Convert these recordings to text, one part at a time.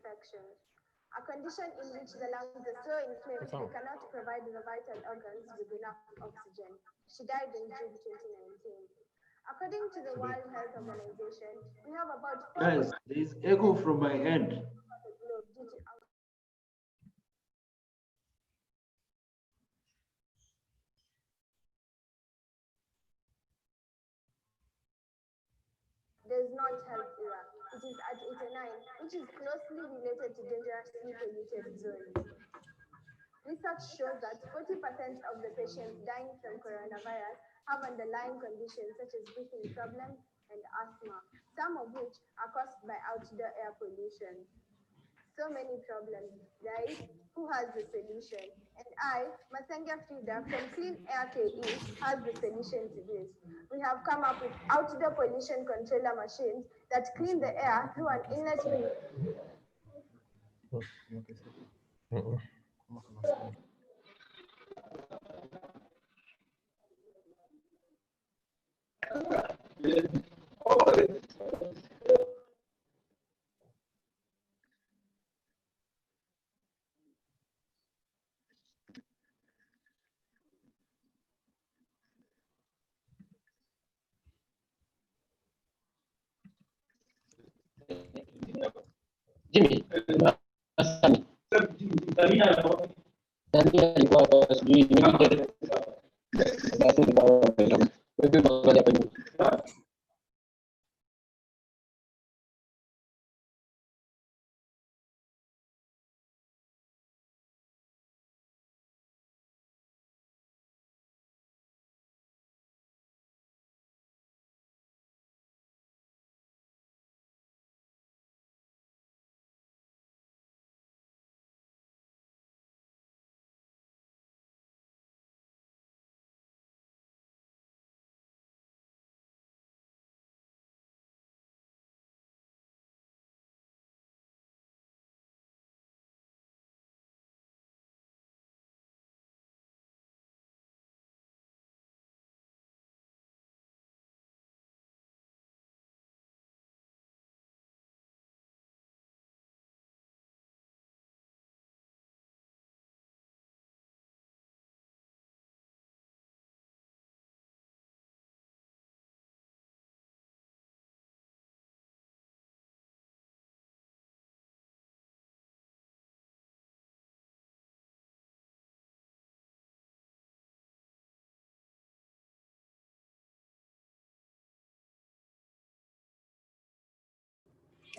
Infection, a condition in which the lungs are so inflamed they cannot provide the vital organs with enough oxygen. She died in June 2019. According to the World Health Organization, we have about Guys, there is echo from my end. Does not help era. It is at 89, which is closely related to dangerously polluted zones. Research shows that 40% of the patients dying from coronavirus have underlying conditions such as breathing problems and asthma, some of which are caused by outdoor air pollution. So many problems, right? Who has the solution? And I, Masanga Frida from Clean Air KE, has the solution to this. We have come up with outdoor pollution controller machines that clean the air through an inlet. Jimmy, nani alikuwa sijui nimekuja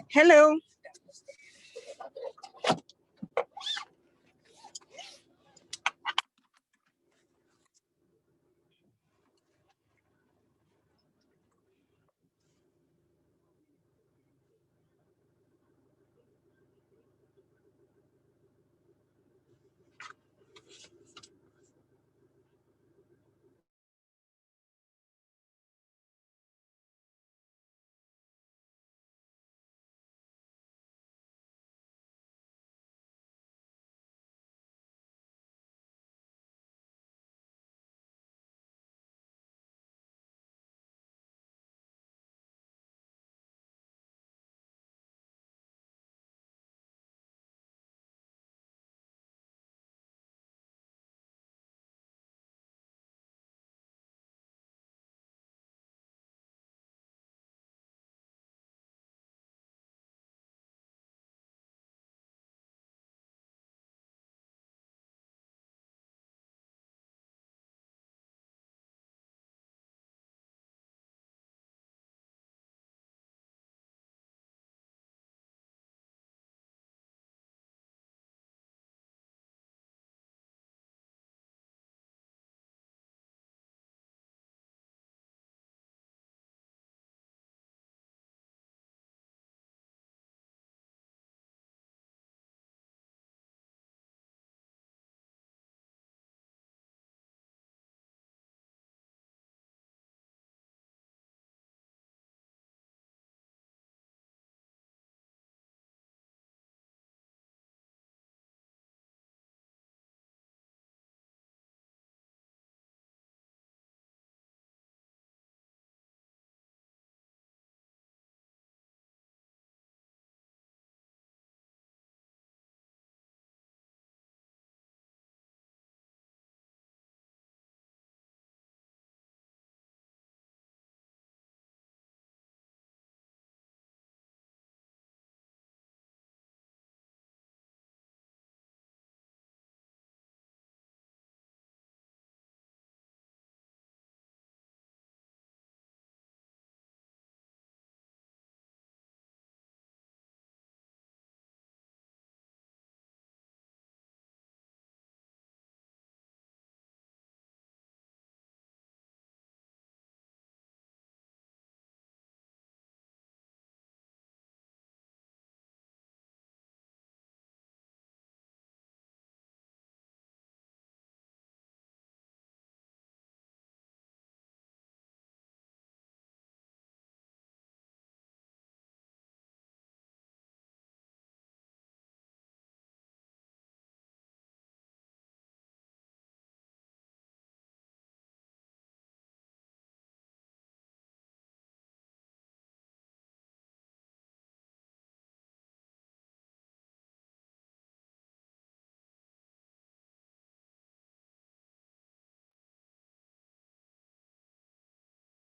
Hello.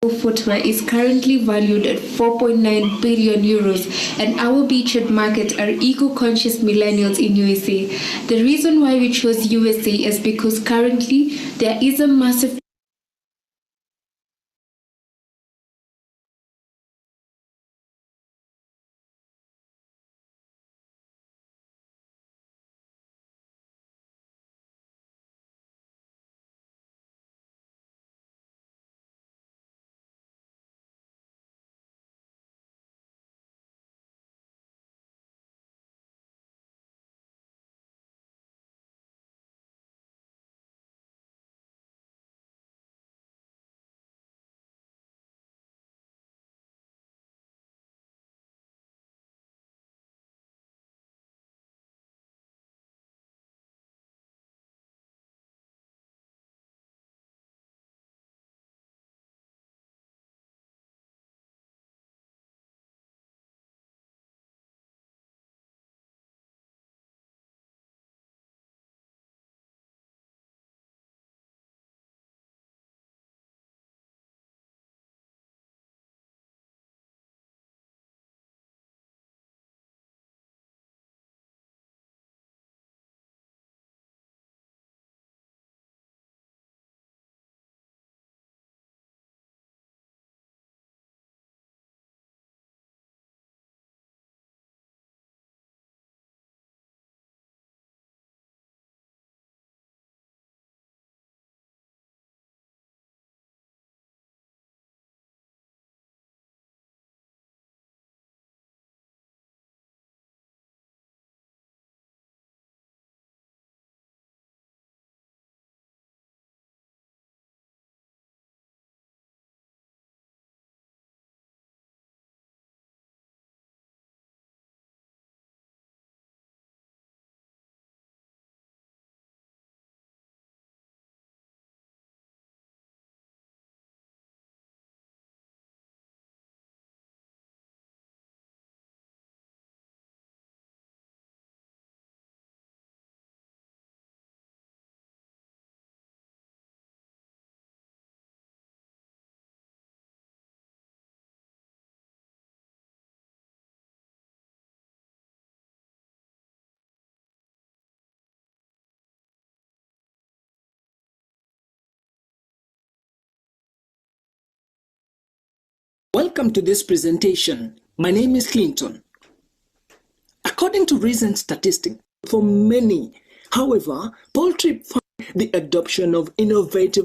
footwear is currently valued at 4.9 billion euros, and our beachhead market are eco-conscious millennials in USA. The reason why we chose USA is because currently there is a massive Welcome to this presentation. My name is Clinton. According to recent statistics, for many, however, poultry farm the adoption of innovative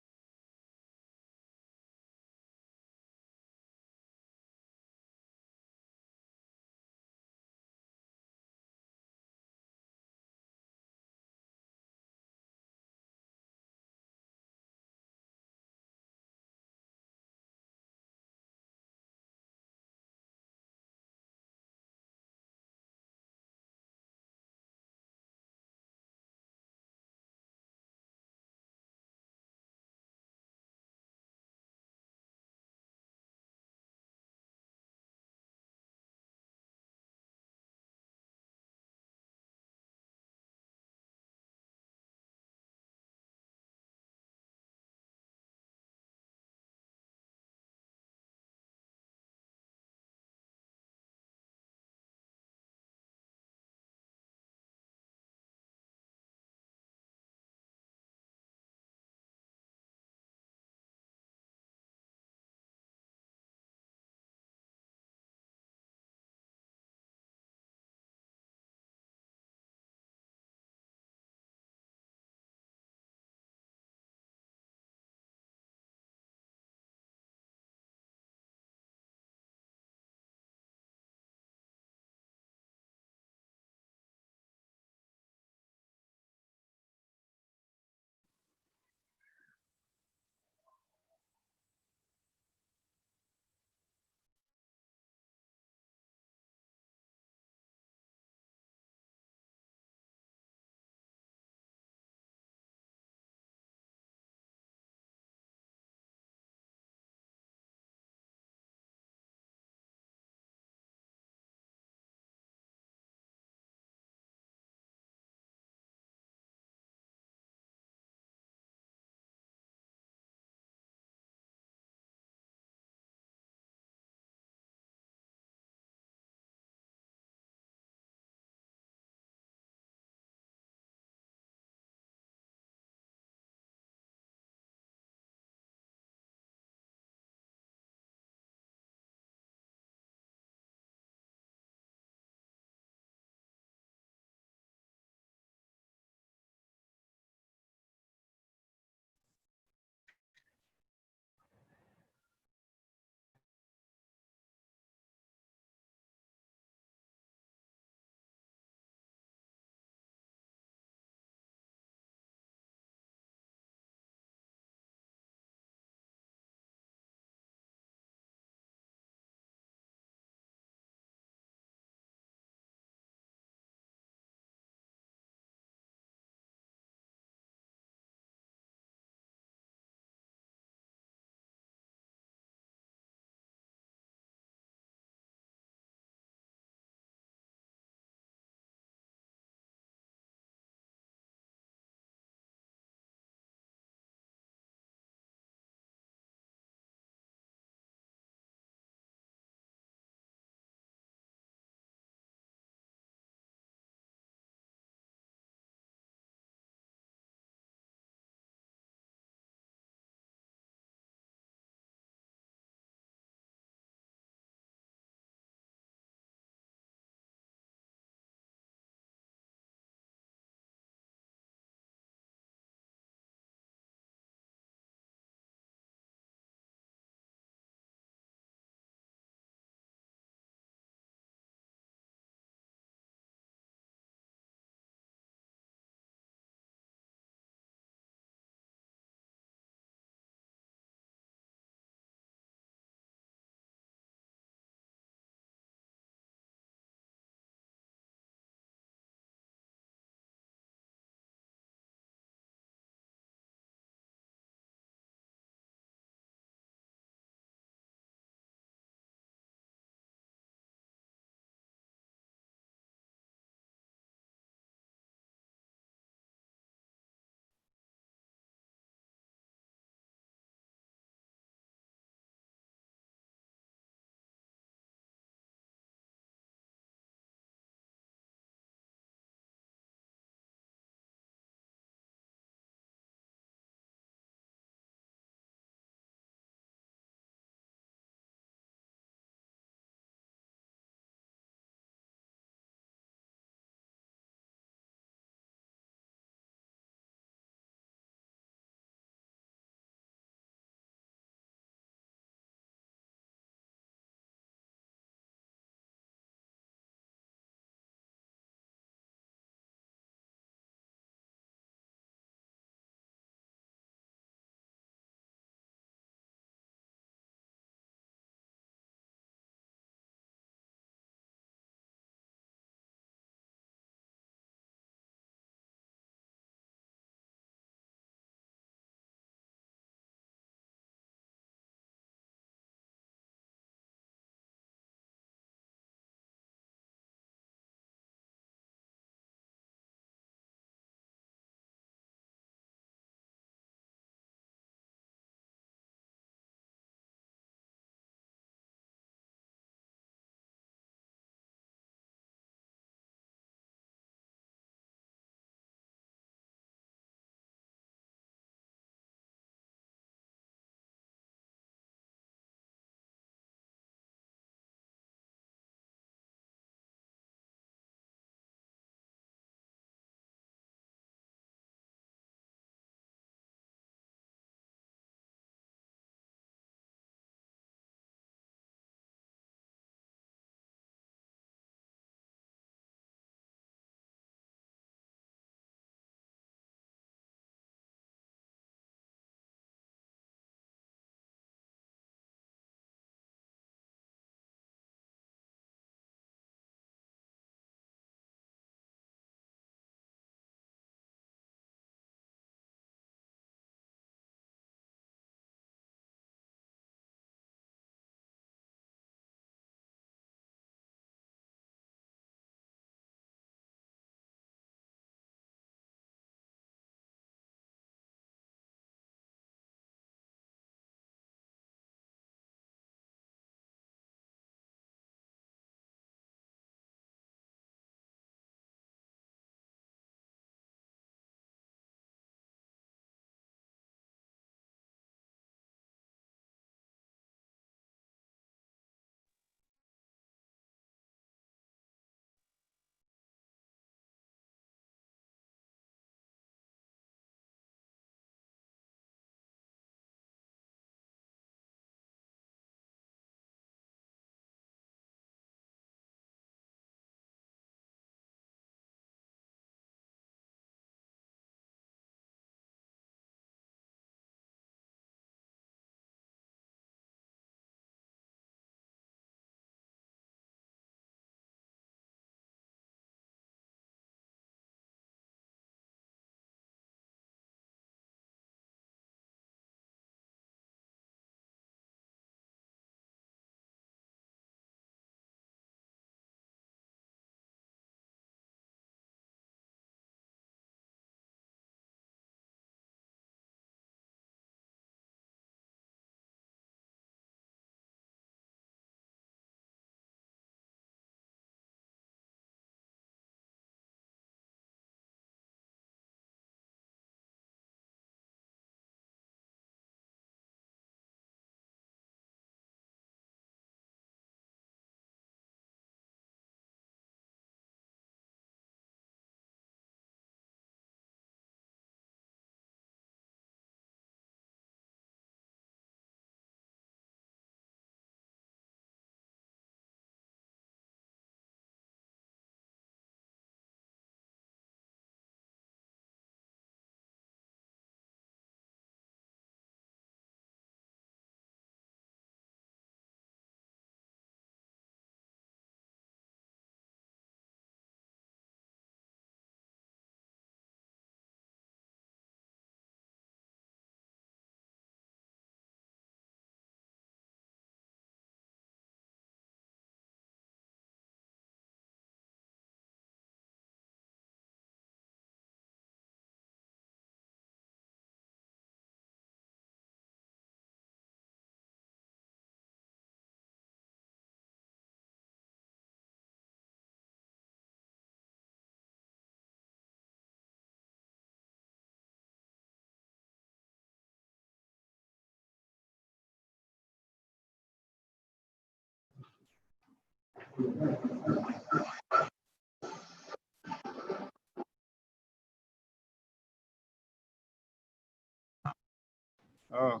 Oh.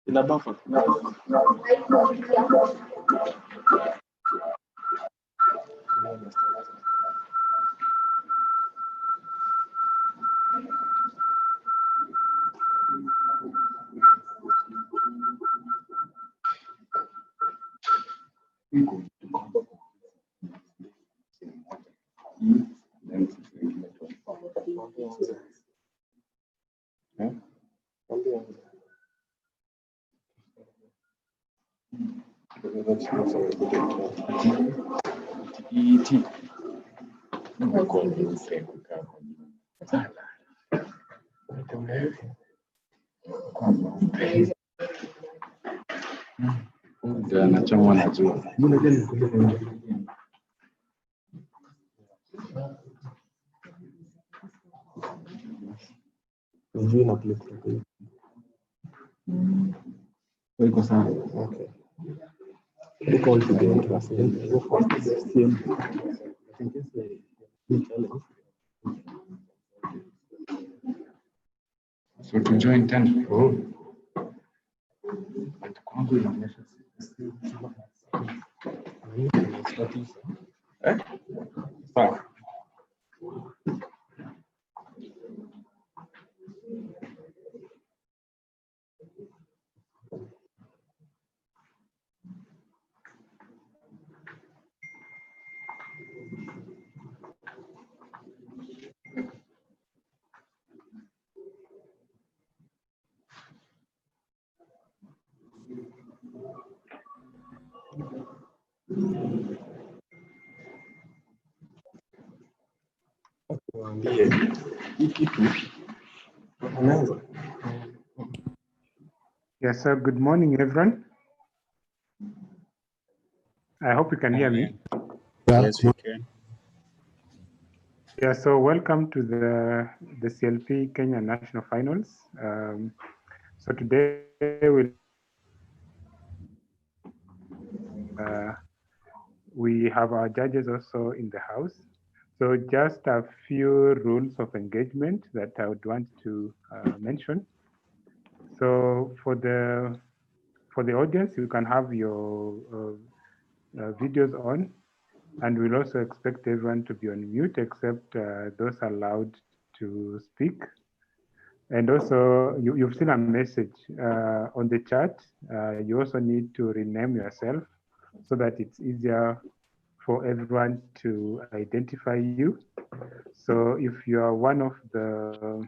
Ina buffer. Ndio anachomwa na jua. Sijui na click click. Iko sawa. Okay. Look all together as in go for the same. I think it's the so to join 10. Oh. But kwangu inaonyesha sawa. Yes, sir. Good morning, everyone. I hope you can hear me. Yes, we can. Yeah, so welcome to the CLP Kenya National Finals. So today we have our judges also in the house. So just a few rules of engagement that I would want to mention. So for the audience, you can have your videos on, and we'll also expect everyone to be on mute except those allowed to speak. And also, you've seen a message on the chat. You also need to rename yourself so that it's easier for everyone to identify you. So if you are one of the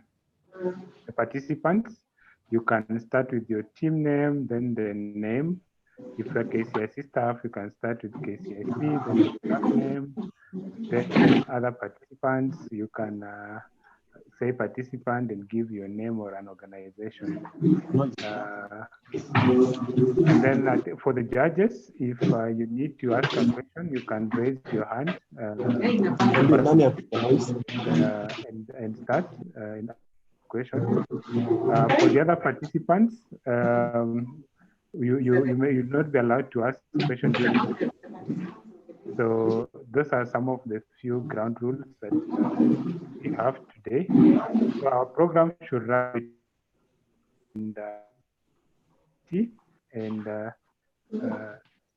participants, you can start with your team name, then the name. If you're KCIC staff, you can start with KCIC, then the staff name. Then other participants, you can say participant and give your name or an organization. And then for the judges, if you need to ask a question, you can raise your hand and start in question. For the other participants, you may not be allowed to ask questions during the session. So those are some of the few ground rules that we have today. So our program should run and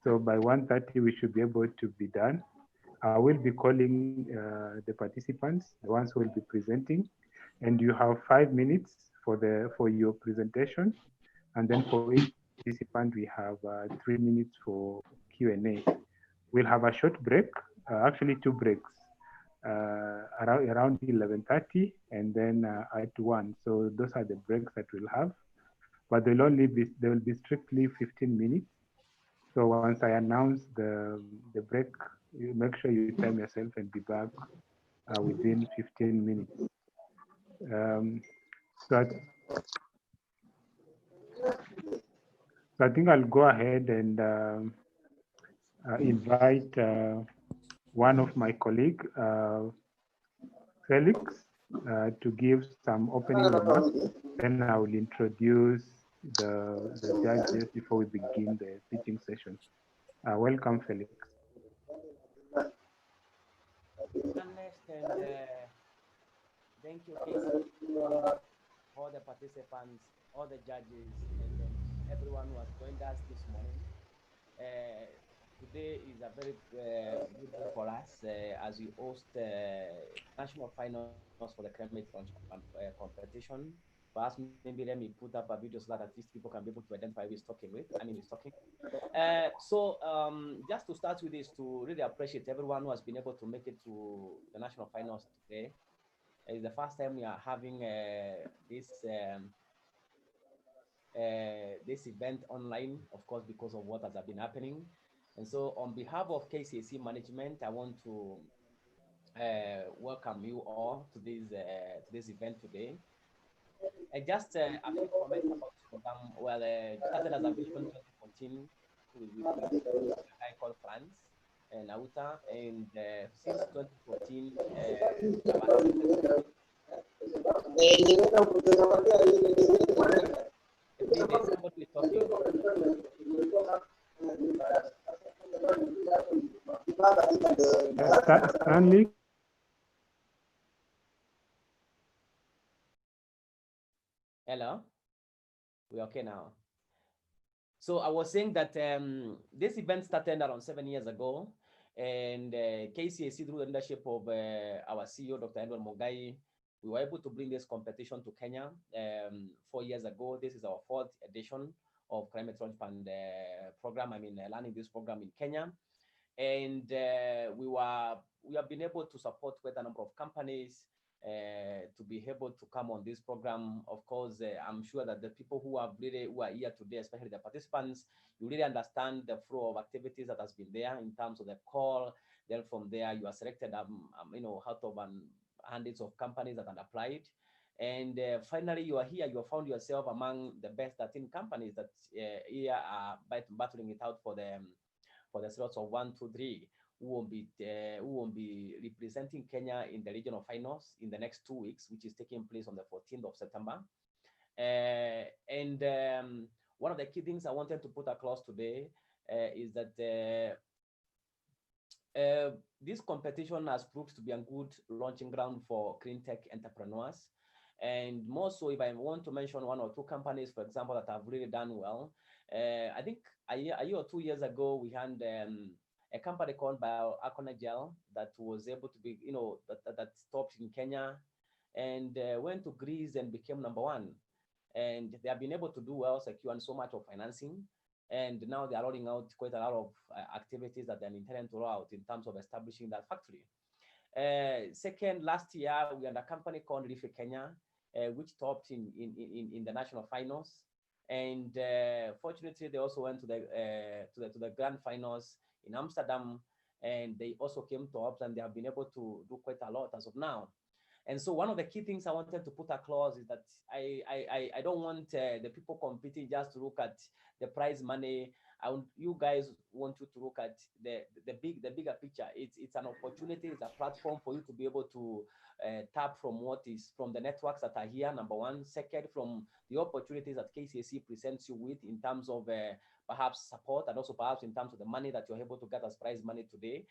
so by 1:30 we should be able to be done. I will be calling the participants, the ones who will be presenting, and you have 5 minutes for your presentation, and then for each participant we have 3 minutes for Q&A. We'll have a short break, actually 2 breaks, around 11:30 and then at 1. So those are the breaks that we'll have, but they will be strictly 15 minutes. So once I announce the break, you make sure you time yourself and be back within 15 minutes. So I think I'll go ahead and invite one of my colleagues, Felix, to give some opening remarks. Then I will introduce the judges before we begin the teaching session. Welcome, Felix. And thank you, Casey, all the participants, all the judges, and everyone who has joined us this morning. Today is a very good day for us as we host national finals for the climate competition. Perhaps maybe let me put up a video so that at least people can be able to identify who is talking with. Just to start with is to really appreciate everyone who has been able to make it to the national finals today. It's the first time we are having this event online, of course, because of what has been happening. And so on behalf of KCAC management, I want to welcome you all to this event today. Just a few comments about the program. Well, started as a vision 2014 with a guy called Franz and Auta, and since 2014, somebody talking. Stanley. Hello, we're okay now. So I was saying that this event started around 7 years ago, and KCAC, through the leadership of our CEO, Dr. Edward Mogai, we were able to bring this competition to Kenya 4 years ago. This is our 4th edition of Climate Launch Fund program. Learning this program in Kenya, and we have been able to support quite a number of companies to be able to come on this program. Of course, I'm sure that the people who are here today, especially the participants, you really understand the flow of activities that has been there in terms of the call. Then from there, you are selected, out of hundreds of companies that have applied. And finally, you are here. You have found yourself among the best 13 companies that here are battling it out for the slots of 1, 2, 3. Who will be representing Kenya in the regional finals in the next 2 weeks, which is taking place on the 14th of September. One of the key things I wanted to put across today is that this competition has proved to be a good launching ground for clean tech entrepreneurs. And more so, if I want to mention 1 or 2 companies, for example, that have really done well. I think a year or 2 years ago, we had a company called Gel that was able to be, that stopped in Kenya and went to Greece and became #1. And they have been able to do well, secure so much of financing. And now they are rolling out quite a lot of activities that they're intending to roll out in terms of establishing that factory. Second, last year, we had a company called Rife Kenya, which topped in the national finals. And fortunately, they also went to the grand finals in Amsterdam, and they also came top, and they have been able to do quite a lot as of now. And so one of the key things I wanted to put across is that I don't want the people competing just to look at the prize money. You guys want you to look at the bigger picture. It's an opportunity, it's a platform for you to be able to tap from the networks that are here, number one. Second, from the opportunities that KCAC presents you with in terms of perhaps support, and also perhaps in terms of the money that you're able to get as prize money today.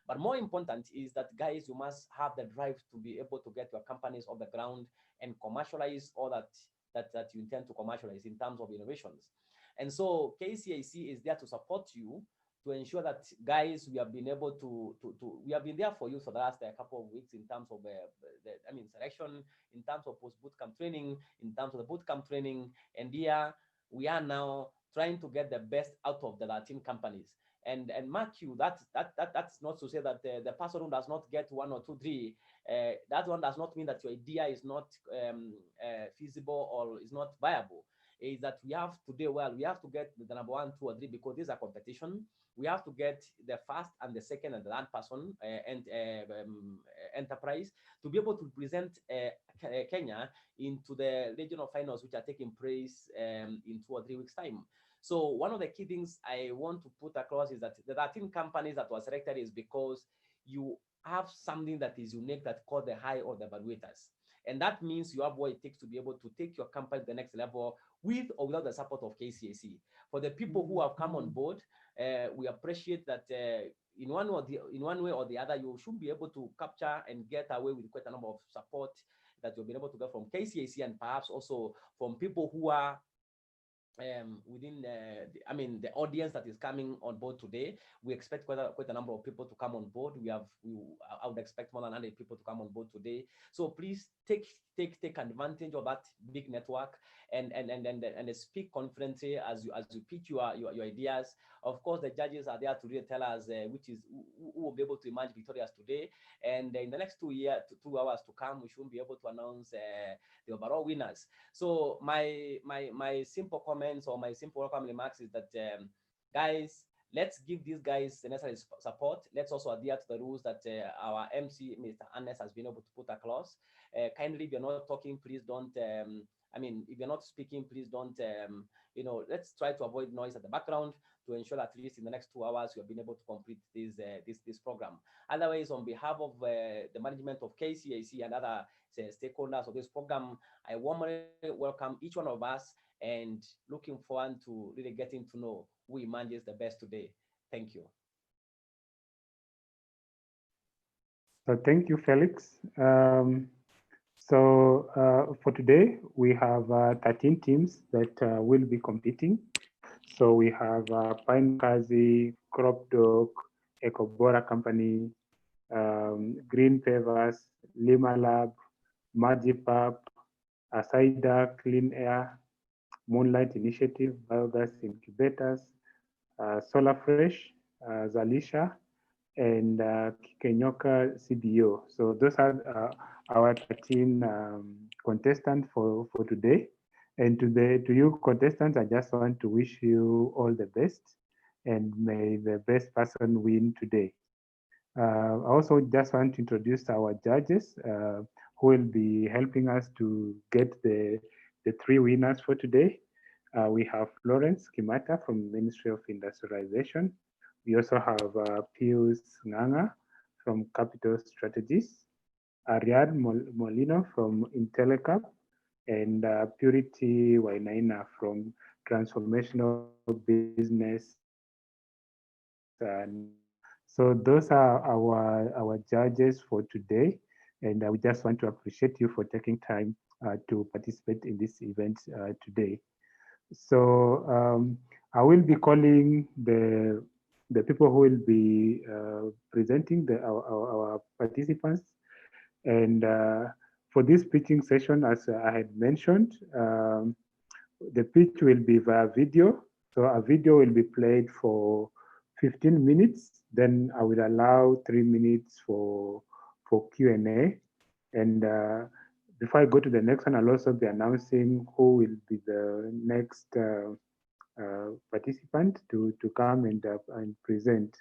But more important is that, guys, you must have the drive to be able to get your companies off the ground and commercialize all that you intend to commercialize in terms of innovations. And so KCAC is there to support you, to ensure that, guys, we have been able we have been there for you for the last couple of weeks in terms of selection, in terms of post-bootcamp training, in terms of the bootcamp training. And here we are now trying to get the best out of the 13 companies. And mark you, that's not to say that the person who does not get 1 or 2, 3, that one does not mean that your idea is not feasible or is not viable. Is that we have today, we have to get the number 1, 2, or 3, because these are competition. We have to get the first and the second and the third person and enterprise to be able to present Kenya into the regional finals, which are taking place in 2 or 3 weeks' time. So one of the key things I want to put across is that the 13 companies that were selected is because you have something that is unique that called the high of the evaluators. And that means you have what it takes to be able to take your company to the next level with or without the support of KCAC. For the people who have come on board, we appreciate that in one way or the other, you should be able to capture and get away with quite a number of support that you'll be able to get from KCAC, and perhaps also from people who are within the audience that is coming on board today. We expect quite a number of people to come on board. I would expect more than 100 people to come on board today. So please take advantage of that big network and speak confidently as you pitch your ideas. Of course, the judges are there to really tell us who will be able to emerge victorious today. And in the next 2 hours to come, we should be able to announce the overall winners. So my simple comments or my simple welcome remarks is that, guys, let's give these guys the necessary support. Let's also adhere to the rules that our MC, Mr. Annes, has been able to put across. Kindly, if you're not talking, please don't, if you're not speaking, please don't, let's try to avoid noise at the background to ensure that at least in the next 2 hours, you have been able to complete this program. Otherwise, on behalf of the management of KCAC and other stakeholders of this program, I warmly welcome each one of us and looking forward to really getting to know who emerges the best today. Thank you. So thank you, Felix. For today, we have 13 teams that will be competing. So we have Pine Kazi, Crop Dog, Ecobora Company, Green Pavers, Lima Lab, Magipap, Asaida Clean Air, Moonlight Initiative, Biogas Incubators, Solar Fresh, Zalisha, and Kenyoka CBO. So those are our 13 contestants for today. And to you contestants, I just want to wish you all the best, and may the best person win today. I also just want to introduce our judges who will be helping us to get the 3 winners for today. We have Florence Kimata from Ministry of Industrialization. We also have Pius Nganga from Capital Strategies, Ariad Molino from Intellecap, and Purity Wainaina from Transformational Business. So those are our judges for today, and we just want to appreciate you for taking time to participate in this event today. So I will be calling the people who will be presenting our participants, and for this pitching session, as I had mentioned, the pitch will be via video. So a video will be played for 15 minutes. Then I will allow 3 minutes for Q&A. And before I go to the next one, I'll also be announcing who will be the next participant to come and present.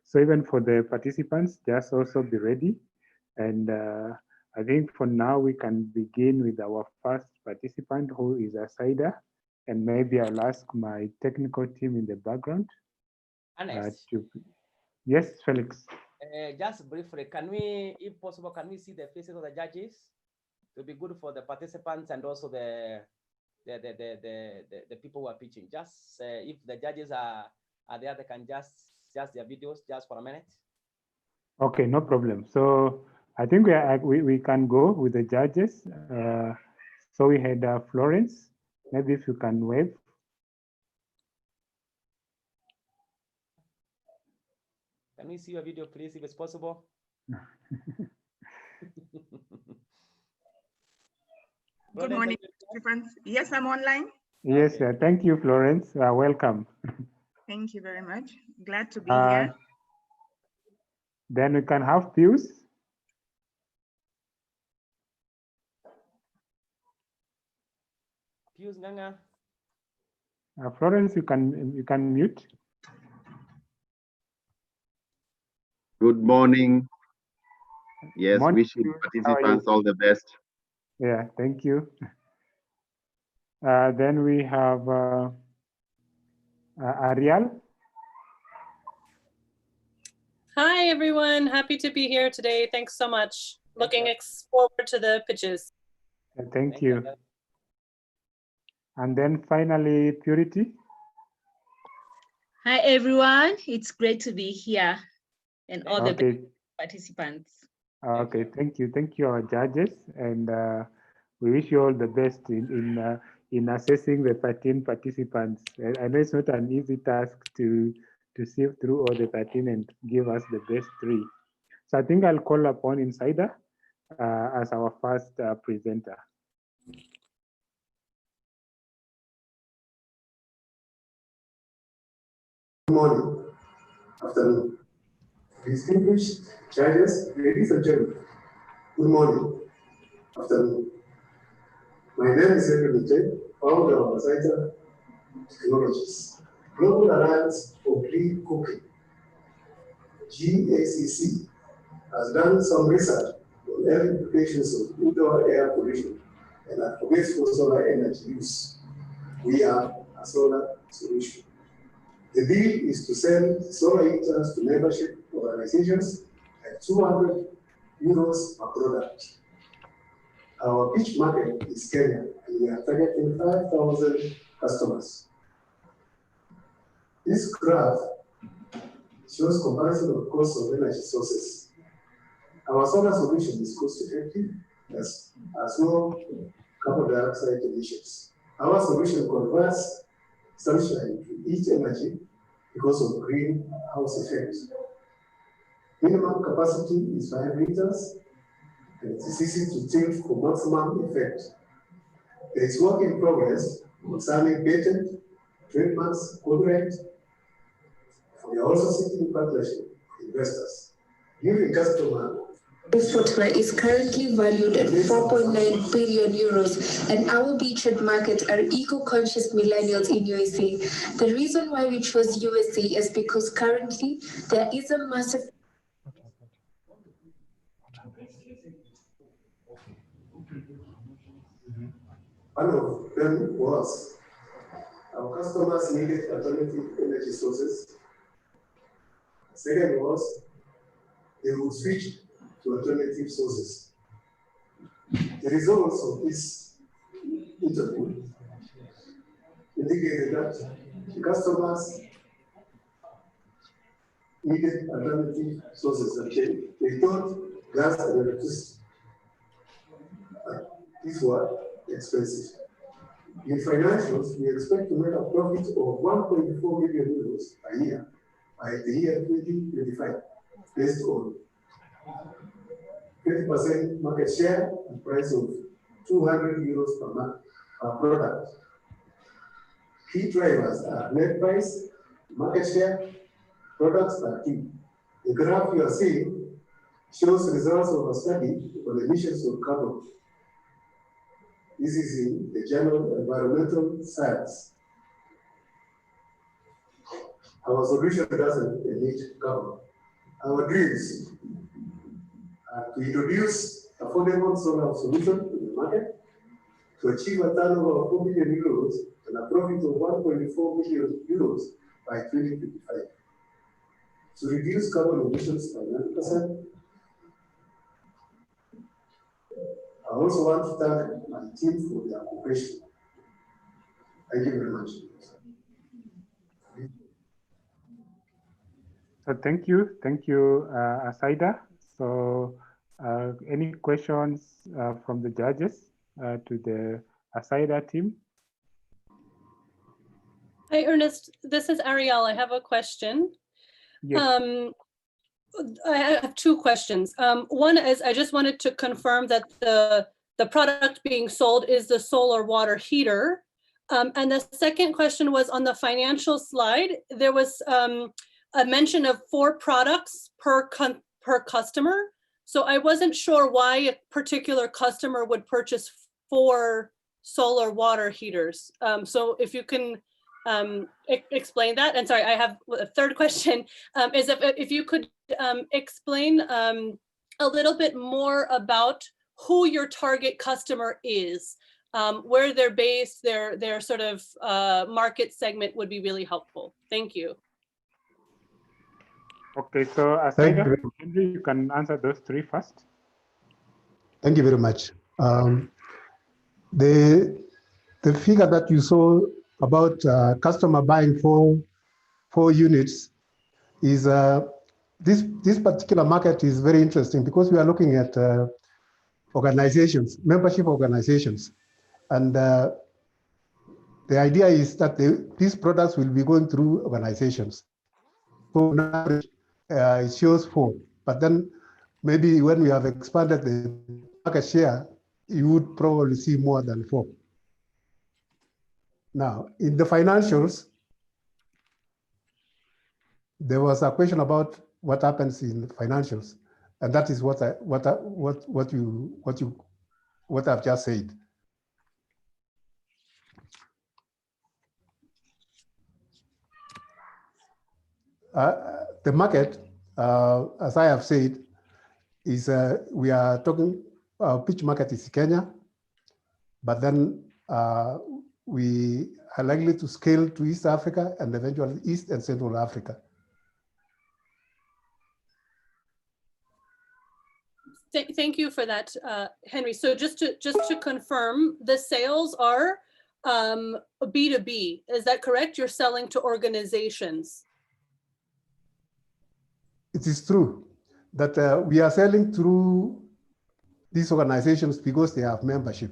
So even for the participants, just also be ready. And I think for now, we can begin with our first participant, who is Asaida. And maybe I'll ask my technical team in the background. Yes, Felix. Just briefly, can we, if possible, can we see the faces of the judges? It will be good for the participants and also the people who are pitching. Just if the judges are there, they can just their videos just for a minute. Okay, no problem. So I think we can go with the judges. So we had Florence. Maybe if you can wave. Can we see your video, please, if it's possible? Good morning, participants. Yes, I'm online. Yes, thank you, Florence. Welcome. Thank you very much. Glad to be here. Then we can have Pius. Pius Nganga. Florence, you can mute. Good morning. Yes, morning. wishing participants all the best. Yeah, thank you. Then we have Ariel. Hi, everyone. Happy to be here today. Thanks so much. Looking forward to the pitches. Thank you. And then finally, Purity. Hi, everyone. It's great to be here and all the participants. Okay, thank you. Thank you, our judges. And we wish you all the best in assessing the 13 participants. I know it's not an easy task to sift through all the 13 and give us the best 3. So I think I'll call upon Insider as our first presenter. Good morning, afternoon. Distinguished judges, ladies and gentlemen, good morning, afternoon. My name is Edwin, founder of Asaida Technologies, Global Alliance for Clean Cooking. GACC has done some research on health implications of indoor air pollution and advocates for solar energy use. We are a solar solution. The deal is to sell solar heaters to membership organizations at €200 per product. Our pitch market is Kenya, and we are targeting 5,000 customers. This graph shows comparison of cost of energy sources. Our solar solution is cost-effective, has no carbon dioxide emissions. Our solution converts sunshine to heat energy because of greenhouse effect. Minimum capacity is 5 liters, and it is easy to tilt for maximum effect. There is work in progress concerning patent, trademarks, copyright. We are also seeking partnership with investors. Giving customer. This footwear is currently valued at 4.9 billion euros, and our beachhead markets are eco-conscious millennials in USA. The reason why we chose USA is because currently there is a massive. One of them was our customers needed alternative energy sources. Second was they would switch to alternative sources. The results of this interview indicated that the customers needed alternative sources and they thought gas and electricity. These were expensive. In financials, we expect to make a profit of 1.4 million euros a year by the year 2025, based on 20% market share and price of 200 euros per month per product. Key drivers are net price, market share, products per key. The graph you are seeing shows results of a study on emissions of carbon. This is in the journal Environmental Science. Our solution doesn't emit carbon. Our dreams are to introduce affordable solar solution to the market, to achieve a turnover of 4 billion euros and a profit of 1.4 million euros by 2055. To reduce carbon emissions by 90%. I also want to thank my team for their cooperation. Thank you very much. So thank you, Asaida. So any questions from the judges to the Asaida team? Hi, Ernest. This is Ariel. I have a question. Yes. I have two questions. One is I just wanted to confirm that the product being sold is the solar water heater. And the second question was on the financial slide, there was a mention of 4 products per customer. So I wasn't sure why a particular customer would purchase 4 solar water heaters. So if you can explain that. And sorry, I have a third question, is if you could explain a little bit more about who your target customer is, where they're based, their sort of market segment would be really helpful. Thank you. Okay, so Asaida, Henry, you can answer those 3 first. Thank you very much. The figure that you saw about customer buying 4 units is this particular market is very interesting because we are looking at organizations, membership organizations, and the idea is that these products will be going through organizations. So on average, it shows 4, but then maybe when we have expanded the market share, you would probably see more than 4. Now, in the financials, there was a question about what happens in financials, and that is what I've just said. The market, as I have said, is we are talking. Pitch market is Kenya, but then we are likely to scale to East Africa and eventually East and Central Africa. Thank you for that, Henry. So just to confirm, the sales are B2B. Is that correct? You're selling to organizations. It is true that we are selling through these organizations because they have membership.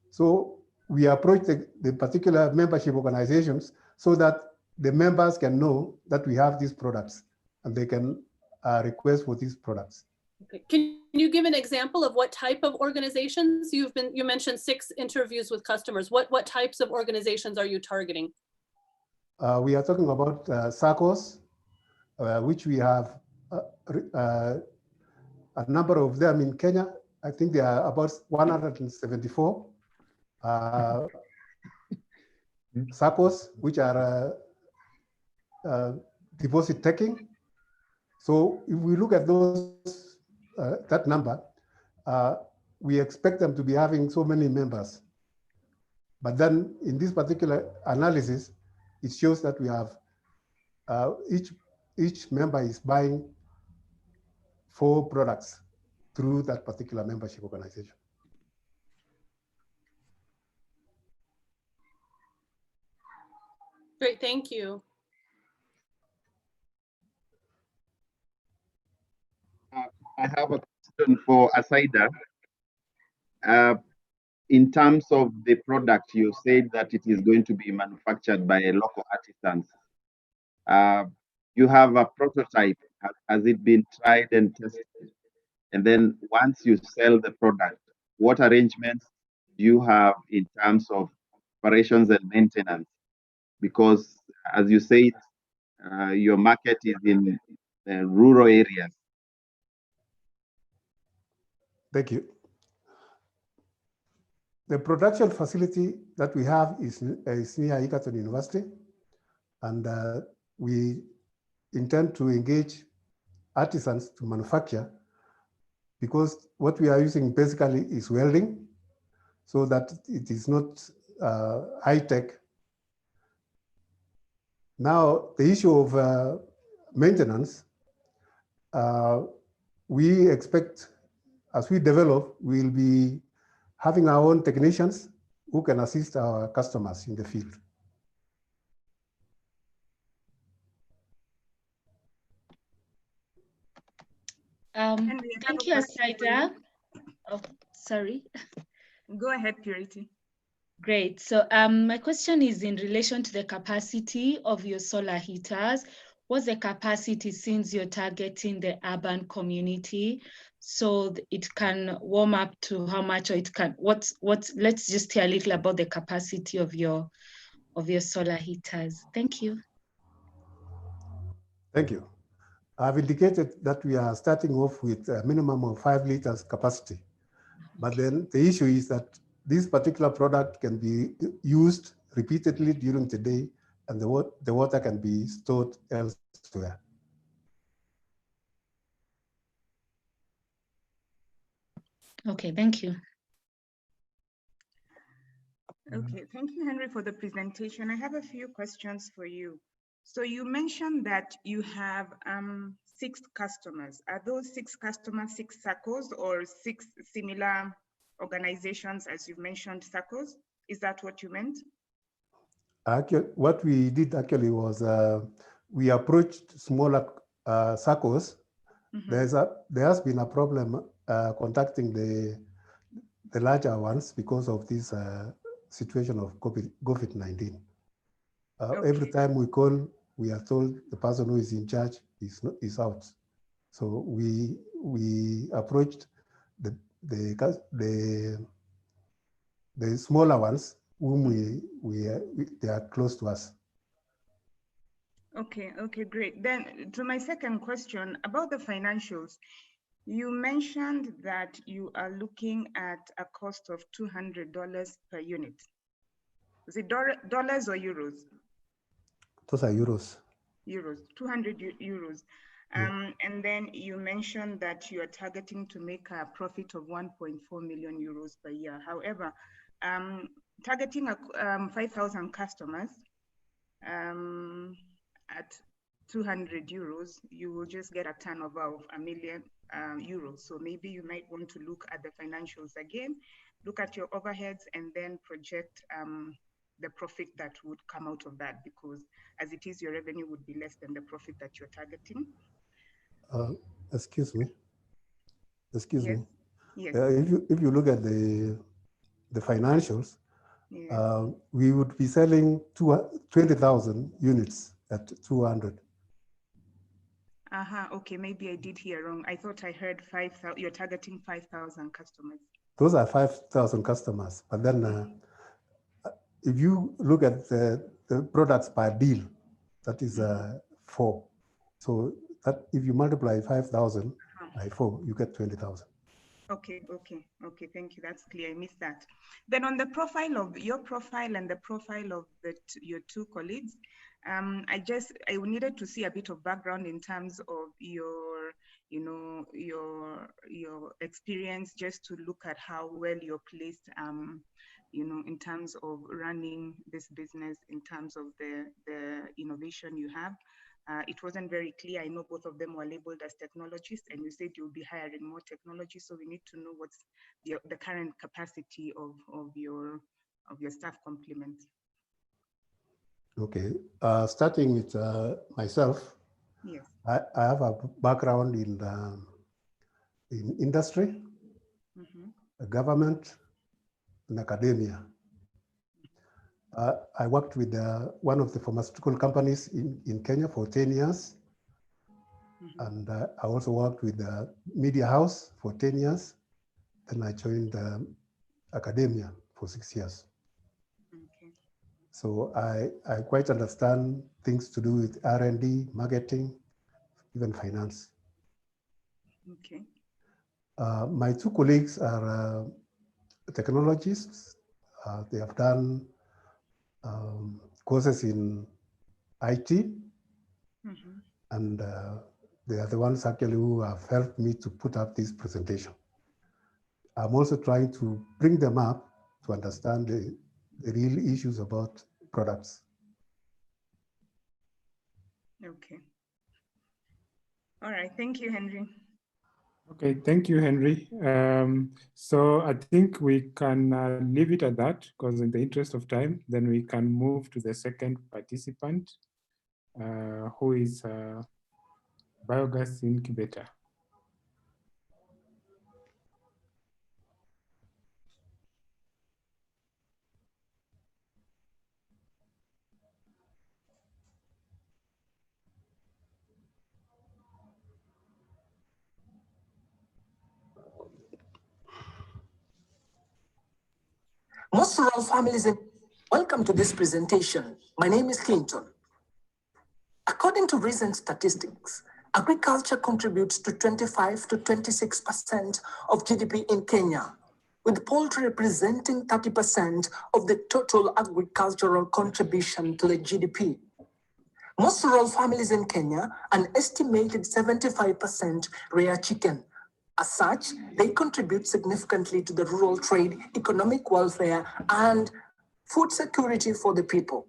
So we approach the particular membership organizations so that the members can know that we have these products and they can request for these products. Okay. Can you give an example of what type of organizations you mentioned 6 interviews with customers. What types of organizations are you targeting? We are talking about SACCOs, which we have a number of them in Kenya. I think there are about 174 SACCOs, which are deposit taking. So if we look at those, that number, we expect them to be having so many members. But then in this particular analysis, it shows that we have each member is buying 4 products through that particular membership organization. Great, thank you. I have a question for Asaida. In terms of the product, you said that it is going to be manufactured by local artisans. You have a prototype. Has it been tried and tested? And then once you sell the product, what arrangements do you have in terms of operations and maintenance? because, as you said, your market is in rural areas. Thank you. The production facility that we have is near Egerton University, and we intend to engage artisans to manufacture, because what we are using basically is welding, so that it is not high tech. Now, the issue of maintenance, we expect as we develop, we'll be having our own technicians who can assist our customers in the field. Thank you, Asaida. Oh, sorry. Go ahead, Purity. Great. So my question is in relation to the capacity of your solar heaters. What's the capacity, since you're targeting the urban community? So it can warm up to how much, or it can, let's just hear a little about the capacity of your solar heaters. Thank you. Thank you. I've indicated that we are starting off with a minimum of 5 liters capacity. But then the issue is that this particular product can be used repeatedly during the day, and the water can be stored elsewhere. Okay, thank you. Okay, thank you, Henry, for the presentation. I have a few questions for you. So you mentioned that you have 6 customers. Are those 6 customers 6 circles or 6 similar organizations, as you mentioned, circles? Is that what you meant? Actually, what we did actually was we approached smaller circles. Mm-hmm. There has been a problem contacting the larger ones because of this situation of COVID-19. Okay. Every time we call, we are told the person who is in charge is out. So we approached the smaller ones whom they are close to us. Okay, great. Then to my second question about the financials, you mentioned that you are looking at a cost of $200 per unit. Is it dollars or euros? Those are euros. Euros, 200 euros. And then you mentioned that you are targeting to make a profit of 1.4 million euros per year. However, targeting 5,000 customers at 200 euros, you will just get a turnover of 1 million euros. So maybe you might want to look at the financials again, look at your overheads, and then project the profit that would come out of that, because as it is, your revenue would be less than the profit that you're targeting. Excuse me. Yes. Yes. If you look at the financials, Yeah. We would be selling 20,000 units at 200. Okay, maybe I did hear wrong. I thought I heard 5,000. You're targeting 5,000 customers. Those are 5,000 customers. But then if you look at the products per deal, that is 4. So that if you multiply 5,000 by 4, you get 20,000. Okay, thank you. That's clear. I missed that. Then on the profile of your profile and the profile of your 2 colleagues, I needed to see a bit of background in terms of your experience, just to look at how well you're placed, in terms of running this business, in terms of the innovation you have. It wasn't very clear. I know both of them were labeled as technologists, and you said you'll be hiring more technology. So we need to know what's the current capacity of your staff complement. Okay, starting with myself. Yes. I have a background in industry, government, and academia. I worked with one of the pharmaceutical companies in Kenya for 10 years. And I also worked with the media house for 10 years. Then I joined academia for 6 years. Okay. So I quite understand things to do with R&D, marketing, even finance. Okay. My two colleagues are technologists. They have done courses in IT, and they are the ones actually who have helped me to put up this presentation. I'm also trying to bring them up to understand the real issues about products. Okay. All right. Thank you, Henry. Okay, thank you, Henry. So I think we can leave it at that, because in the interest of time, then we can move to the second participant, who is biogas incubator. Most rural families, welcome to this presentation. My name is Clinton. According to recent statistics, agriculture contributes to 25 to 26% of GDP in Kenya, with poultry representing 30% of the total agricultural contribution to the GDP. Most rural families in Kenya, an estimated 75% rear chicken. As such, they contribute significantly to the rural trade, economic welfare, and food security for the people.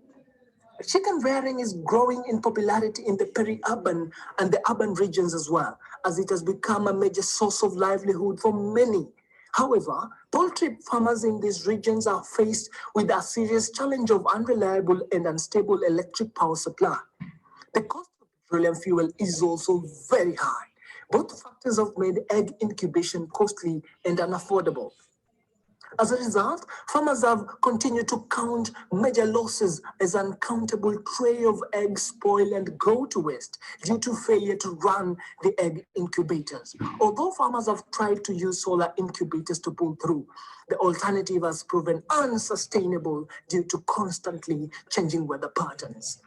Chicken rearing is growing in popularity in the peri-urban and the urban regions as well, as it has become a major source of livelihood for many. However, poultry farmers in these regions are faced with a serious challenge of unreliable and unstable electric power supply. The cost of petroleum fuel is also very high. Both factors have made egg incubation costly and unaffordable. As a result, farmers have continued to count major losses as an uncountable tray of eggs spoil and go to waste due to failure to run the egg incubators. Although farmers have tried to use solar incubators to pull through, the alternative has proven unsustainable due to constantly changing weather patterns.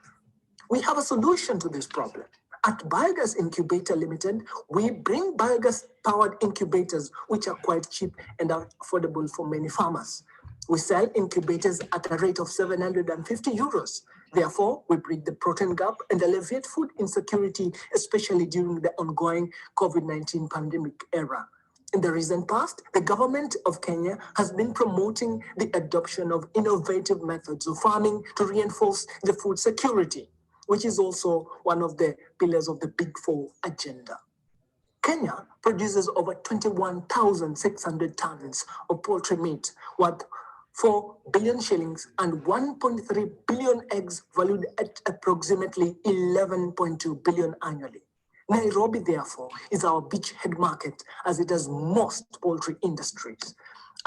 We have a solution to this problem. At Biogas Incubator Limited, we bring biogas-powered incubators, which are quite cheap and are affordable for many farmers. We sell incubators at a rate of 750 euros. Therefore, we bridge the protein gap and alleviate food insecurity, especially during the ongoing COVID-19 pandemic era. In the recent past, the government of Kenya has been promoting the adoption of innovative methods of farming to reinforce the food security, which is also one of the pillars of the Big Four agenda. Kenya produces over 21,600 tons of poultry meat, worth 4 billion shillings and 1.3 billion eggs valued at approximately 11.2 billion annually. Nairobi, therefore, is our beachhead market, as it has most poultry industries.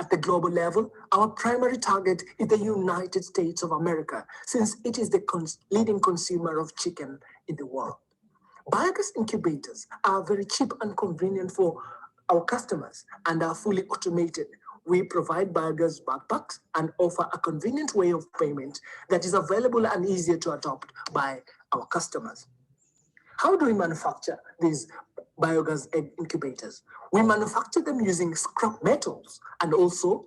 At the global level, our primary target is the United States of America, since it is the leading consumer of chicken in the world. Biogas incubators are very cheap and convenient for our customers and are fully automated. We provide biogas backpacks and offer a convenient way of payment that is available and easier to adopt by our customers. How do we manufacture these biogas egg incubators? We manufacture them using scrap metals and also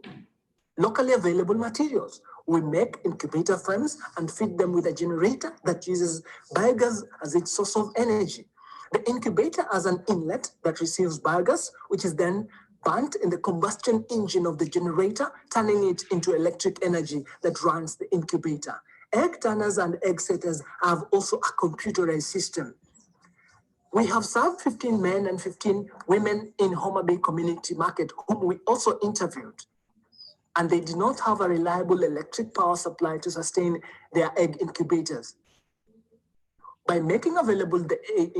locally available materials. We make incubator frames and feed them with a generator that uses biogas as its source of energy. The incubator has an inlet that receives biogas, which is then burnt in the combustion engine of the generator, turning it into electric energy that runs the incubator. Egg turners and egg setters have also a computerized system. We have served 15 men and 15 women in Homa Bay Community Market, whom we also interviewed. And they did not have a reliable electric power supply to sustain their egg incubators. By making available the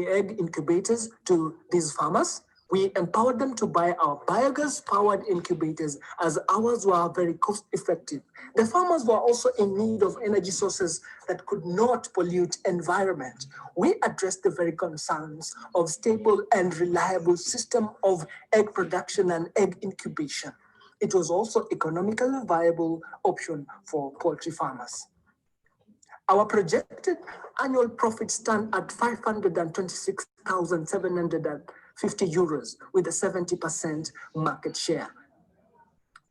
egg incubators to these farmers, we empowered them to buy our biogas-powered incubators, as ours were very cost-effective. The farmers were also in need of energy sources that could not pollute environment. We addressed the very concerns of stable and reliable system of egg production and egg incubation. It was also economically viable option for poultry farmers. Our projected annual profits stand at 526,750 euros with a 70% market share.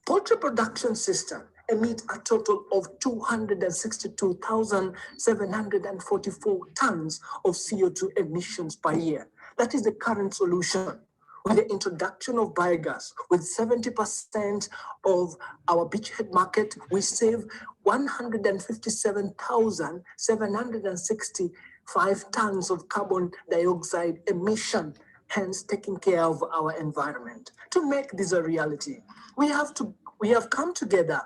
Poultry production system emit a total of 262,744 tons of CO2 emissions per year. That is the current solution. With the introduction of biogas, with 70% of our beachhead market, we save 157,765 tons of carbon dioxide emission, hence taking care of our environment. To make this a reality, we have come together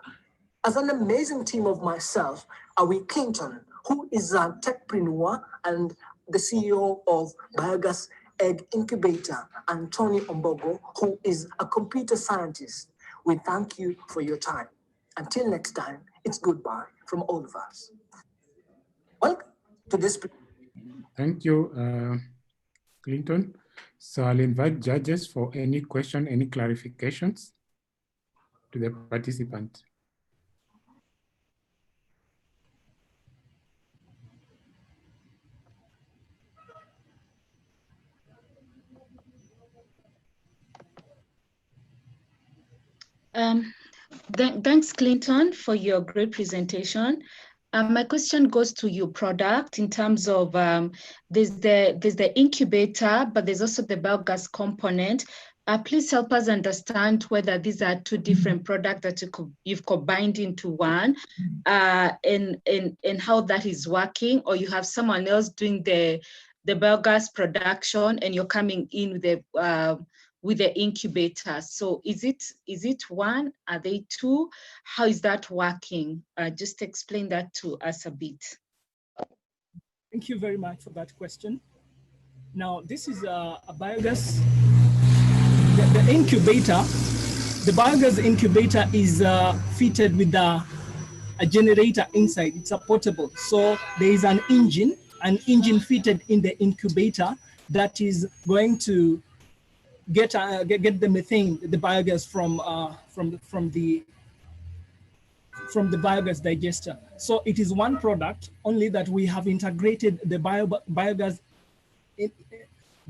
as an amazing team of myself, Awi Clinton, who is a techpreneur and the CEO of Biogas Egg Incubator, and Tony Ombogo, who is a computer scientist. We thank you for your time. Until next time, it's goodbye from all of us. Welcome to this. Thank you, Clinton. So I'll invite judges for any question, any clarifications to the participant. Thanks, Clinton, for your great presentation. My question goes to your product in terms of there's the incubator, but there's also the biogas component. Please help us understand whether these are two different products that you've combined into one, and how that is working, or you have someone else doing the biogas production and you're coming in with the incubator. So is it one? Are they two? How is that working? Just explain that to us a bit. Thank you very much for that question. Now, this is a biogas, the incubator. The biogas incubator is fitted with a generator inside. It's a portable. So there is an engine fitted in the incubator that is going to get the methane, the biogas from the biogas digester. So it is one product, only that we have integrated the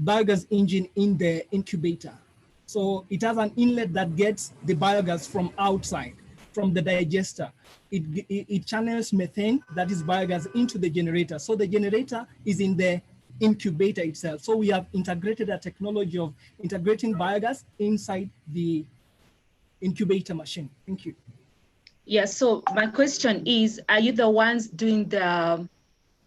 biogas engine in the incubator. So it has an inlet that gets the biogas from outside, from the digester. It channels methane, that is biogas, into the generator. So the generator is in the incubator itself. So we have integrated a technology of integrating biogas inside the incubator machine. Thank you. Yeah, so my question is, are you the ones doing the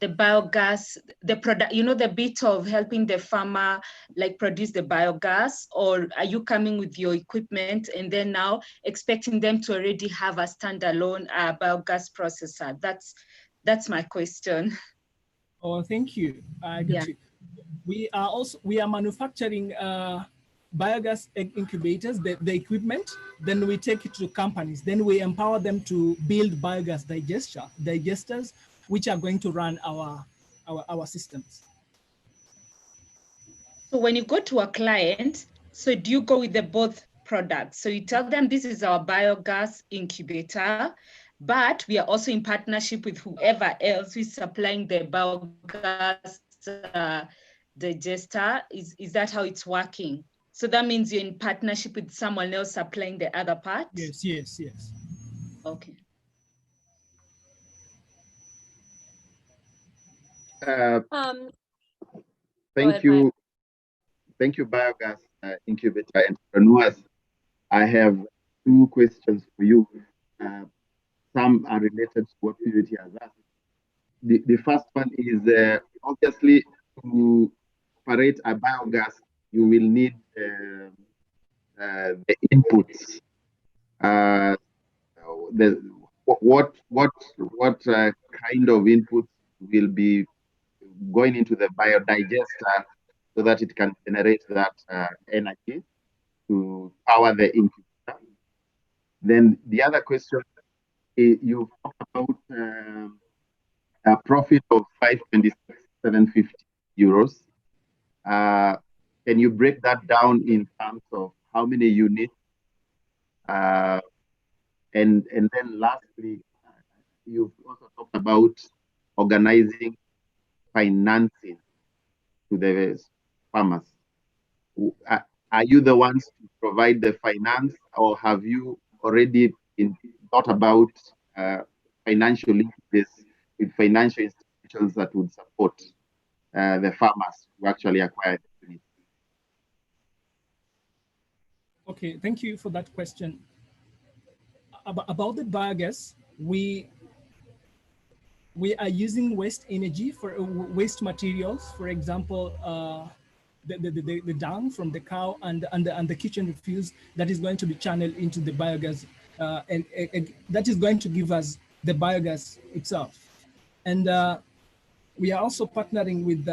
biogas, the product, the bit of helping the farmer like produce the biogas, or are you coming with your equipment and then now expecting them to already have a standalone biogas processor? That's my question. Oh, thank you. I get you. We are manufacturing biogas egg incubators, the equipment. Then we take it to companies. Then we empower them to build biogas digesters, which are going to run our systems. So when you go to a client, so do you go with the both products? So you tell them this is our biogas incubator, but we are also in partnership with whoever else is supplying the biogas digester. Is that how it's working? So that means you're in partnership with someone else supplying the other part? Yes. Okay. Thank you, biogas incubator entrepreneurs. I have two questions for you. Some are related to what PVT has asked. The first one is obviously to operate a biogas, you will need the inputs. What kind of inputs will be going into the biodigester so that it can generate that energy to power the incubator? Then the other question is, you talked about a profit of 526,750 euros. Can you break that down in terms of how many units? And then lastly, you've also talked about organizing financing to the farmers? Are you the ones to provide the finance, or have you already thought about financial linkages with financial institutions that would support the farmers who actually acquire the units? Okay, thank you for that question. About the biogas, we are using waste energy for waste materials. For example, the dung from the cow and the kitchen refuse that is going to be channeled into the biogas, and that is going to give us the biogas itself. And we are also partnering with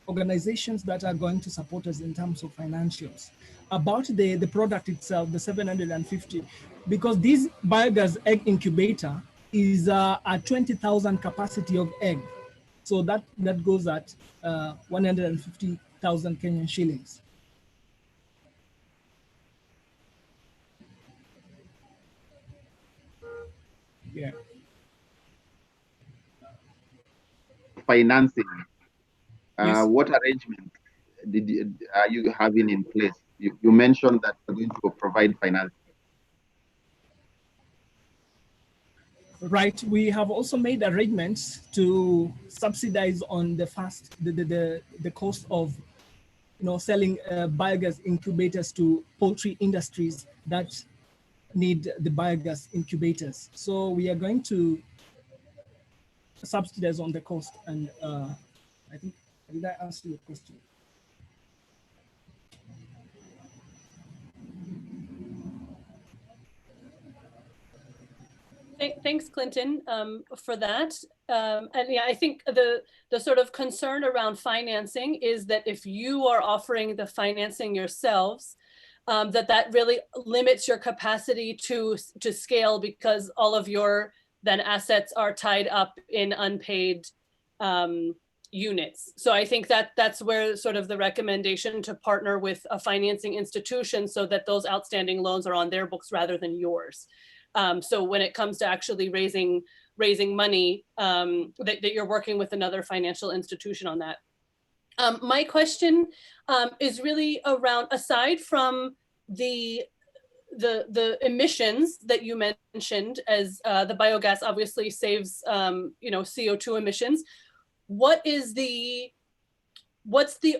organizations that are going to support us in terms of financials. About the product itself, the 750, because this biogas egg incubator is a 20,000 capacity of egg. So that goes at 150,000 Kenyan shillings. Yeah. Financing. Yes. What arrangements are you having in place? You mentioned that you're going to provide financing. Right. We have also made arrangements to subsidize on the cost of selling biogas incubators to poultry industries that need the biogas incubators. So we are going to subsidize on the cost. And I think, did I answer your question? Thanks, Clinton, for that. And yeah, I think the sort of concern around financing is that if you are offering the financing yourselves, that really limits your capacity to scale, because all of your then assets are tied up in unpaid units. So I think that's where sort of the recommendation to partner with a financing institution so that those outstanding loans are on their books rather than yours. So when it comes to actually raising money, that you're working with another financial institution on that. My question is really around, aside from the emissions that you mentioned, as the biogas obviously saves CO2 emissions, what's the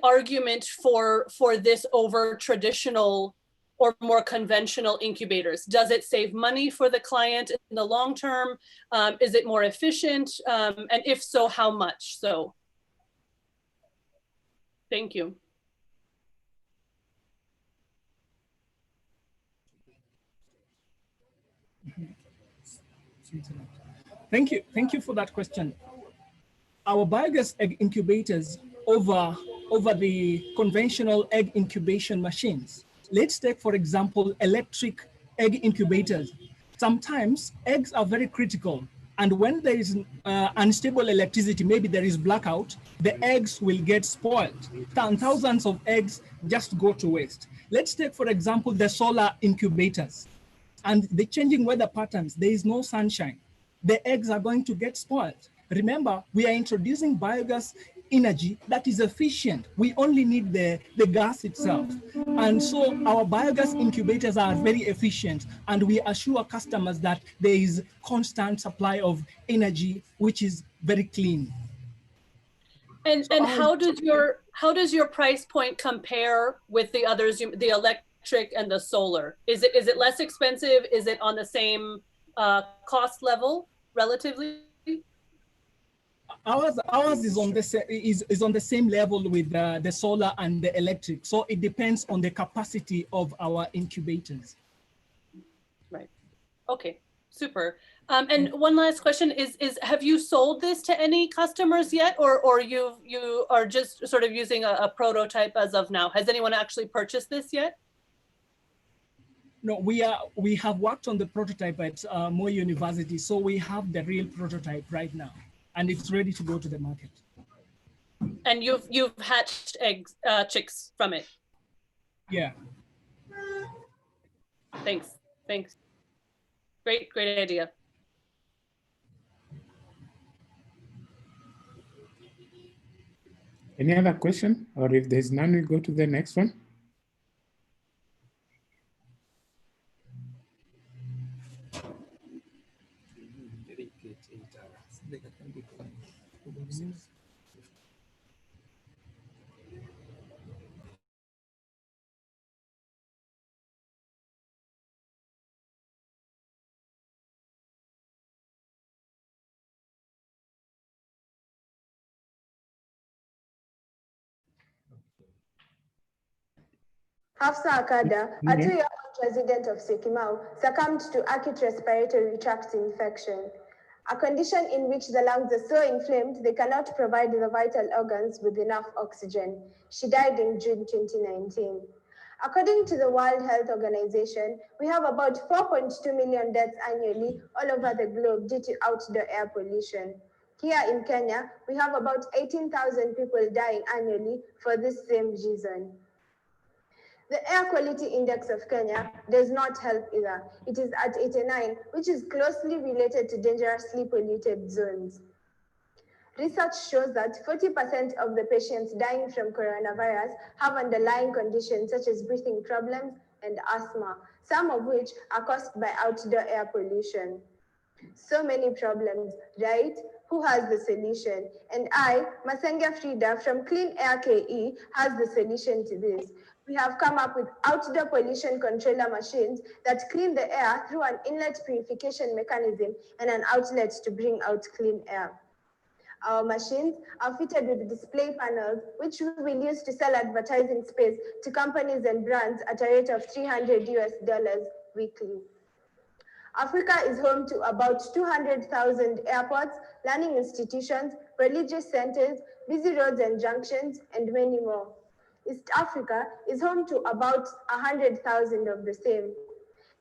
argument for this over traditional or more conventional incubators? Does it save money for the client in the long term? Is it more efficient? And if so, how much so? Thank you. Thank you for that question. Our biogas egg incubators over the conventional egg incubation machines. Let's take, for example, electric egg incubators. Sometimes eggs are very critical, and when there is unstable electricity, maybe there is blackout, the eggs will get spoiled. Thousands of eggs just go to waste. Let's take, for example, the solar incubators and the changing weather patterns. There is no sunshine. The eggs are going to get spoiled. Remember, we are introducing biogas energy that is efficient. We only need the gas itself. And so our biogas incubators are very efficient, and we assure customers that there is constant supply of energy, which is very clean. And how does your price point compare with the others, the electric and the solar? Is it less expensive? Is it on the same cost level relatively? Ours is on the same level with the solar and the electric. So it depends on the capacity of our incubators. Right. Okay. Super. And one last question is have you sold this to any customers yet, or you are just sort of using a prototype as of now? Has anyone actually purchased this yet? No, we have worked on the prototype at Moi University, so we have the real prototype right now, and it's ready to go to the market. And you've hatched eggs, chicks from it. Yeah. Thanks. Great idea. Any other question? Or if there's none, we go to the next one. Hafsa Akada, a 2-year-old resident of Syokimau, succumbed to acute respiratory tract infection, a condition in which the lungs are so inflamed they cannot provide the vital organs with enough oxygen. She died in June 2019. According to the World Health Organization, we have about 4.2 million deaths annually all over the globe due to outdoor air pollution. Here in Kenya, we have about 18,000 people dying annually for this same reason. The air quality index of Kenya does not help either. It is at 89, which is closely related to dangerously polluted zones. Research shows that 40% of the patients dying from coronavirus have underlying conditions such as breathing problems and asthma, some of which are caused by outdoor air pollution. So many problems, right? Who has the solution? And I, Masenga Frida from Clean Air KE, has the solution to this. We have come up with outdoor pollution controller machines that clean the air through an inlet purification mechanism and an outlet to bring out clean air. Our machines are fitted with display panels, which we will use to sell advertising space to companies and brands at a rate of $300 weekly. Africa is home to about 200,000 airports, learning institutions, religious centers, busy roads and junctions, and many more. East Africa is home to about 100,000 of the same.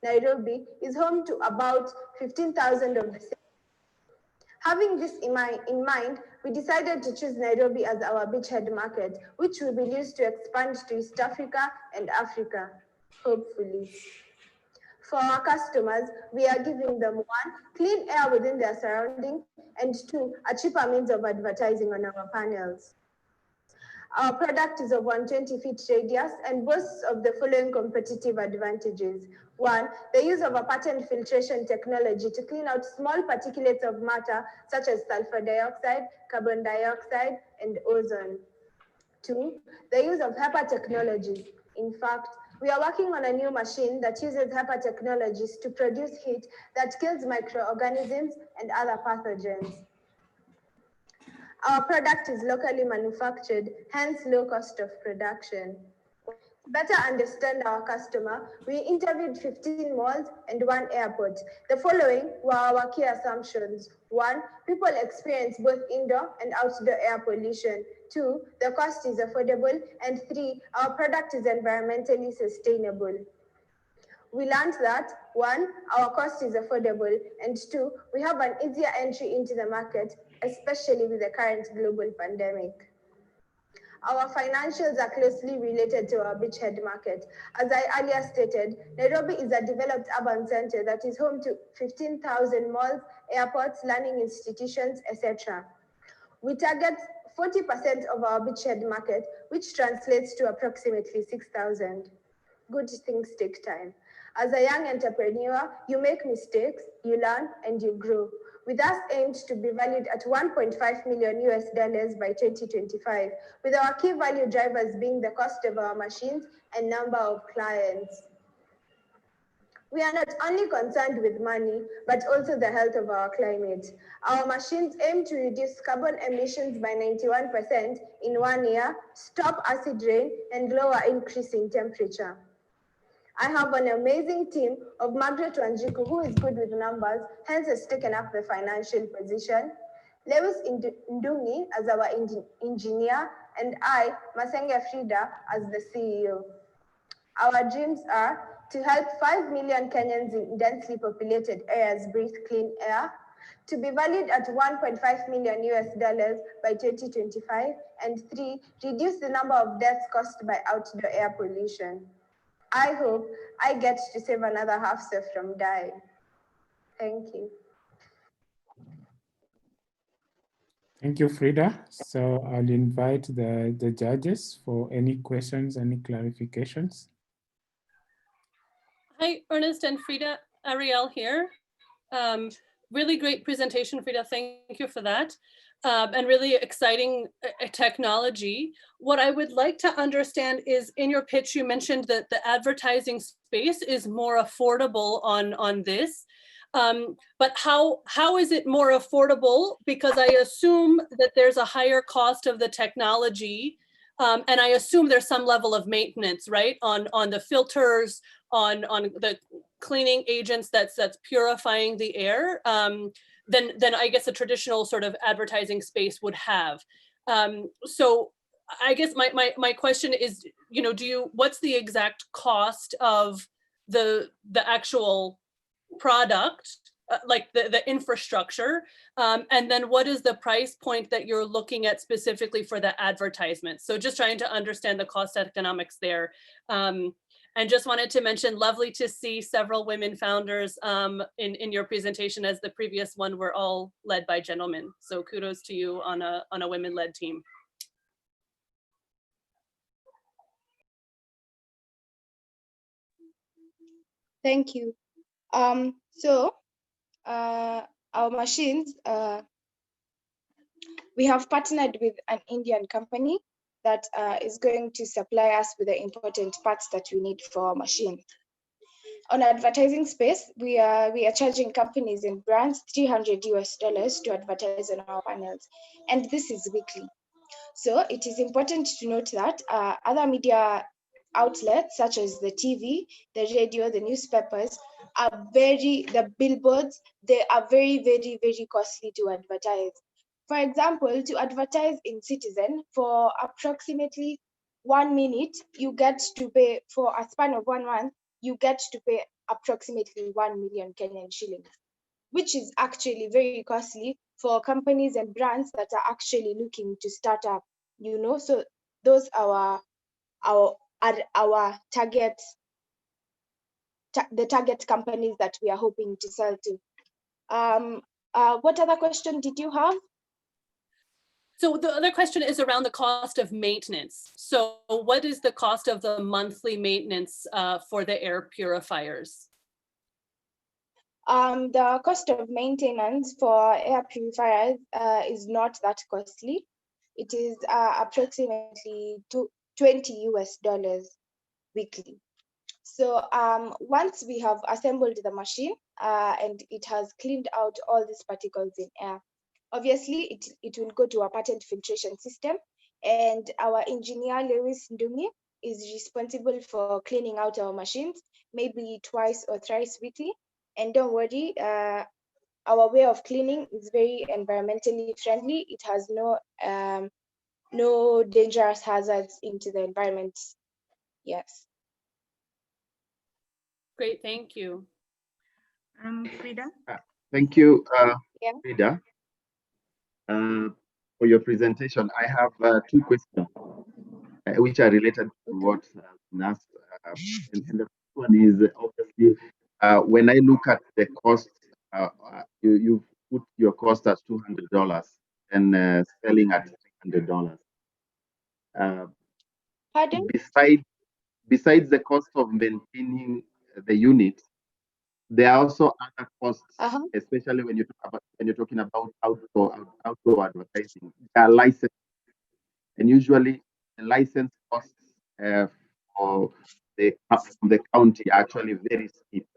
Nairobi is home to about 15,000 of the same. Having this in mind, we decided to choose Nairobi as our beachhead market, which we will use to expand to East Africa and Africa, hopefully. For our customers, we are giving them 1, clean air within their surroundings, and 2, a cheaper means of advertising on our panels. Our product is of 120 feet radius and boasts of the following competitive advantages. 1, the use of a patent filtration technology to clean out small particulates of matter such as sulfur dioxide, carbon dioxide, and ozone. 2, the use of HEPA technology. In fact, we are working on a new machine that uses HEPA technologies to produce heat that kills microorganisms and other pathogens. Our product is locally manufactured, hence low cost of production. To better understand our customer, we interviewed 15 malls and 1 airport. The following were our key assumptions. 1, people experience both indoor and outdoor air pollution. 2, the cost is affordable. And 3, our product is environmentally sustainable. We learned that 1, our cost is affordable, and 2, we have an easier entry into the market, especially with the current global pandemic. Our financials are closely related to our beachhead market. As I earlier stated, Nairobi is a developed urban center that is home to 15,000 malls, airports, learning institutions, etc. We target 40% of our beachhead market, which translates to approximately 6,000. Good things take time. As a young entrepreneur, you make mistakes, you learn, and you grow. With us aimed to be valued at $1.5 million by 2025, with our key value drivers being the cost of our machines and number of clients. We are not only concerned with money, but also the health of our climate. Our machines aim to reduce carbon emissions by 91% in 1 year, stop acid rain, and lower increase in temperature. I have an amazing team of Margaret Wanjiku, who is good with numbers, hence has taken up the financial position, Lewis Ndungi as our engineer, and I, Masenga Frida, as the CEO. Our dreams are to help 5 million Kenyans in densely populated areas breathe clean air, to be valued at $1.5 million by 2025, and 3, reduce the number of deaths caused by outdoor air pollution. I hope I get to save another Hafsa from dying. Thank you. Thank you, Frida. So I'll invite the judges for any questions, any clarifications. Hi, Ernest and Frida. Ariel here. Really great presentation, Frida. Thank you for that. And really exciting technology. What I would like to understand is, in your pitch, you mentioned that the advertising space is more affordable on this. But how is it more affordable? Because I assume that there's a higher cost of the technology, and I assume there's some level of maintenance, right? On the filters, on the cleaning agents that's purifying the air, than I guess a traditional sort of advertising space would have. So I guess my question is, what's the exact cost of the actual product, like the infrastructure, and then what is the price point that you're looking at specifically for the advertisement? So just trying to understand the cost economics there. And just wanted to mention, lovely to see several women founders in your presentation, as the previous one were all led by gentlemen. So kudos to you on a women-led team. Thank you. Our machines, we have partnered with an Indian company that is going to supply us with the important parts that we need for our machine. On advertising space, we are charging companies and brands $300 to advertise on our panels, and this is weekly. So it is important to note that other media outlets such as the TV, the radio, the newspapers the billboards, they are very, very, very costly to advertise. For example, to advertise in Citizen for approximately 1 minute, you get to pay, for a span of 1 month, you get to pay approximately 1 million Kenyan shillings, which is actually very costly for companies and brands that are actually looking to start up, so those are our target, the target companies that we are hoping to sell to. What other question did you have? So the other question is around the cost of maintenance. So what is the cost of the monthly maintenance for the air purifiers? The cost of maintenance for air purifiers is not that costly. It is approximately $20 weekly. So once we have assembled the machine and it has cleaned out all these particles in air, obviously it will go to a patent filtration system, and our engineer Lewis Ndumi is responsible for cleaning out our machines maybe twice or thrice weekly. And don't worry, our way of cleaning is very environmentally friendly. It has no dangerous hazards into the environment. Yes. Great, thank you. Frida? Thank you, Yeah. Frida, for your presentation. I have 2 questions which are related to what Nas and the first one is obviously when I look at the cost, you put your cost at $200 and selling at $300. Pardon? Besides the cost of maintaining the unit, there are also other costs, especially when you're talking about outdoor advertising. There are license, and usually the license costs for from the county are actually very steep.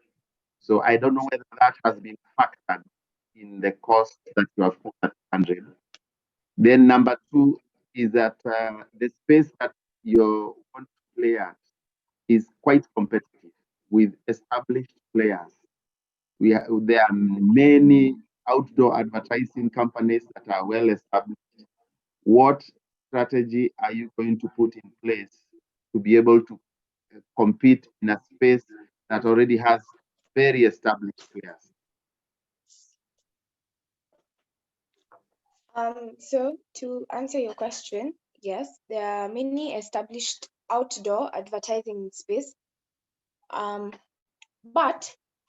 So I don't know whether that has been factored in the cost that you have put at 100. Then number 2 is that the space that you want to play at is quite competitive with established players. There are many outdoor advertising companies that are well established. What strategy are you going to put in place to be able to compete in a space that already has very established players? So to answer your question, yes, there are many established outdoor advertising space, but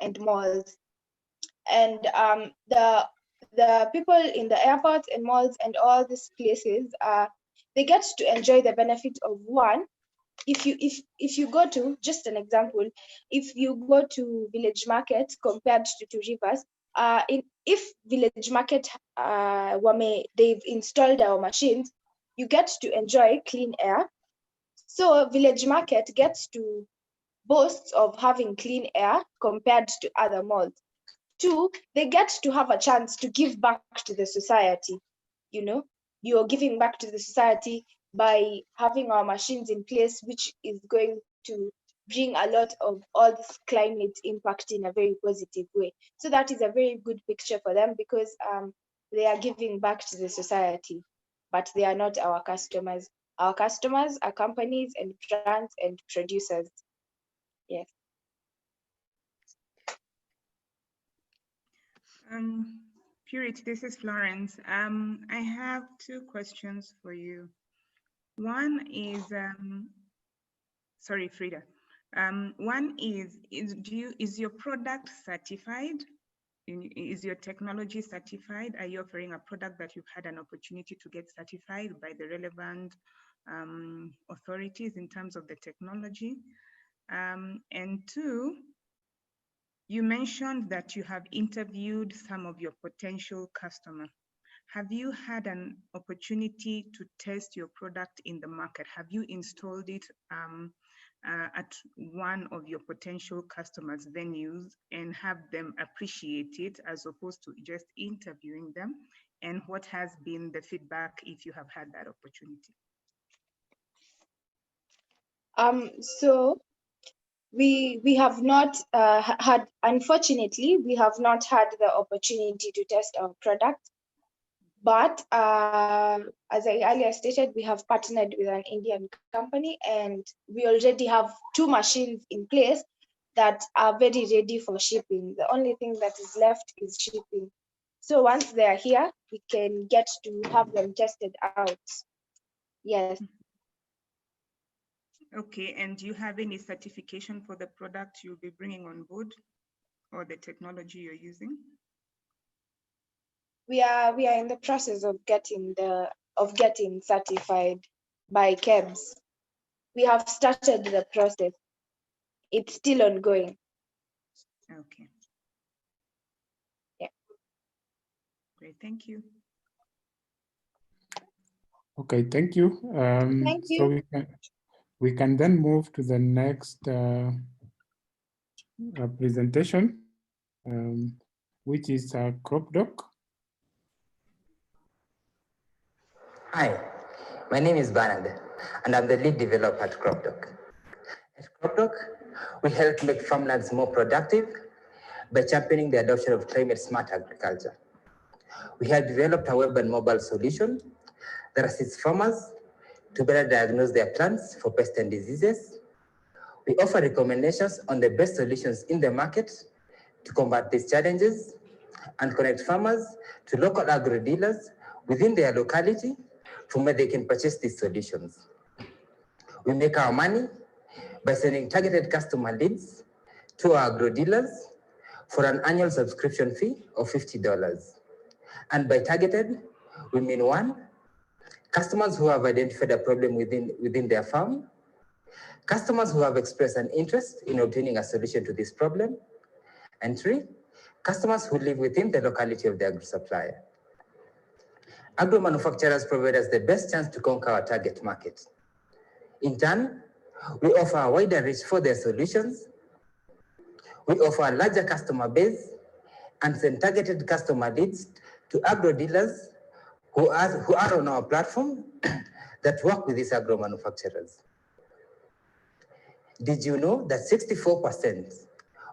and malls. And the people in the airports and malls and all these places, they get to enjoy the benefit of one. If you go to, just an example, if you go to village market compared to rivers, if village market they've installed our machines, you get to enjoy clean air. So village market gets to boast of having clean air compared to other malls. Two, they get to have a chance to give back to the society. You know, you're giving back to the society by having our machines in place, which is going to bring a lot of all this climate impact in a very positive way. So that is a very good picture for them, because they are giving back to the society, but they are not our customers. Our customers are companies and brands and producers. Yes. Purity, this is Florence. I have two questions for you. One is, sorry, Frida. One is your product certified? Is your technology certified? Are you offering a product that you've had an opportunity to get certified by the relevant authorities in terms of the technology? And two, you mentioned that you have interviewed some of your potential customers. Have you had an opportunity to test your product in the market? Have you installed it at one of your potential customers' venues and have them appreciate it, as opposed to just interviewing them? And what has been the feedback if you have had that opportunity? So we have not had, unfortunately, we have not had the opportunity to test our product. But as I earlier stated, we have partnered with an Indian company, and we already have 2 machines in place that are very ready for shipping. The only thing that is left is shipping. So once they are here, we can get to have them tested out. Yes. Okay, and do you have any certification for the product you'll be bringing on board, or the technology you're using? We are in the process of getting certified by KEBS. We have started the process. It's still ongoing. Okay. Yeah. Great, thank you. Okay, thank you. Thank you. So we can then move to the next presentation, which is CropDoc. Hi, my name is Bernard, and I'm the lead developer at CropDoc. At CropDoc, we help make farmlands more productive by championing the adoption of climate-smart agriculture. We have developed a web and mobile solution that assists farmers to better diagnose their plants for pests and diseases. We offer recommendations on the best solutions in the market to combat these challenges and connect farmers to local agro-dealers within their locality from where they can purchase these solutions. We make our money by sending targeted customer leads to our agro-dealers for an annual subscription fee of $50. And by targeted, we mean 1, customers who have identified a problem within their farm, customers who have expressed an interest in obtaining a solution to this problem, and 3, customers who live within the locality of the agro-supplier. Agro manufacturers provide us the best chance to conquer our target market. In turn, we offer a wider reach for their solutions. We offer a larger customer base and send targeted customer leads to agro dealers who are on our platform that work with these agro manufacturers. Did you know that 64%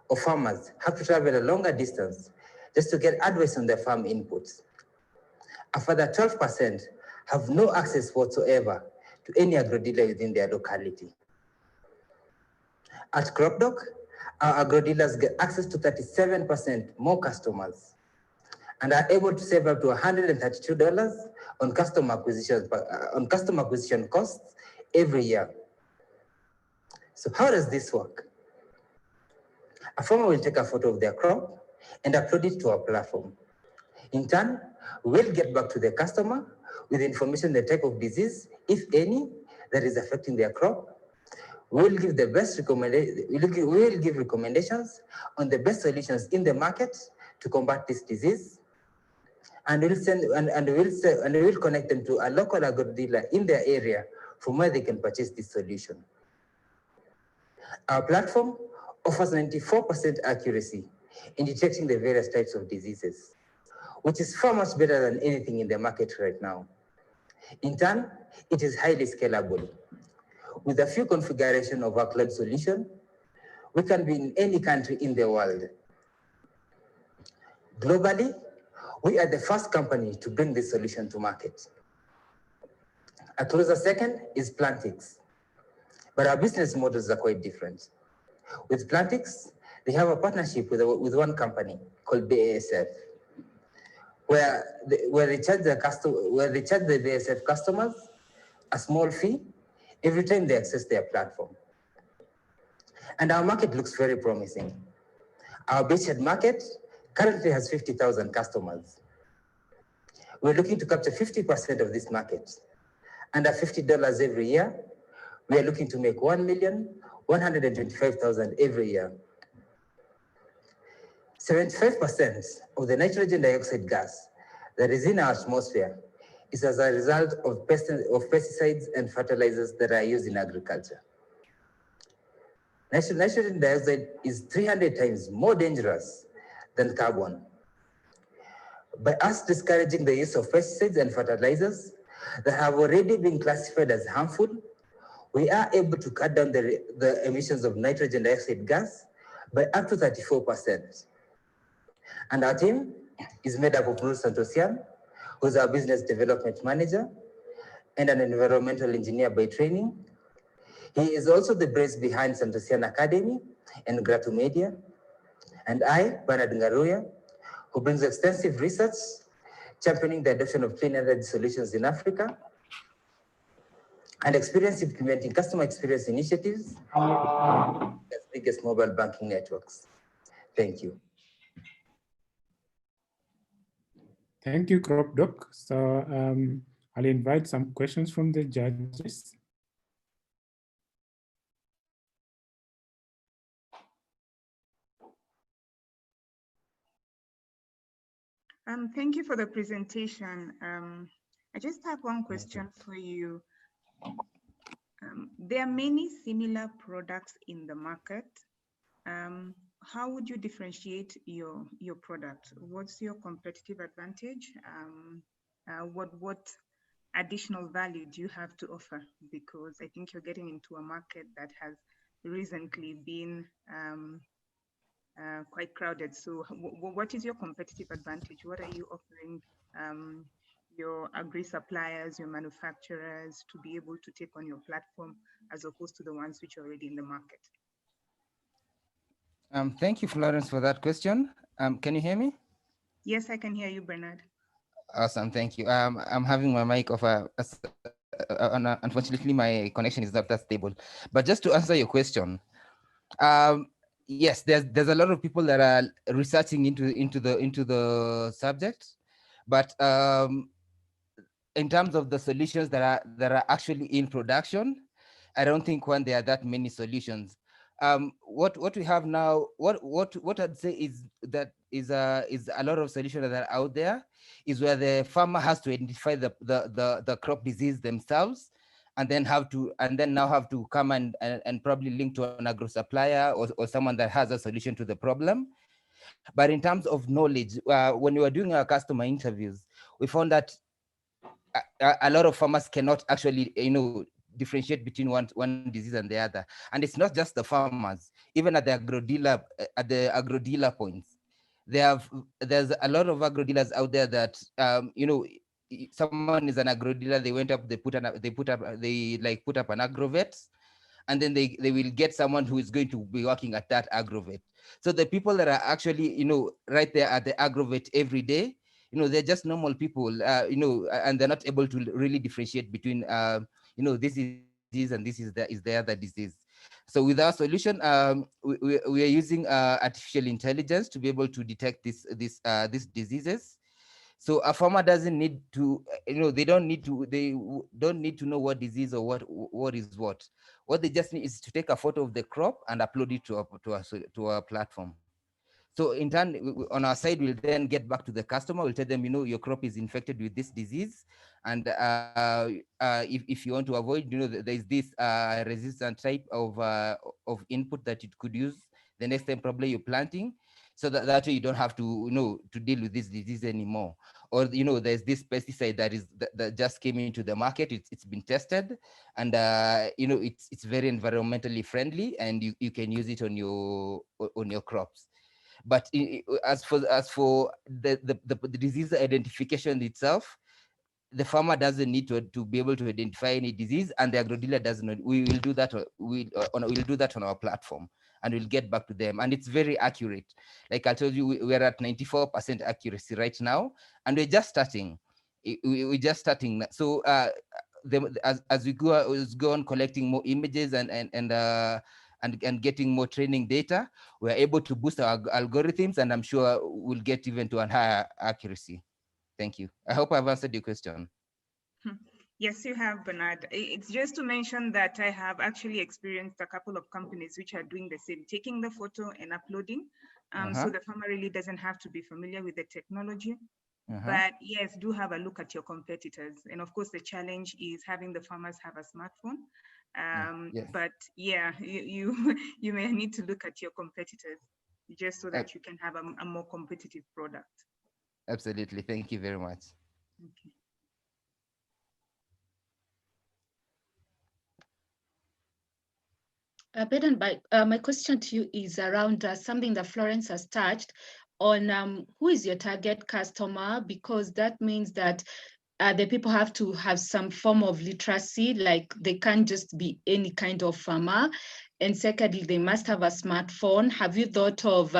of farmers have to travel a longer distance just to get advice on their farm inputs? A further 12% have no access whatsoever to any agro dealer within their locality. At CropDoc, our agro dealers get access to 37% more customers and are able to save up to $132 on customer acquisition costs every year. So how does this work? A farmer will take a photo of their crop and upload it to our platform. In turn, we'll get back to the customer with information, the type of disease, if any, that is affecting their crop. We'll give the best we'll give recommendations on the best solutions in the market to combat this disease. And we'll connect them to a local agro dealer in their area from where they can purchase this solution. Our platform offers 94% accuracy in detecting the various types of diseases, which is far much better than anything in the market right now. In turn, it is highly scalable. With a few configuration of our cloud solution, we can be in any country in the world. Globally, we are the first company to bring this solution to market. A closer second is Plantix, but our business models are quite different. With Plantix, they have a partnership with one company called BASF, where they charge the BASF customers a small fee every time they access their platform. And our market looks very promising. Our beachhead market currently has 50,000 customers. We're looking to capture 50% of this market. Under $50 every year, we are looking to make 1,125,000 every year. 75% of the nitrogen dioxide gas that is in our atmosphere is as a result of pesticides and fertilizers that are used in agriculture. Nitrogen dioxide is 300 times more dangerous than carbon. By us discouraging the use of pesticides and fertilizers that have already been classified as harmful, we are able to cut down the emissions of nitrogen dioxide gas by up to 34%. And our team is made up of Bruce Santosian, who's our business development manager and an environmental engineer by training. He is also the brains behind Santosian Academy and Gratu Media. And I, Bernard Ngaruya, who brings extensive research championing the adoption of clean energy solutions in Africa and experience implementing customer experience initiatives as biggest mobile banking networks. Thank you. Thank you, Crop Doc. So I'll invite some questions from the judges. Thank you for the presentation. I just have one question for you. There are many similar products in the market. How would you differentiate your product? What's your competitive advantage? What additional value do you have to offer? Because I think you're getting into a market that has recently been quite crowded. So what is your competitive advantage? What are you offering your agri suppliers, your manufacturers to be able to take on your platform as opposed to the ones which are already in the market? Thank you, Florence, for that question. Can you hear me? Yes, I can hear you, Bernard. Awesome, thank you. I'm having my mic off. Unfortunately, my connection is not that stable. But just to answer your question, yes, there's a lot of people that are researching into the subject, but in terms of the solutions that are actually in production, I don't think there are that many solutions. What we have now, what I'd say is that is a lot of solutions that are out there, is where the farmer has to identify the crop disease themselves, and then now have to come and probably link to an agro supplier or someone that has a solution to the problem. But in terms of knowledge, when we were doing our customer interviews, we found that a lot of farmers cannot actually, differentiate between one disease and the other. And it's not just the farmers, even at the agro dealer points. There's a lot of agro dealers out there that someone is an agro dealer, they went up, they put up an agrovet, and then they will get someone who is going to be working at that agrovet. So the people that are actually, right there at the agrovet every day, they're just normal people, and they're not able to really differentiate between, this disease and this is the other disease. So with our solution, we are using artificial intelligence to be able to detect these diseases. So a farmer doesn't need to, they don't need to know what disease or what is what. What they just need is to take a photo of the crop and upload it to our platform. So in turn, on our side, we'll then get back to the customer. We'll tell them, your crop is infected with this disease, and if you want to avoid, there's this resistant type of input that it could use the next time probably you're planting, so that way you don't have to deal with this disease anymore. Or there's this pesticide that just came into the market. It's been tested, and it's very environmentally friendly, and you can use it on your crops. But as for the disease identification itself, the farmer doesn't need to be able to identify any disease, and the agro dealer doesn't know. We will do that. We'll do that on our platform, and we'll get back to them. And it's very accurate. Like I told you, we're at 94% accuracy right now, and we're just starting. We're just starting. So as we go on collecting more images and getting more training data, we're able to boost our algorithms, and I'm sure we'll get even to a higher accuracy. Thank you. I hope I've answered your question. Yes, you have, Bernard. It's just to mention that I have actually experienced a couple of companies which are doing the same, taking the photo and uploading. So the farmer really doesn't have to be familiar with the technology. But yes, do have a look at your competitors. And of course, the challenge is having the farmers have a smartphone. Yes. But yeah, you may need to look at your competitors just so that you can have a more competitive product. Absolutely. Thank you very much. Okay. Ben, my question to you is around something that Florence has touched on. Who is your target customer? Because that means that the people have to have some form of literacy, like they can't just be any kind of farmer. And secondly, they must have a smartphone. Have you thought of,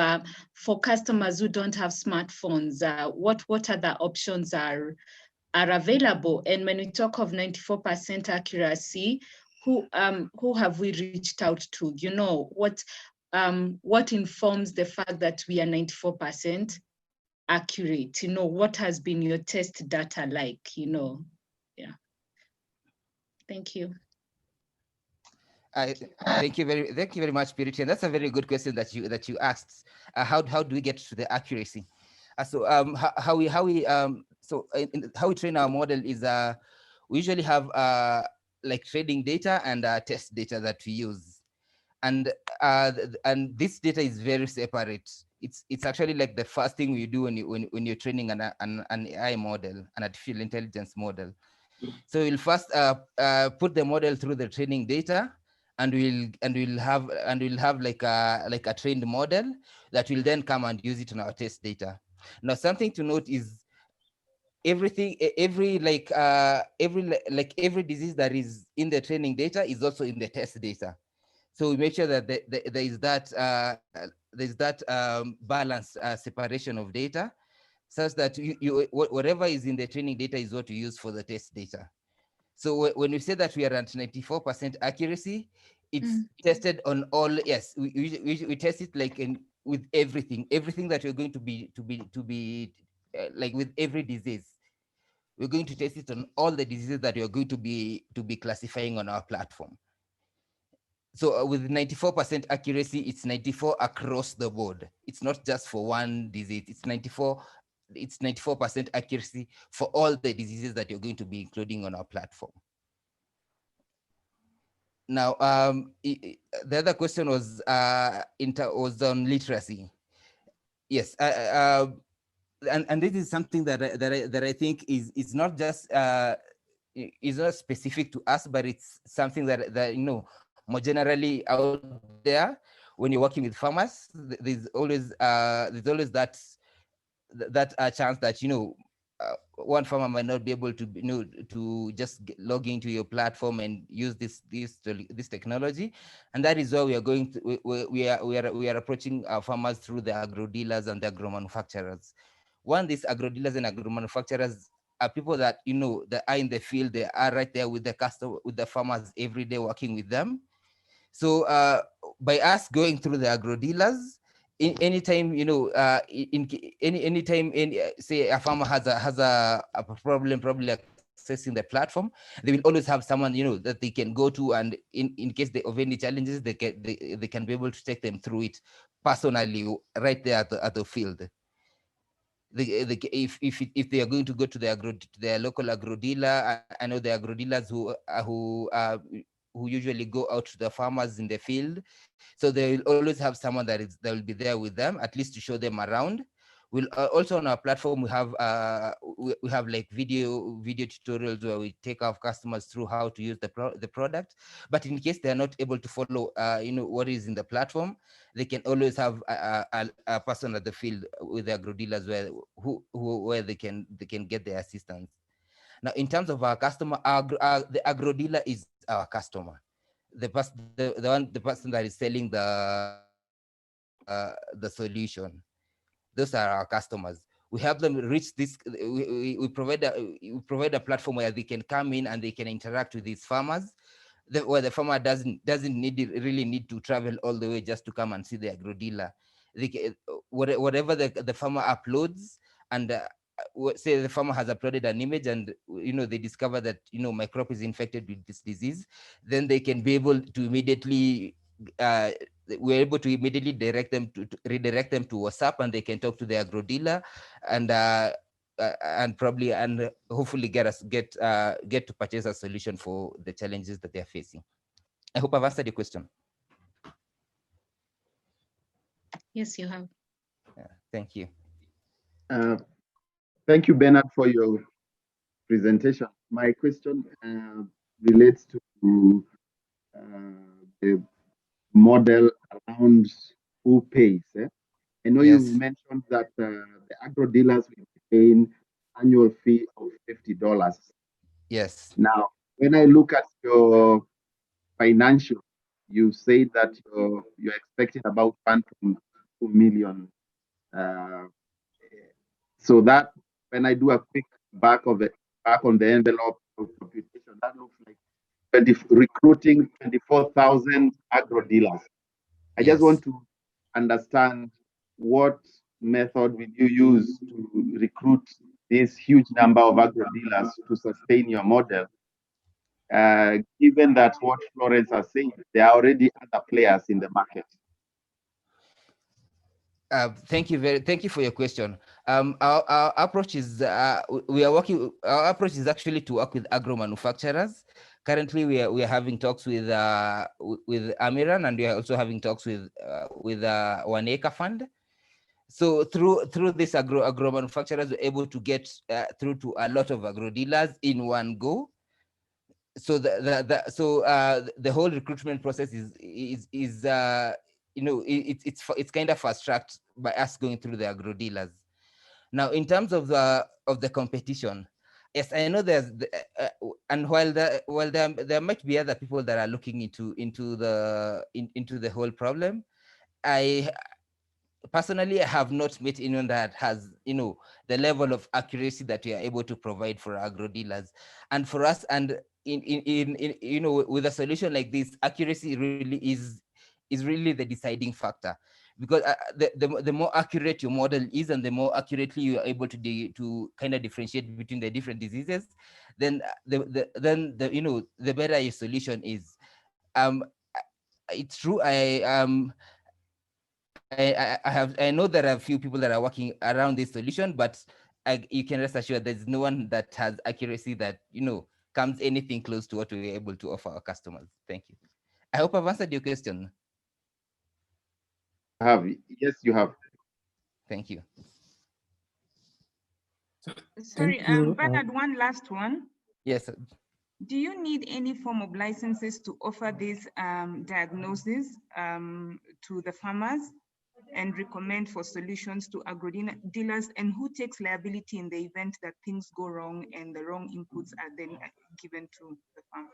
for customers who don't have smartphones, what other options are available? And when we talk of 94% accuracy, who have we reached out to? What informs the fact that we are 94% accurate? What has been your test data like? Yeah. Thank you. Thank you very much, Purity. And that's a very good question that you asked. How do we get to the accuracy? How we train our model is we usually have like training data and test data that we use, and this data is very separate. It's actually like the first thing we do when you're training an AI model, an artificial intelligence model. So we'll first put the model through the training data, and we'll have like a trained model that will then come and use it on our test data. Now, something to note is every disease that is in the training data is also in the test data. So we make sure that there is that balance, separation of data, such that whatever is in the training data is what we use for the test data. So when we say that we are at 94% accuracy, it's tested on all. Yes, we test it like with everything that we're going to be like with every disease. We're going to test it on all the diseases that you're going to be classifying on our platform. So with 94% accuracy, it's 94 across the board. It's not just for one disease. It's 94% accuracy for all the diseases that you're going to be including on our platform. Now, the other question was on literacy. Yes, and this is something that I think is not just is not specific to us, but it's something that more generally out there. When you're working with farmers, there's always that chance that one farmer might not be able to to just log into your platform and use this technology, and that is why we are going to we are approaching our farmers through the agro dealers and the agro manufacturers. These agro dealers and agro manufacturers are people that that are in the field. They are right there with the customer, with the farmers every day, working with them. So by us going through the agro dealers, anytime anytime say a farmer has a problem probably accessing the platform, they will always have someone that they can go to, and in case of any challenges, they can be able to take them through it personally right there at the field. If they are going to go to their local agro dealer, I know the agro dealers who usually go out to the farmers in the field, so they will always have someone that will be there with them, at least to show them around. We'll also on our platform we have like video tutorials where we take our customers through how to use the product. But in case they are not able to follow what is in the platform, they can always have a person at the field with the agro dealers where they can get their assistance. Now, in terms of our customer, the agro dealer is our customer. The person that is selling the solution. Those are our customers. We help them reach this. We provide a platform where they can come in and they can interact with these farmers, where the farmer doesn't really need to travel all the way just to come and see the agro dealer. Whatever the farmer uploads, and say the farmer has uploaded an image, and they discover that my crop is infected with this disease, then they can be able to immediately we're able to immediately redirect them to WhatsApp, and they can talk to the agro dealer, and hopefully get to purchase a solution for the challenges that they are facing. I hope I've answered your question. Yes, you have. Thank you. Thank you, Bernard, for your presentation. My question relates to the model around who pays. I know you mentioned that the agro dealers will be paying annual fee of $50. Yes. Now, when I look at your financial, you say that you're expecting about 1.2 million. So that when I do a quick back on the envelope computation, that looks like recruiting 24,000 agro dealers. I just want to understand what method will you use to recruit this huge number of agro dealers to sustain your model, given that what Florence has said, there are already other players in the market. Thank you for your question. Our approach is our approach is actually to work with agro manufacturers. Currently, we are having talks with Amiran, and we are also having talks with One Acre Fund. So through this agro manufacturers, we're able to get through to a lot of agro dealers in one go. So the whole recruitment process is it's kind of fast tracked by us going through the agro dealers. Now, in terms of the competition, yes, I know there's and while there might be other people that are looking into the whole problem, I personally have not met anyone that has the level of accuracy that we are able to provide for agro dealers. And for us, and in with a solution like this, accuracy really is really the deciding factor, because the more accurate your model is, and the more accurately you are able to kind of differentiate between the different diseases, then the better your solution is. It's true. I know there are a few people that are working around this solution, but you can rest assured there's no one that has accuracy that comes anything close to what we're able to offer our customers. Thank you. I hope I've answered your question. Yes, you have. Thank you. Sorry, Thank you. Bernard, one last one. Yes. Do you need any form of licenses to offer this diagnosis to the farmers and recommend for solutions to agro dealers? And who takes liability in the event that things go wrong and the wrong inputs are then given to the farmer?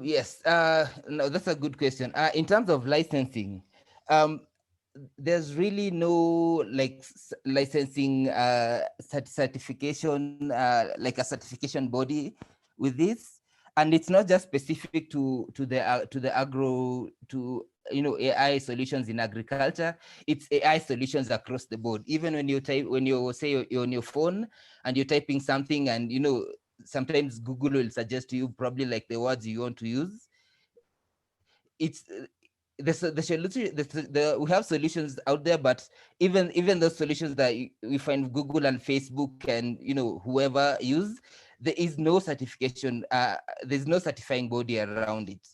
Yes, no, that's a good question. In terms of licensing, there's really no like licensing certification, like a certification body with this. and it's not just specific to the agro, to AI solutions in agriculture. It's AI solutions across the board. Even when you say you're on your phone and you're typing something, and sometimes Google will suggest to you probably like the words you want to use. It's the solution. We have solutions out there, but even those solutions that we find Google and Facebook and whoever use, there is no certification. There's no certifying body around it.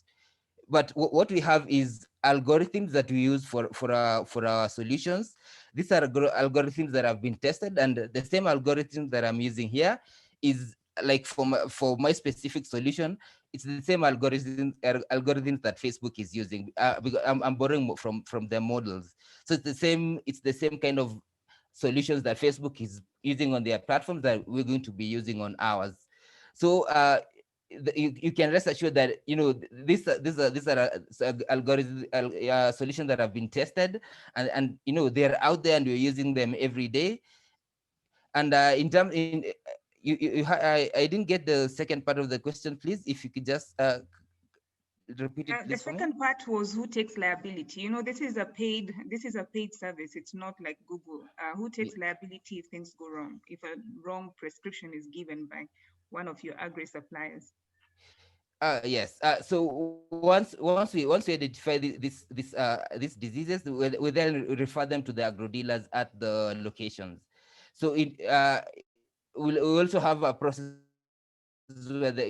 But what we have is algorithms that we use for our solutions. These are algorithms that have been tested, and the same algorithm that I'm using here is like for my specific solution. It's the same algorithms that Facebook is using. Because I'm borrowing from their models, so it's the same kind of solutions that Facebook is using on their platforms that we're going to be using on ours. So you can rest assured that these are algorithm solutions that have been tested, and they're out there and we're using them every day. And I didn't get the second part of the question, please. If you could just repeat it, The please, for me. second part was who takes liability. This is a paid service. It's not like Google. Who takes liability if things go wrong? If a wrong prescription is given by one of your agri suppliers? Yes. So once we identify these diseases, we then refer them to the agro dealers at the locations. So we'll also have a process where the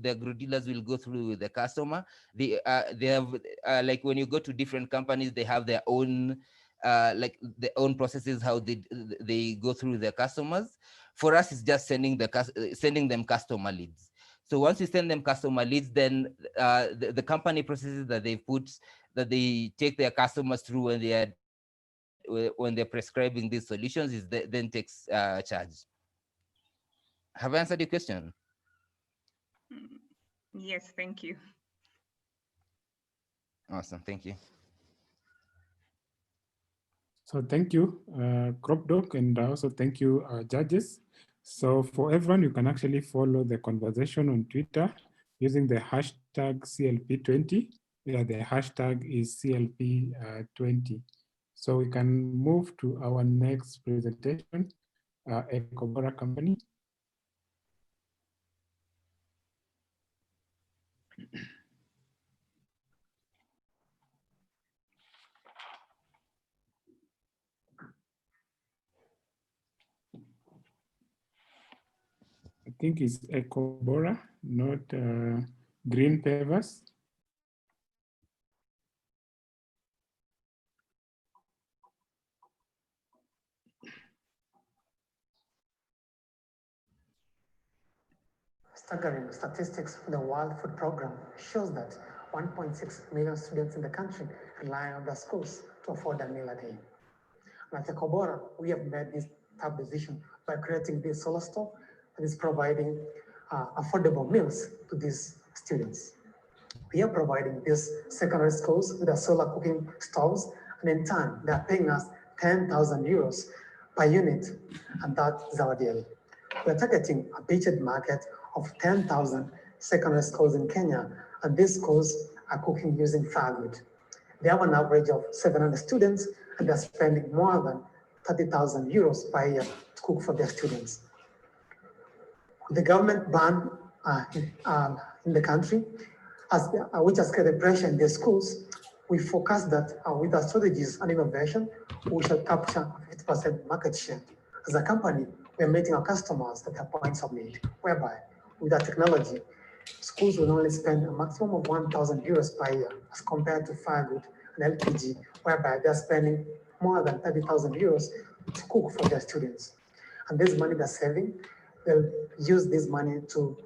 agro dealers will go through with the customer. They have like when you go to different companies, they have their own like their own processes how they go through their customers. For us, it's just sending them customer leads. So once you send them customer leads, then the company processes that they take their customers through when they're prescribing these solutions then takes charge. Have I answered your question? Yes, thank you. Awesome, thank you. So thank you, CropDoc, and also thank you, judges. So for everyone, you can actually follow the conversation on Twitter using the hashtag CLP20. Yeah, the hashtag is CLP20. So we can move to our next presentation, Ecobora Company. I think it's Ecobora, not Green Pavers. Staggering statistics from the World Food Program shows that 1.6 million students in the country rely on their schools to afford a meal a day. And at Ecobora, we have made this tough decision by creating this solar store that is providing affordable meals to these students. We are providing these secondary schools with a solar cooking stoves, and in turn, they are paying us 10,000 euros per unit, and that is our deal. We're targeting a beachhead market of 10,000 secondary schools in Kenya, and these schools are cooking using firewood. They have an average of 700 students, and they're spending more than 30,000 euros per year to cook for their students. The government ban in the country, which has created pressure in the schools, we forecast that with our strategies and innovation, we shall capture 50% market share. As a company, we are meeting our customers at their points of need, whereby with our technology, schools will only spend a maximum of 1,000 euros per year as compared to firewood and LPG, whereby they're spending more than 30,000 euros to cook for their students. And this money they're saving, they'll use this money to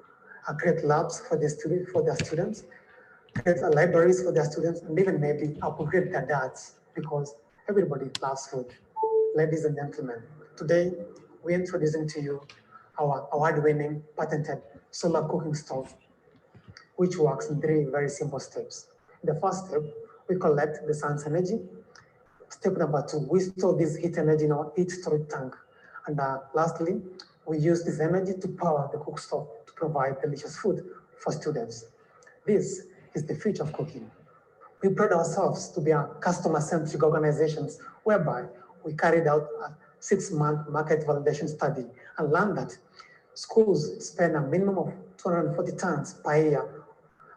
create labs for their students, create libraries for their students, and even maybe upgrade their dads, because everybody loves food. Ladies and gentlemen, today we're introducing to you our award-winning patented solar cooking stove, which works in 3 very simple steps. The first step, we collect the sun's energy. Step number 2, we store this heat energy in our heat storage tank. And lastly, we use this energy to power the cook stove to provide delicious food for students. This is the future of cooking. We pride ourselves to be a customer-centric organizations whereby we carried out a 6-month market validation study and learned that schools spend a minimum of 240 tons per year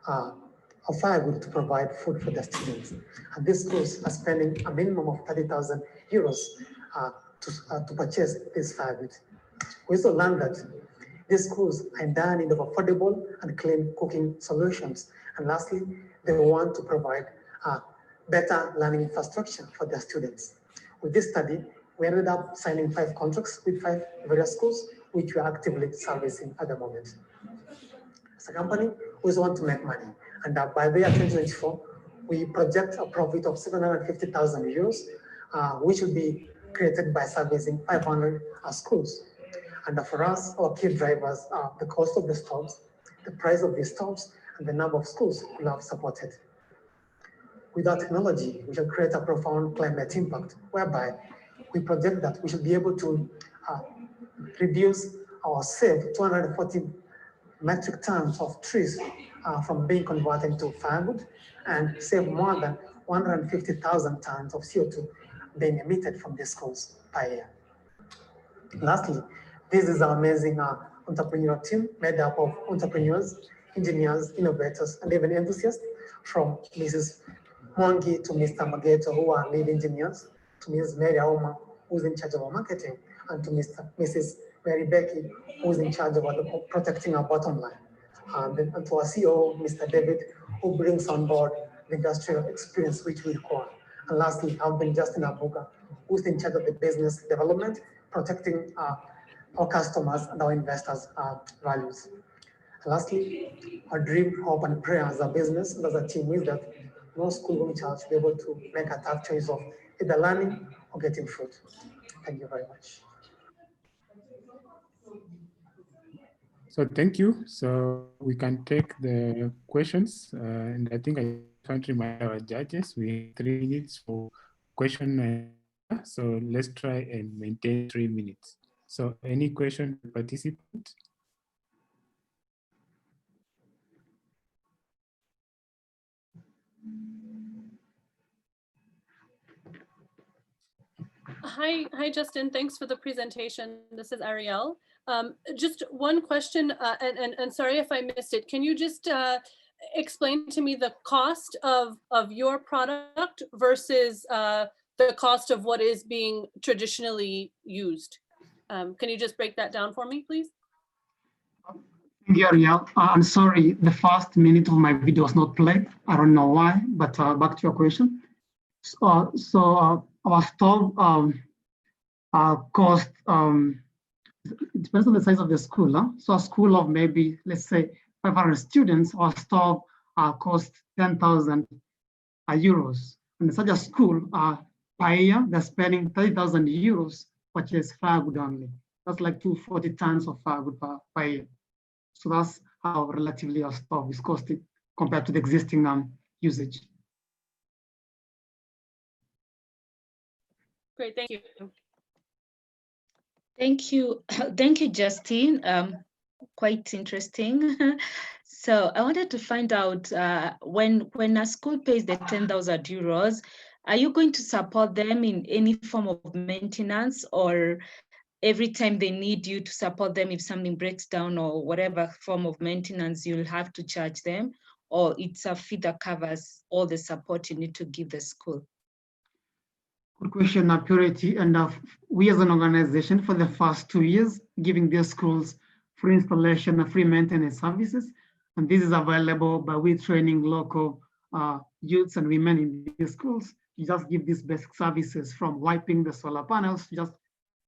of firewood to provide food for their students. And these schools are spending a minimum of 30,000 euros to purchase this firewood. We also learned that these schools are in dire need of affordable and clean cooking solutions. And lastly, they want to provide better learning infrastructure for their students. With this study, we ended up signing 5 contracts with 5 various schools, which we are actively servicing at the moment. As a company, we also want to make money. And by the year 2024, we project a profit of 750,000 euros, which will be created by servicing 500 schools. And for us, our key drivers are the cost of the stoves, the price of these stoves, and the number of schools we have supported. With our technology, we shall create a profound climate impact, whereby we project that we should be able to reduce or save 240 metric tons of trees from being converted into firewood and save more than 150,000 tons of CO2 being emitted from these schools per year. Lastly, this is our amazing entrepreneurial team made up of entrepreneurs, engineers, innovators, and even enthusiasts, from Mrs. Mwangi to Mr. Mageto, who are lead engineers, to Mrs. Mary Auma, who's in charge of our marketing, and to Mrs. Mary Becky, who's in charge of protecting our bottom line. And to our CEO, Mr. David, who brings on board the industrial experience which we require. And lastly, I've been Justin Abuga, who's in charge of the business development, protecting our customers and our investors' values. And lastly, our dream, hope, and prayer as a business and as a team is that no school-going child should be able to make a tough choice of either learning or getting food. Thank you very much. So thank you. So we can take the questions, and I think I can't remind our judges, we have 3 minutes for question. So let's try and maintain 3 minutes. So any question, participant? Hi, Justin. Thanks for the presentation. This is Ariel. Just one question, and sorry if I missed it. Can you just explain to me the cost of your product versus the cost of what is being traditionally used? Can you just break that down for me, please? Thank you, Ariel. I'm sorry, the first minute of my video was not played. I don't know why, but back to your question. Our stove cost, it depends on the size of the school. Huh? So a school of maybe, let's say, 500 students, our stove cost 10,000 euros. And such a school, per year, they're spending 30,000 euros to purchase firewood only. That's like 240 tons of firewood per year. So that's how relatively our stove is costing compared to the existing usage. Great, thank you. Thank you. Thank you, Justin. Quite interesting. So I wanted to find out when a school pays the 10,000 euros, are you going to support them in any form of maintenance, or every time they need you to support them if something breaks down or whatever form of maintenance, you'll have to charge them, or it's a fee that covers all the support you need to give the school? Good question, Purity. And we as an organization for the first 2 years, giving their schools free installation and free maintenance services. And this is available by we training local youths and women in these schools. You just give these basic services from wiping the solar panels to just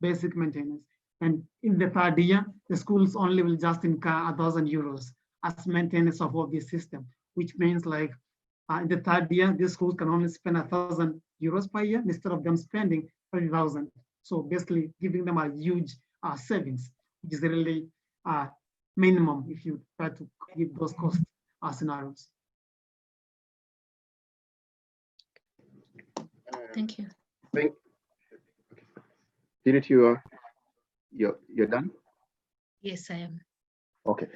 basic maintenance. And in the 3rd year, the schools only will just incur 1,000 euros as maintenance of all this system, which means like in the 3rd year, these schools can only spend 1,000 euros per year instead of them spending 30,000. So basically giving them a huge savings, which is really minimum if you try to give those cost scenarios. Thank you. Didn't you're done? Yes, I am. Okay.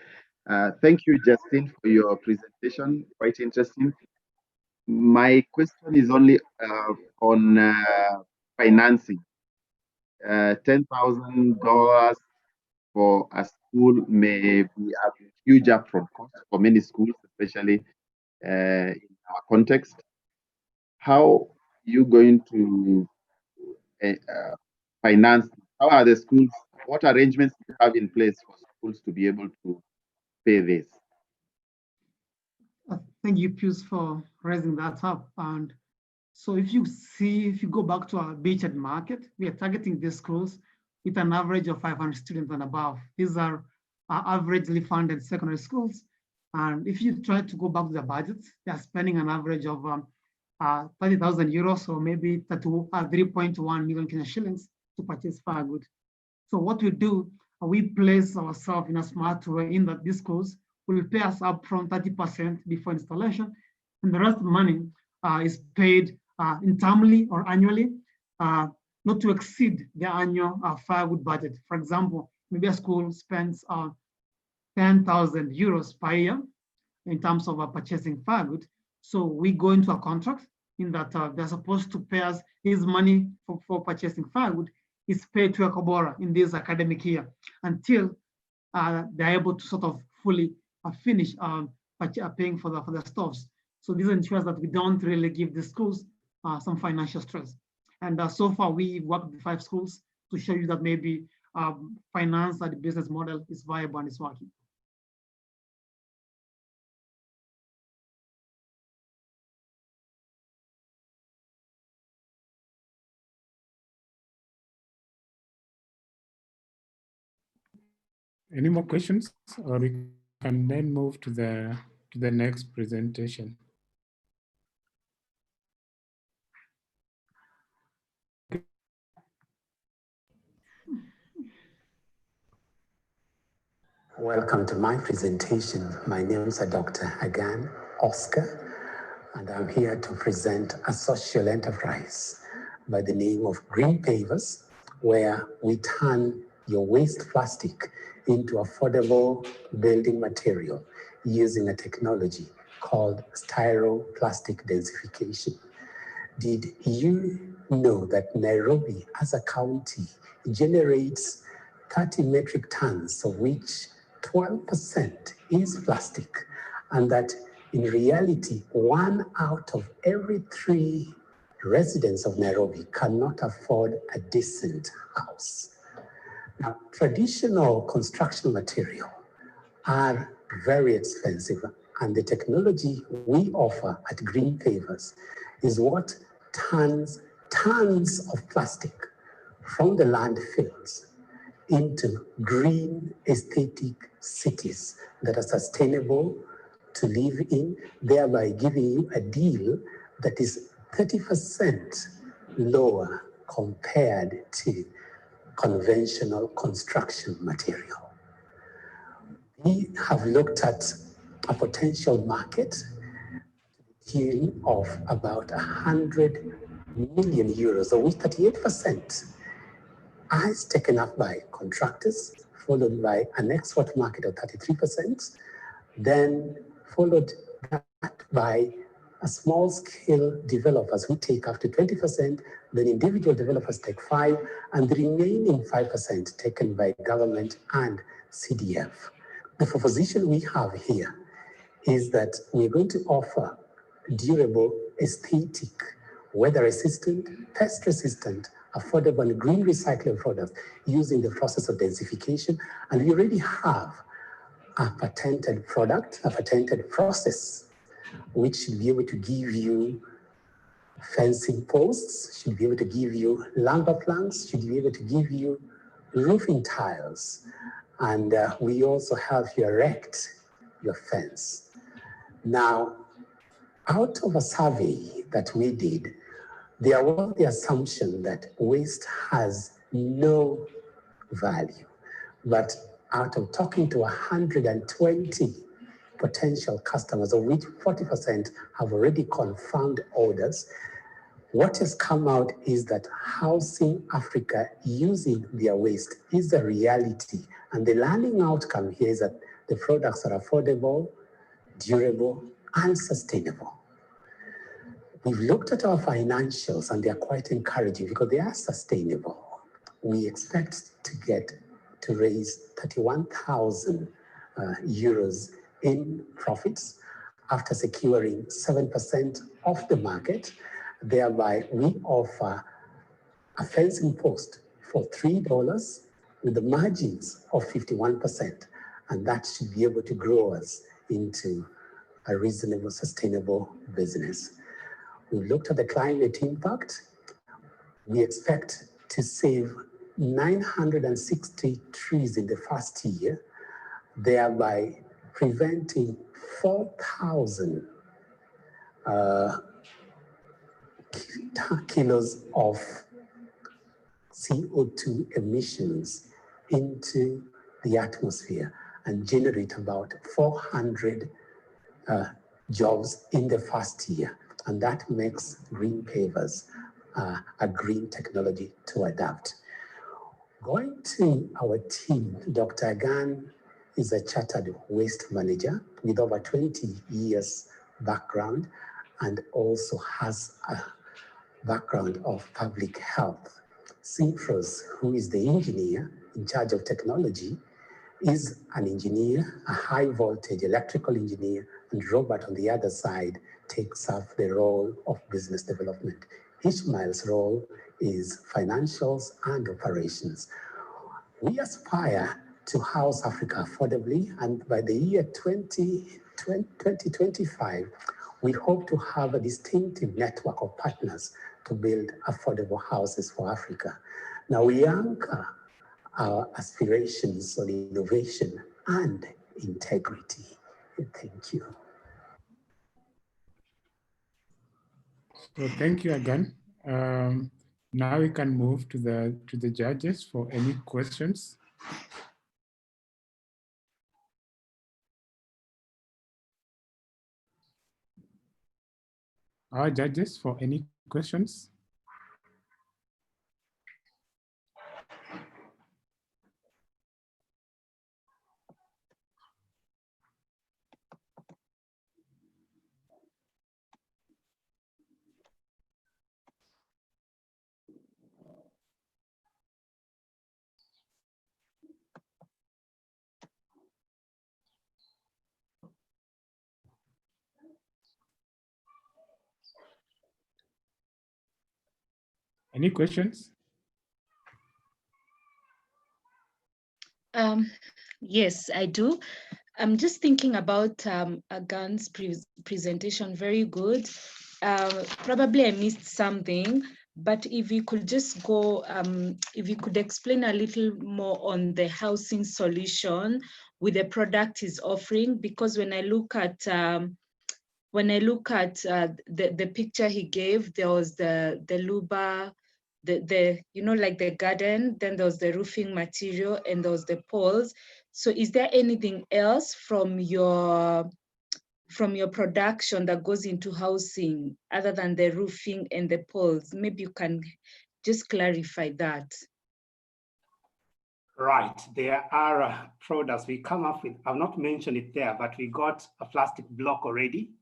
Thank you, Justin, for your presentation. Quite interesting. My question is only on financing. $10,000 for a school may be a huge upfront cost for many schools, especially in our context. How are you going to finance? How are the schools? What arrangements do you have in place for schools to be able to pay this? Thank you, Pius, for raising that up. And so if you go back to our beachhead market, we are targeting these schools with an average of 500 students and above. These are averagely funded secondary schools. And if you try to go back to the budgets, they are spending an average of 30,000 euros, or maybe 3.1 million Kenyan shillings to purchase firewood. So what we do, we place ourselves in a smart way in that these schools will pay us upfront 30% before installation, and the rest of the money is paid internally or annually, not to exceed the annual firewood budget. For example, maybe a school spends 10,000 euros per year in terms of purchasing firewood. So we go into a contract in that they're supposed to pay us this money for purchasing firewood is paid to Ekobora in this academic year until they're able to sort of fully finish paying for the stoves. So this ensures that we don't really give the schools some financial stress. And so far we worked with 5 schools to show you that maybe finance and the business model is viable and is working. Any more questions, or we can then move to the next presentation? Welcome to my presentation. My name is Dr. Hagan Oscar, and I'm here to present a social enterprise by the name of Green Pavers, where we turn your waste plastic into affordable building material using a technology called styroplastic densification. Did you know that Nairobi as a county generates 30 metric tons, of which 12% is plastic, and that in reality, 1 out of every 3 residents of Nairobi cannot afford a decent house? Now, traditional construction material are very expensive, and the technology we offer at Green Pavers is what turns tons of plastic from the landfills into green aesthetic cities that are sustainable to live in, thereby giving you a deal that is 30% lower compared to conventional construction material. We have looked at a potential market tune of about 100 million euros, of which 38% is taken up by contractors, followed by an export market of 33%, then followed by a small scale developers who take up to 20%, then individual developers take 5%, and the remaining 5% taken by government and CDF. The proposition we have here is that we're going to offer durable, aesthetic, weather resistant, pest resistant, affordable and green recycling products using the process of densification. And we already have a patented product, a patented process, which should be able to give you fencing posts, should be able to give you lumber planks, should be able to give you roofing tiles. And we also help you erect your fence. Now, out of a survey that we did, there was the assumption that waste has no value. But out of talking to 120 potential customers, of which 40% have already confirmed orders, what has come out is that housing Africa using their waste is a reality. And the learning outcome here is that the products are affordable, durable, and sustainable. We've looked at our financials and they are quite encouraging because they are sustainable. We expect to raise 31,000 euros in profits after securing 7% of the market. Thereby, we offer a fencing post for $3 with the margins of 51%. And that should be able to grow us into a reasonable, sustainable business. We've looked at the climate impact. We expect to save 960 trees in the first year, thereby preventing 4,000 kilos of CO2 emissions into the atmosphere and generate about 400 jobs in the first year. And that makes green pavers a green technology to adapt. Going to our team, Dr. Agan is a chartered waste manager with over 20 years background and also has a background of public health. Simfros, who is the engineer in charge of technology, is an engineer, a high voltage electrical engineer, and Robert on the other side takes up the role of business development. Ishmael's role is financials and operations. We aspire to house Africa affordably, and by the year 2025, we hope to have a distinctive network of partners to build affordable houses for Africa. Now we anchor our aspirations on innovation and integrity. Thank you. So thank you again. Now we can move to the judges for any questions. Our judges for any questions. Any questions? Yes, I do. I'm just thinking about Agan's presentation, very good. Probably I missed something, but if you could just go, if you could explain a little more on the housing solution with the product he's offering, because when I look at the picture he gave, there was the luba, the you know, like the garden, then there was the roofing material, and there was the poles. So is there anything else from your production that goes into housing other than the roofing and the poles? Maybe you can just clarify that. Right, there are products we come up with. I've not mentioned it there, but we got a plastic block already,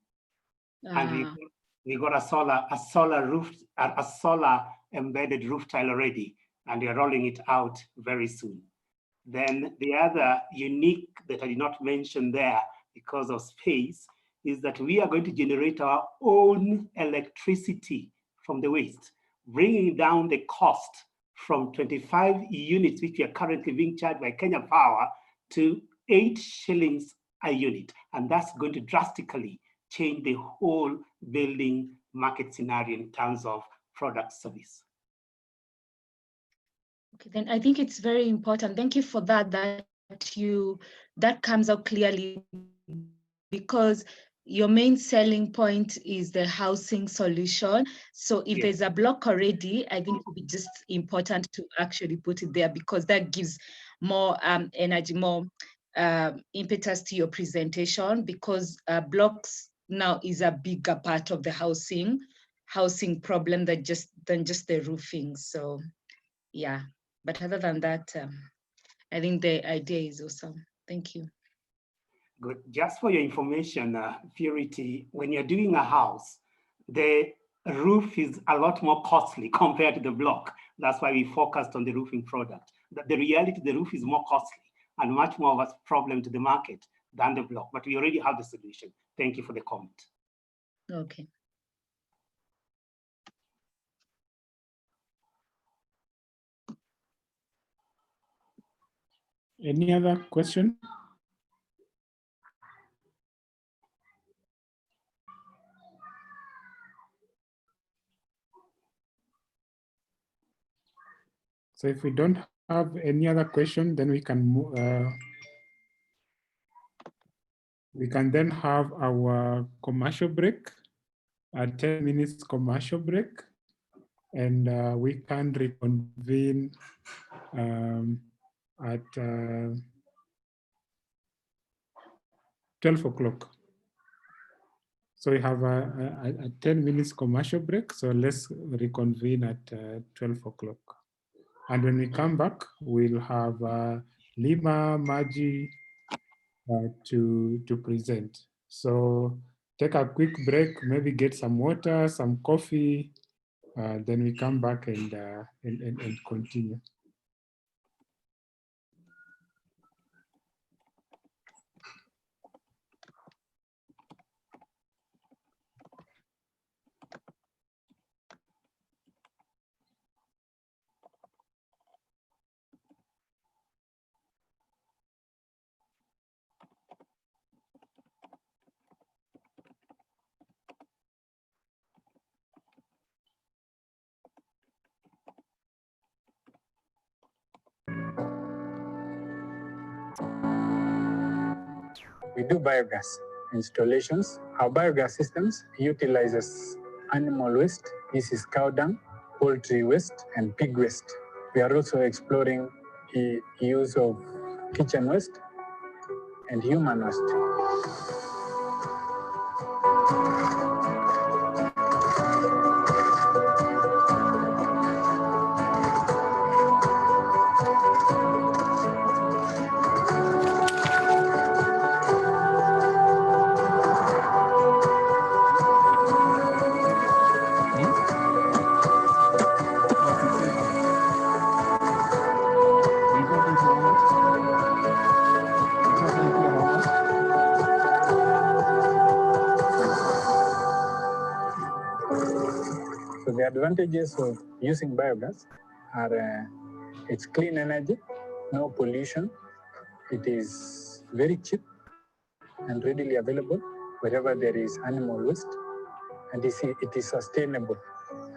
and we got a solar roof, a solar embedded roof tile already, and we are rolling it out very soon. Then the other unique that I did not mention there because of space is that we are going to generate our own electricity from the waste, bringing down the cost from 25 units, which we are currently being charged by Kenya Power, to 8 shillings a unit. And that's going to drastically change the whole building market scenario in terms of product service. Okay, then I think it's very important. Thank you for that, that comes out clearly, because your main selling point is the housing solution. So if there's a block already, I think it would be just important to actually put it there, because that gives more energy, more impetus to your presentation, because blocks now is a bigger part of the housing problem than just the roofing. So yeah, but other than that, I think the idea is awesome. Thank you. Good. Just for your information, Purity, when you're doing a house, the roof is a lot more costly compared to the block. That's why we focused on the roofing product. But the reality, the roof is more costly and much more of a problem to the market than the block. But we already have the solution. Thank you for the comment. Okay. Any other question? So if we don't have any other question, then we can then have our commercial break, a 10 minutes commercial break, and we can reconvene at 12 o'clock. So we have a 10 minutes commercial break. So let's reconvene at 12 o'clock. And when we come back, we'll have Lima Maji to present. So take a quick break, maybe get some water, some coffee, then we come back and continue. We do biogas installations. Our biogas systems utilizes animal waste. This is cow dung, poultry waste, and pig waste. We are also exploring the use of kitchen waste and human waste. So the advantages of using biogas are it's clean energy, no pollution. It is very cheap and readily available wherever there is animal waste, and it is sustainable.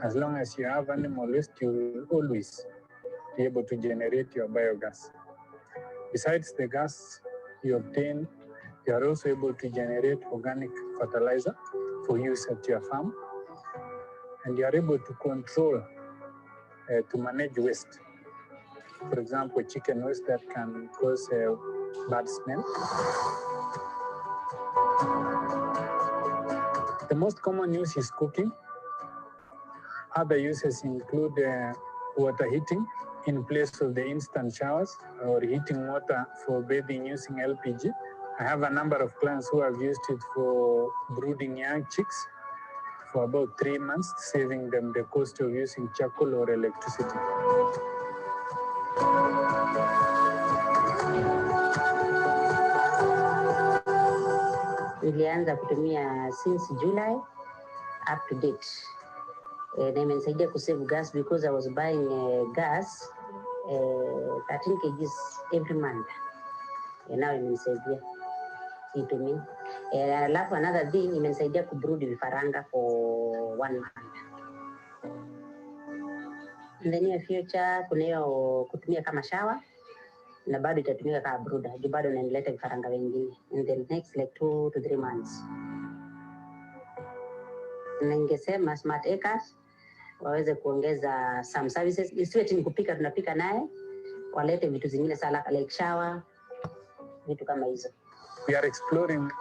As long as you have animal waste, you will always be able to generate your biogas. Besides the gas you obtain, you are also able to generate organic fertilizer for use at your farm, and you are able to control, to manage waste. For example, chicken waste that can cause a bad smell. The most common use is cooking. Other uses include water heating in place of the instant showers, or heating water for bathing using LPG. I have a number of clients who have used it for brooding young chicks for about 3 months, saving them the cost of using charcoal or electricity. Nilianza kutumia since July up to date. Na imenisaidia kusave gas because I was buying gas 13 kgs every month. Now imenisaidia situmii. Alafu another thing, imenisaidia kubrood vifaranga for 1 month. In the near future kuna hiyo kutumia kama shower na bado itatumika kama brooder. Juu bado naendeleta vifaranga wengine in the next like 2 to 3 months. Ningesema smart acres waweze kuongeza some services. Isiwe tu kupika tunapika naye, walete vitu zingine sala like shower, vitu kama hizo. We are exploring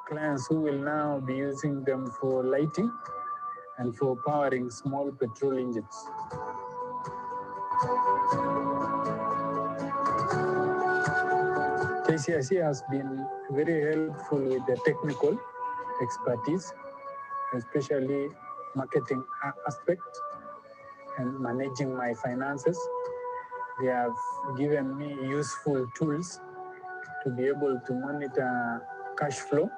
clients who will now be using them for lighting and for powering small petrol engines. KCIC has been very helpful with the technical expertise, especially marketing aspect and managing my finances. They have given me useful tools to be able to monitor cash flow.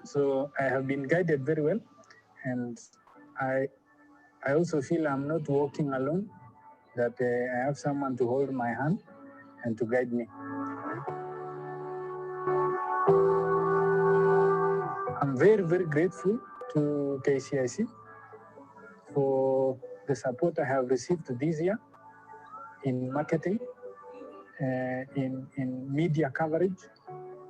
So I have been guided very well, and I also feel I'm not walking alone, that I have someone to hold my hand and to guide me. I'm very, very grateful to KCIC for the support I have received this year in marketing, in media coverage,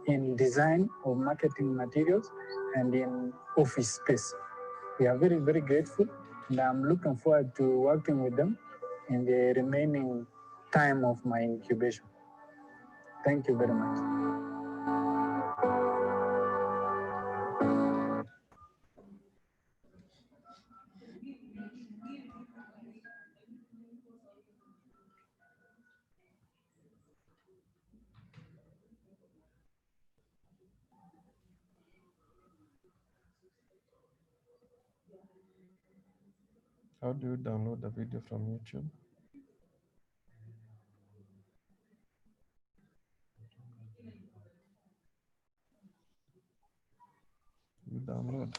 in design of marketing materials, and in office space. We are very, very grateful, and I'm looking forward to working with them in the remaining time of my incubation. Thank you very much. How do you download the video from YouTube? You download.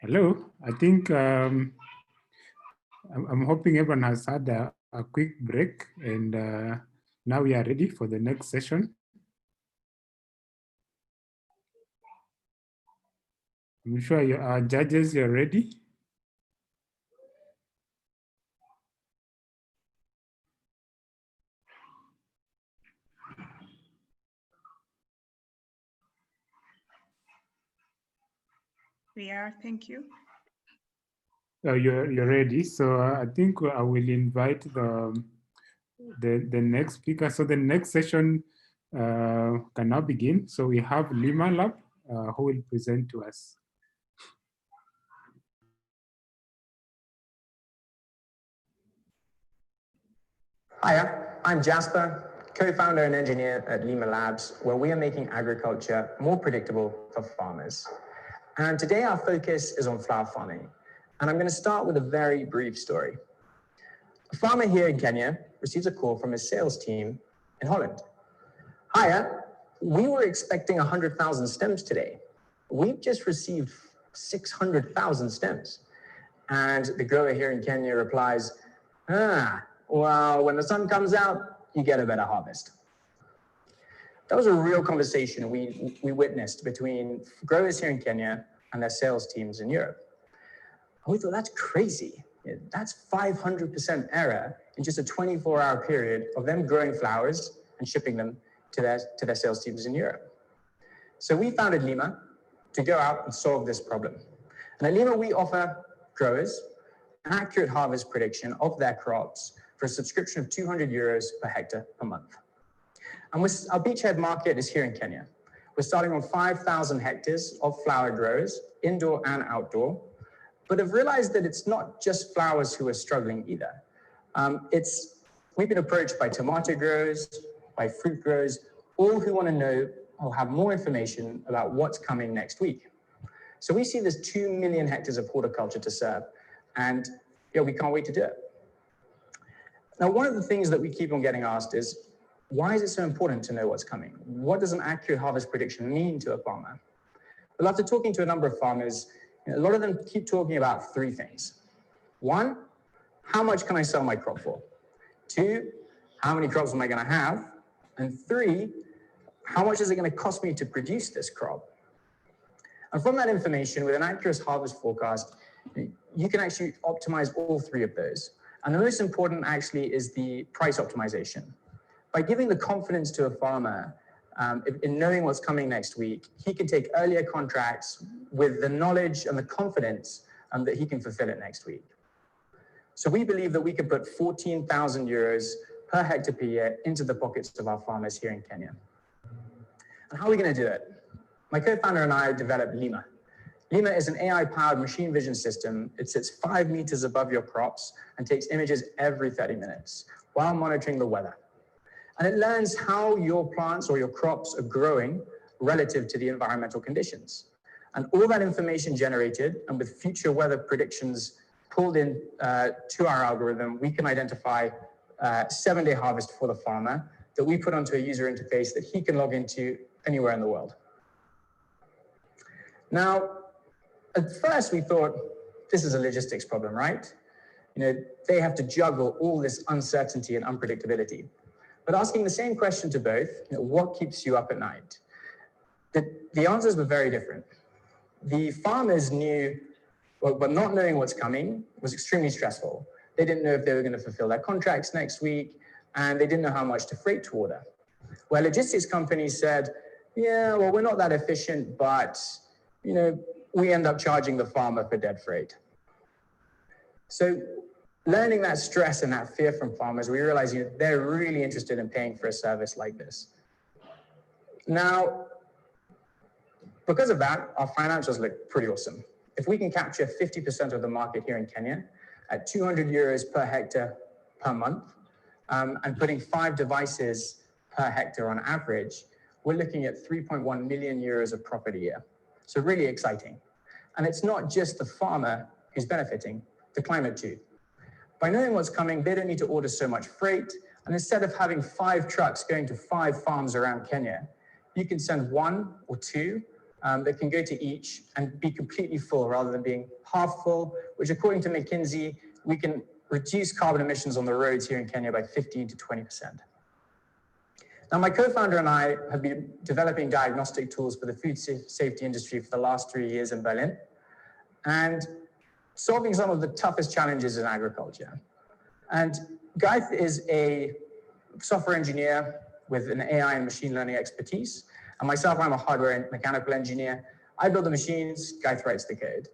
Hello, I think I'm hoping everyone has had a quick break, and now we are ready for the next session. I'm sure our judges, you're ready. We are, thank you. You're ready. So I think I will invite the next speaker. So the next session can now begin. So we have Lima Lab who will present to us. Hiya, I'm Jasper, co-founder and engineer at Lima Labs, where we are making agriculture more predictable for farmers. And today our focus is on flower farming. And I'm going to start with a very brief story. A farmer here in Kenya receives a call from his sales team in Holland. Hiya, we were expecting 100,000 stems today. We've just received 600,000 stems. And the grower here in Kenya replies, well, when the sun comes out, you get a better harvest. That was a real conversation we witnessed between growers here in Kenya and their sales teams in Europe. And we thought, that's crazy. That's 500% error in just a 24-hour period of them growing flowers and shipping them to their sales teams in Europe. So we founded Lima to go out and solve this problem. And at Lima, we offer growers an accurate harvest prediction of their crops for a subscription of 200 euros per hectare per month. And our beachhead market is here in Kenya. We're starting on 5,000 hectares of flower growers, indoor and outdoor, but have realized that it's not just flowers who are struggling either. We've been approached by tomato growers, by fruit growers, all who want to know or have more information about what's coming next week. So we see there's 2 million hectares of horticulture to serve, and we can't wait to do it. Now, one of the things that we keep on getting asked is, why is it so important to know what's coming? What does an accurate harvest prediction mean to a farmer? Well, after talking to a number of farmers, a lot of them keep talking about three things. One, how much can I sell my crop for? Two, how many crops am I going to have? And three, how much is it going to cost me to produce this crop? And from that information, with an accurate harvest forecast, you can actually optimize all three of those. And the most important actually is the price optimization. By giving the confidence to a farmer in knowing what's coming next week, he can take earlier contracts with the knowledge and the confidence that he can fulfill it next week. So we believe that we can put 14,000 euros per hectare per year into the pockets of our farmers here in Kenya. And how are we going to do it? My co-founder and I developed Lima. Lima is an AI-powered machine vision system. It sits 5 meters above your crops and takes images every 30 minutes while monitoring the weather. And it learns how your plants or your crops are growing relative to the environmental conditions. And all that information generated, and with future weather predictions pulled in to our algorithm, we can identify 7-day harvest for the farmer that we put onto a user interface that he can log into anywhere in the world. Now, at first we thought, this is a logistics problem, right? They have to juggle all this uncertainty and unpredictability. But asking the same question to both, what keeps you up at night? The answers were very different. The farmers knew, but not knowing what's coming was extremely stressful. They didn't know if they were going to fulfill their contracts next week, and they didn't know how much to freight to order. Where logistics companies said, yeah, well, we're not that efficient, but we end up charging the farmer for dead freight. So learning that stress and that fear from farmers, we realized they're really interested in paying for a service like this. Now, because of that, our financials look pretty awesome. If we can capture 50% of the market here in Kenya at 200 euros per hectare per month, and putting 5 devices per hectare on average, we're looking at 3.1 million euros of profit a year. So really exciting. And it's not just the farmer who's benefiting, the climate too. By knowing what's coming, they don't need to order so much freight. And instead of having 5 trucks going to 5 farms around Kenya, you can send 1 or 2 that can go to each and be completely full rather than being half full, which according to McKinsey, we can reduce carbon emissions on the roads here in Kenya by 15 to 20%. Now, my co-founder and I have been developing diagnostic tools for the food safety industry for the last 3 years in Berlin and solving some of the toughest challenges in agriculture. And Geith is a software engineer with an AI and machine learning expertise. And myself, I'm a hardware and mechanical engineer. I build the machines, Geith writes the code.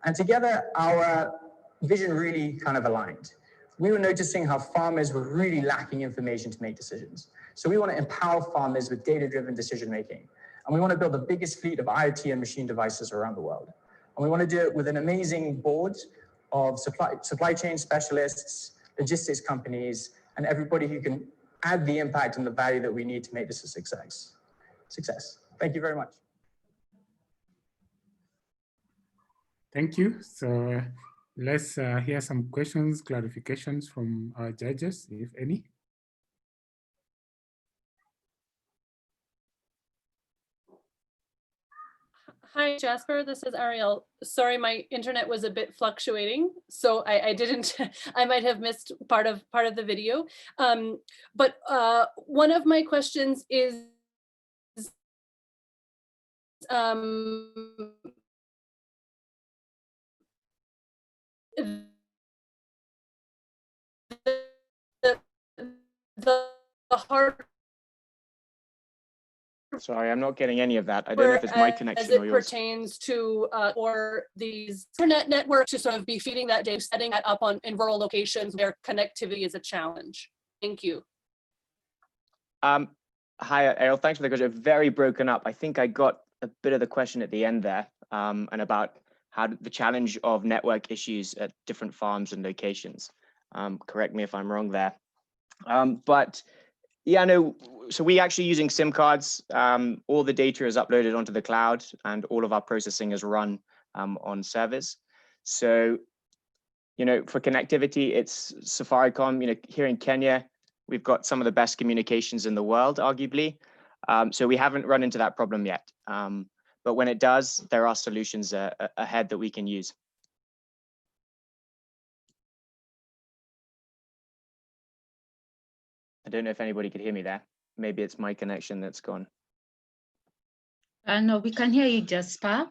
And together, our vision really kind of aligned. We were noticing how farmers were really lacking information to make decisions. So we want to empower farmers with data-driven decision-making. And we want to build the biggest fleet of IoT and machine devices around the world. And we want to do it with an amazing board of supply chain specialists, logistics companies, and everybody who can add the impact and the value that we need to make this a success. Thank you very much. Thank you. So let's hear some questions, clarifications from our judges, if any. Hi, Jasper, this is Ariel. Sorry, my internet was a bit fluctuating, so I didn't, I might have missed part of the video. But one of my questions is, the hard. Sorry, I'm not getting any of that. I don't know if it's my connection or yours. As it pertains to or these internet networks to sort of be feeding that data, setting that up in rural locations where connectivity is a challenge. Thank you. Hi, Ariel. Thanks for the question. Very broken up. I think I got a bit of the question at the end there, and about how the challenge of network issues at different farms and locations. Correct me if I'm wrong there. But yeah, no, so we actually using SIM cards. All the data is uploaded onto the cloud and all of our processing is run on servers. So, you know, for connectivity, it's Safaricom. You know, here in Kenya, we've got some of the best communications in the world, arguably. So we haven't run into that problem yet. But when it does, there are solutions ahead that we can use. I don't know if anybody could hear me there. Maybe it's my connection that's gone. No, we can hear you, Jasper.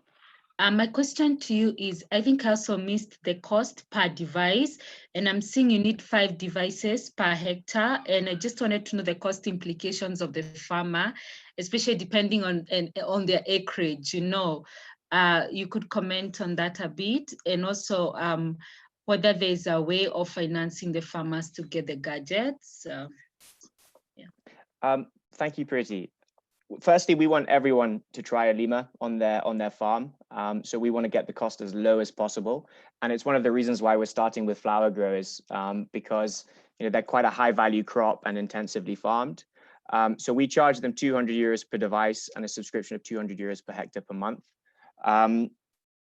My question to you is, I think I also missed the cost per device, and I'm seeing you need 5 devices per hectare, and I just wanted to know the cost implications of the farmer, especially depending on their acreage. You know, you could comment on that a bit, and also whether there's a way of financing the farmers to get the gadgets. Thank you, Priti. Firstly, we want everyone to try a Lima on their farm. So we want to get the cost as low as possible. And it's one of the reasons why we're starting with flower growers, because they're quite a high value crop and intensively farmed. So we charge them 200 euros per device and a subscription of 200 euros per hectare per month.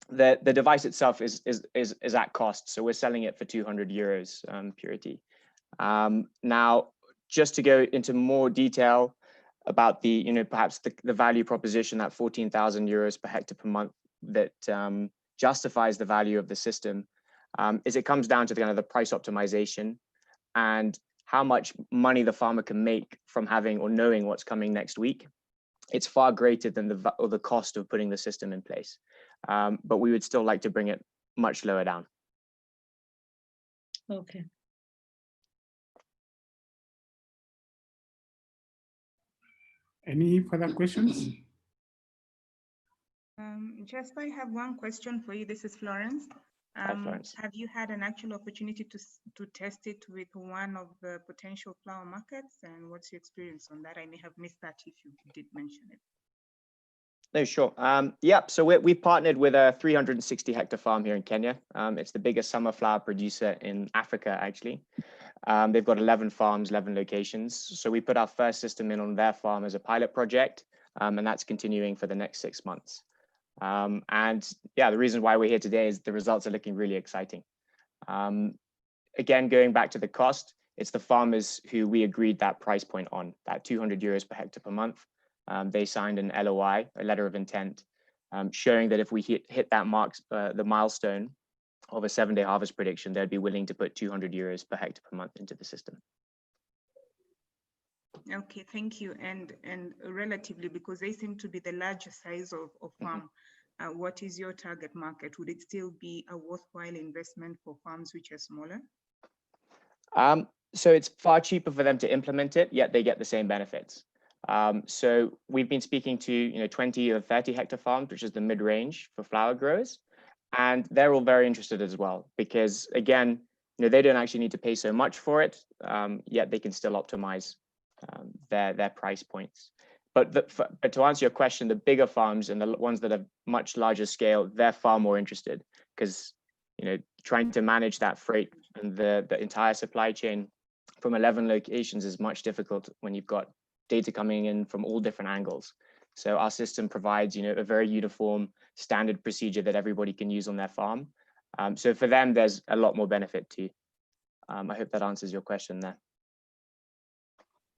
The device itself is at cost. So we're selling it for 200 euros purity. Now, just to go into more detail about the, perhaps the value proposition, that 14,000 euros per hectare per month that justifies the value of the system, is it comes down to the price optimization and how much money the farmer can make from having or knowing what's coming next week. It's far greater than the cost of putting the system in place. But we would still like to bring it much lower down. Okay. Any further questions? Jasper, I have one question for you. This is Florence. Hi, Florence. Have you had an actual opportunity to test it with one of the potential flower markets? And what's your experience on that? I may have missed that if you did mention it. No, sure. Yeah, so we partnered with a 360 hectare farm here in Kenya. It's the biggest summer flower producer in Africa, actually. They've got 11 farms, 11 locations. So we put our first system in on their farm as a pilot project, and that's continuing for the next 6 months. And yeah, the reason why we're here today is the results are looking really exciting. Again, going back to the cost, it's the farmers who we agreed that price point on, that 200 euros per hectare per month. They signed an LOI, a letter of intent, showing that if we hit that the milestone of a 7-day harvest prediction, they'd be willing to put 200 euros per hectare per month into the system. Okay, thank you. And relatively, because they seem to be the larger size of farm, what is your target market? Would it still be a worthwhile investment for farms which are smaller? So it's far cheaper for them to implement it, yet they get the same benefits. So we've been speaking to 20 or 30 hectare farms, which is the mid-range for flower growers, and they're all very interested as well, because again, they don't actually need to pay so much for it, yet they can still optimize their price points. But to answer your question, the bigger farms and the ones that are much larger scale, they're far more interested, because trying to manage that freight and the entire supply chain from 11 locations is much difficult when you've got data coming in from all different angles. So our system provides a very uniform standard procedure that everybody can use on their farm. So for them, there's a lot more benefit too. I hope that answers your question there.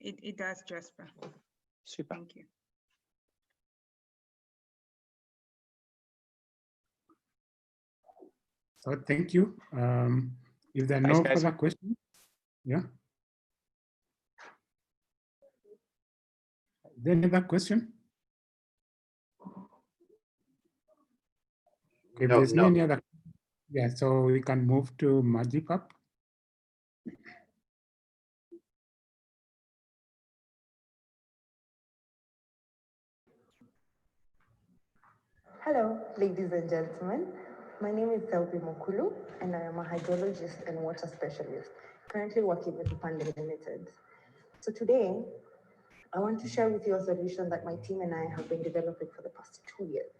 It does, Jasper. Super. Thank you. So thank you. If there are no further questions, yeah. Then another question? If No, there's no any other, yeah, so we can move to Magipap. Hello, ladies and gentlemen. My name is CLP Mokulu, and I am a hydrologist and water specialist, currently working with Upande Limited. So today, I want to share with you a solution that my team and I have been developing for the past 2 years.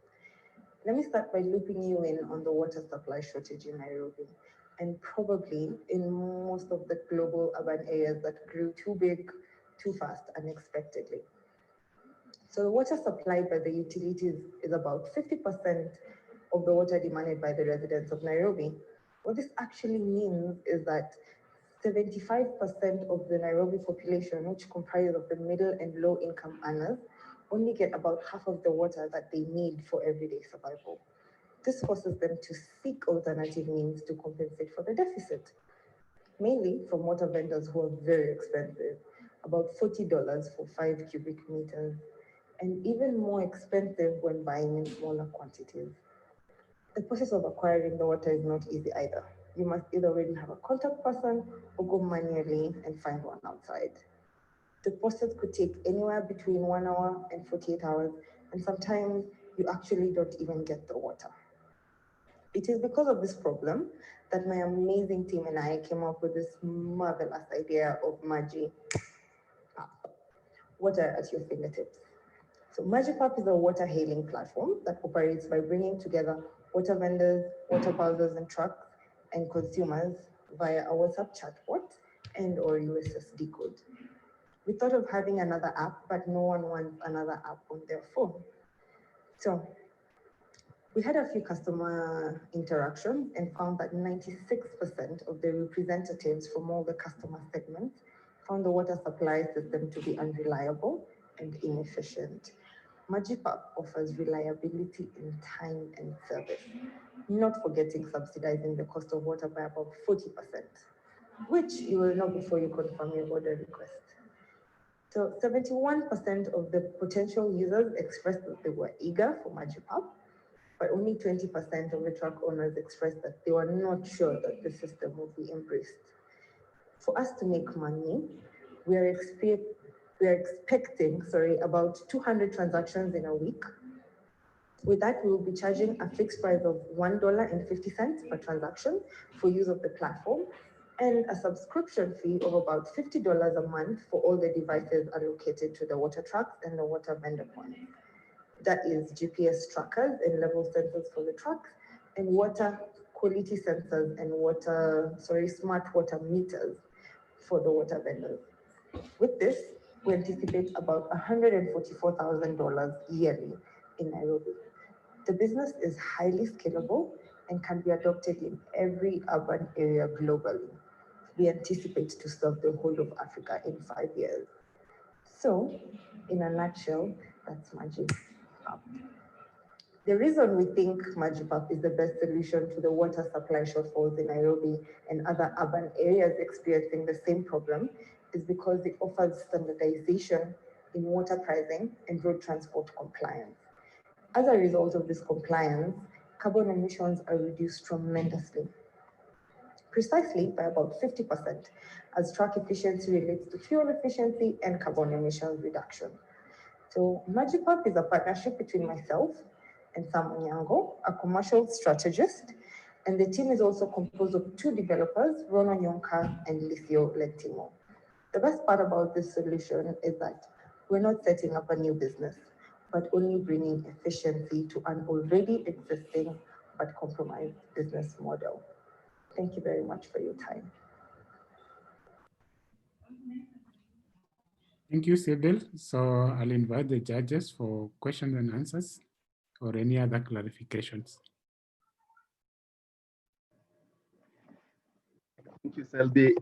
Let me start by looping you in on the water supply shortage in Nairobi, and probably in most of the global urban areas that grew too big, too fast, unexpectedly. So the water supplied by the utilities is about 50% of the water demanded by the residents of Nairobi. What this actually means is that 75% of the Nairobi population, which comprises of the middle and low income earners, only get about half of the water that they need for everyday survival. This forces them to seek alternative means to compensate for the deficit, mainly from water vendors who are very expensive, about $40 for 5 cubic meters, and even more expensive when buying in smaller quantities. The process of acquiring the water is not easy either. You must either already have a contact person or go manually and find one outside. The process could take anywhere between 1 hour and 48 hours, and sometimes you actually don't even get the water. It is because of this problem that my amazing team and I came up with this marvelous idea of Magipap, water at your fingertips. So Magipap is a water hailing platform that operates by bringing together water vendors, water bowsers and trucks, and consumers via a WhatsApp chatbot and or USSD code. We thought of having another app, but no one wants another app on their phone. So we had a few customer interactions and found that 96% of the representatives from all the customer segments found the water supply system to be unreliable and inefficient. Magipap offers reliability in time and service, not forgetting subsidizing the cost of water by about 40%, which you will know before you confirm your order request. So 71% of the potential users expressed that they were eager for Magipap, but only 20% of the truck owners expressed that they were not sure that the system would be embraced. For us to make money, we are expecting about 200 transactions in a week. With that, we will be charging a fixed price of $1.50 per transaction for use of the platform, and a subscription fee of about $50 a month for all the devices allocated to the water trucks and the water vendor points. That is GPS trackers and level sensors for the trucks, and water quality sensors and smart water meters for the water vendors. With this, we anticipate about $144,000 yearly in Nairobi. The business is highly scalable and can be adopted in every urban area globally. We anticipate to serve the whole of Africa in 5 years. So, in a nutshell, that's Magipap. The reason we think Magipap is the best solution to the water supply shortfalls in Nairobi and other urban areas experiencing the same problem is because it offers standardization in water pricing and road transport compliance. As a result of this compliance, carbon emissions are reduced tremendously, precisely by about 50%, as truck efficiency relates to fuel efficiency and carbon emissions reduction. So Magipap is a partnership between myself and Sam Onyango, a commercial strategist, and the team is also composed of 2 developers, Rono Nyonka and Lithio Lentimo. The best part about this solution is that we're not setting up a new business, but only bringing efficiency to an already existing but compromised business model. Thank you very much for your time. Thank you, Sybil. So I'll invite the judges for questions and answers or any other clarifications. Thank you, Selby,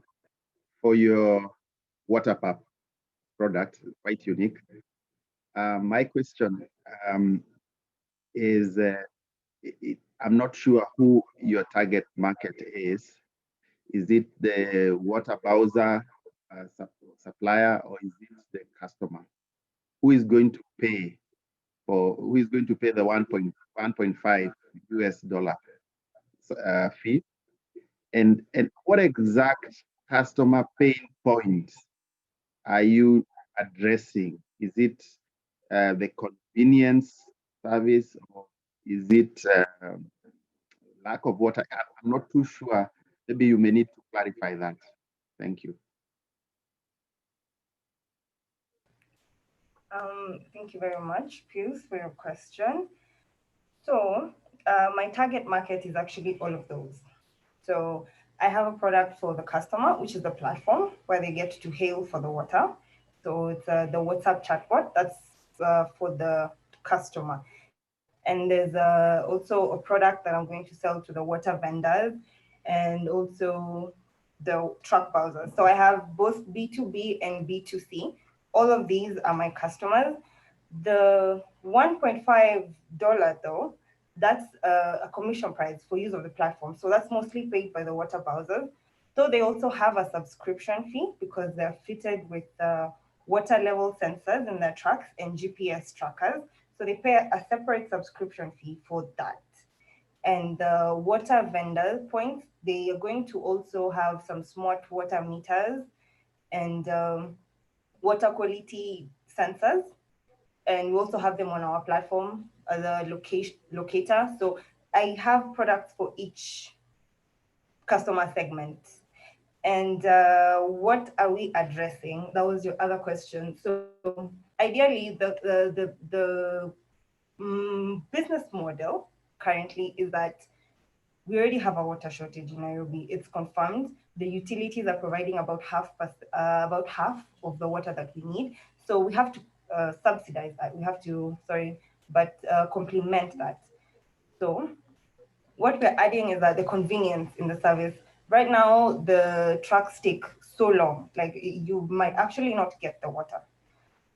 for your WaterPap product, quite unique. My question is, I'm not sure who your target market is. Is it the water bowser supplier, or is it the customer? Who is going to pay the 1.5 US dollar fee? And what exact customer pain points are you addressing? Is it the convenience service, or is it lack of water? I'm not too sure. Maybe you may need to clarify that. Thank you. Thank you very much, Pius, for your question. So my target market is actually all of those. So I have a product for the customer, which is the platform where they get to hail for the water. So it's the WhatsApp chatbot, that's for the customer. And there's also a product that I'm going to sell to the water vendors and also the truck browsers. So I have both B2B and B2C. All of these are my customers. The $1.5 though, that's a commission price for use of the platform. So that's mostly paid by the water browsers. So they also have a subscription fee because they're fitted with water level sensors in their trucks and GPS trackers. So they pay a separate subscription fee for that. And the water vendor points, they are going to also have some smart water meters and water quality sensors. And we also have them on our platform as a locator. So I have products for each customer segment. And what are we addressing? That was your other question. So ideally, the business model currently is that we already have a water shortage in Nairobi. It's confirmed. The utilities are providing about half of the water that we need. So we have to subsidize that. We have to, complement that. So what we're adding is that the convenience in the service. Right now, the trucks take so long, like you might actually not get the water.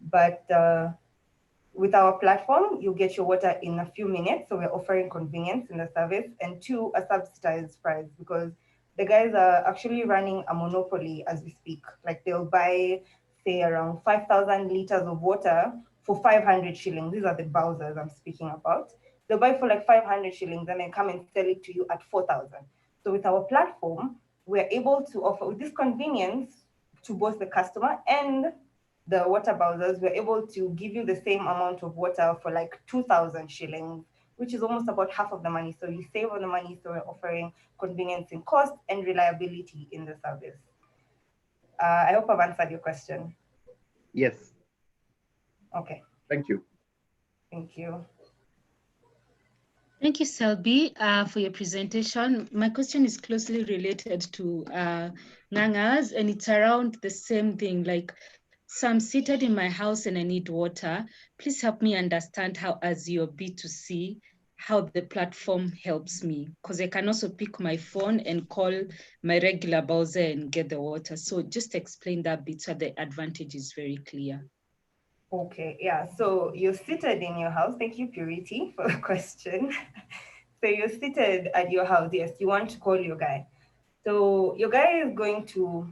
But with our platform, you get your water in a few minutes. So we're offering convenience in the service, and 2, a subsidized price, because the guys are actually running a monopoly as we speak. Like they'll buy, say, around 5,000 liters of water for 500 shillings. These are the bowsers I'm speaking about. They'll buy for like 500 shillings and then come and sell it to you at 4,000. So with our platform, we're able to offer with this convenience to both the customer and the water bowsers. We're able to give you the same amount of water for like 2,000 shillings, which is almost about half of the money. So you save on the money. So we're offering convenience in cost and reliability in the service. I hope I've answered your question. Yes. Okay. Thank you. Thank you. Thank you, Selby, for your presentation. My question is closely related to Nganga's, and it's around the same thing. Like, so I'm seated in my house and I need water. Please help me understand how, as your B2C, how the platform helps me. Because I can also pick my phone and call my regular browser and get the water. So just explain that bit so the advantage is very clear. Okay, yeah. So you're seated in your house. Thank you, Purity, for the question. So you're seated at your house. Yes, you want to call your guy. So your guy is going to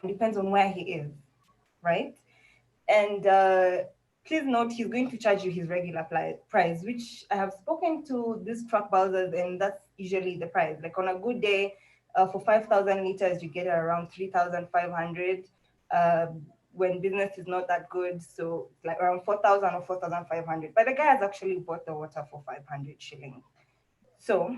depends on where he is, right? And please note, he's going to charge you his regular price, which I have spoken to these truck browsers, and that's usually the price. Like on a good day, for 5,000 liters, you get around 3,500. When business is not that good, so like around 4,000 or 4,500. But the guy has actually bought the water for 500 shillings. So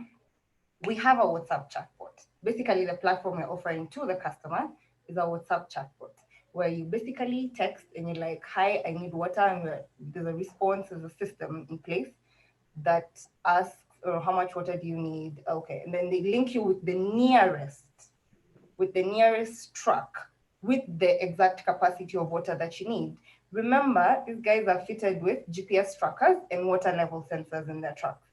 we have a WhatsApp chatbot. Basically, the platform we're offering to the customer is a WhatsApp chatbot, where you basically text and you're like, hi, I need water, and there's a response, there's a system in place that asks, how much water do you need? Okay, and then they link you with the nearest truck with the exact capacity of water that you need. Remember, these guys are fitted with GPS trackers and water level sensors in their trucks.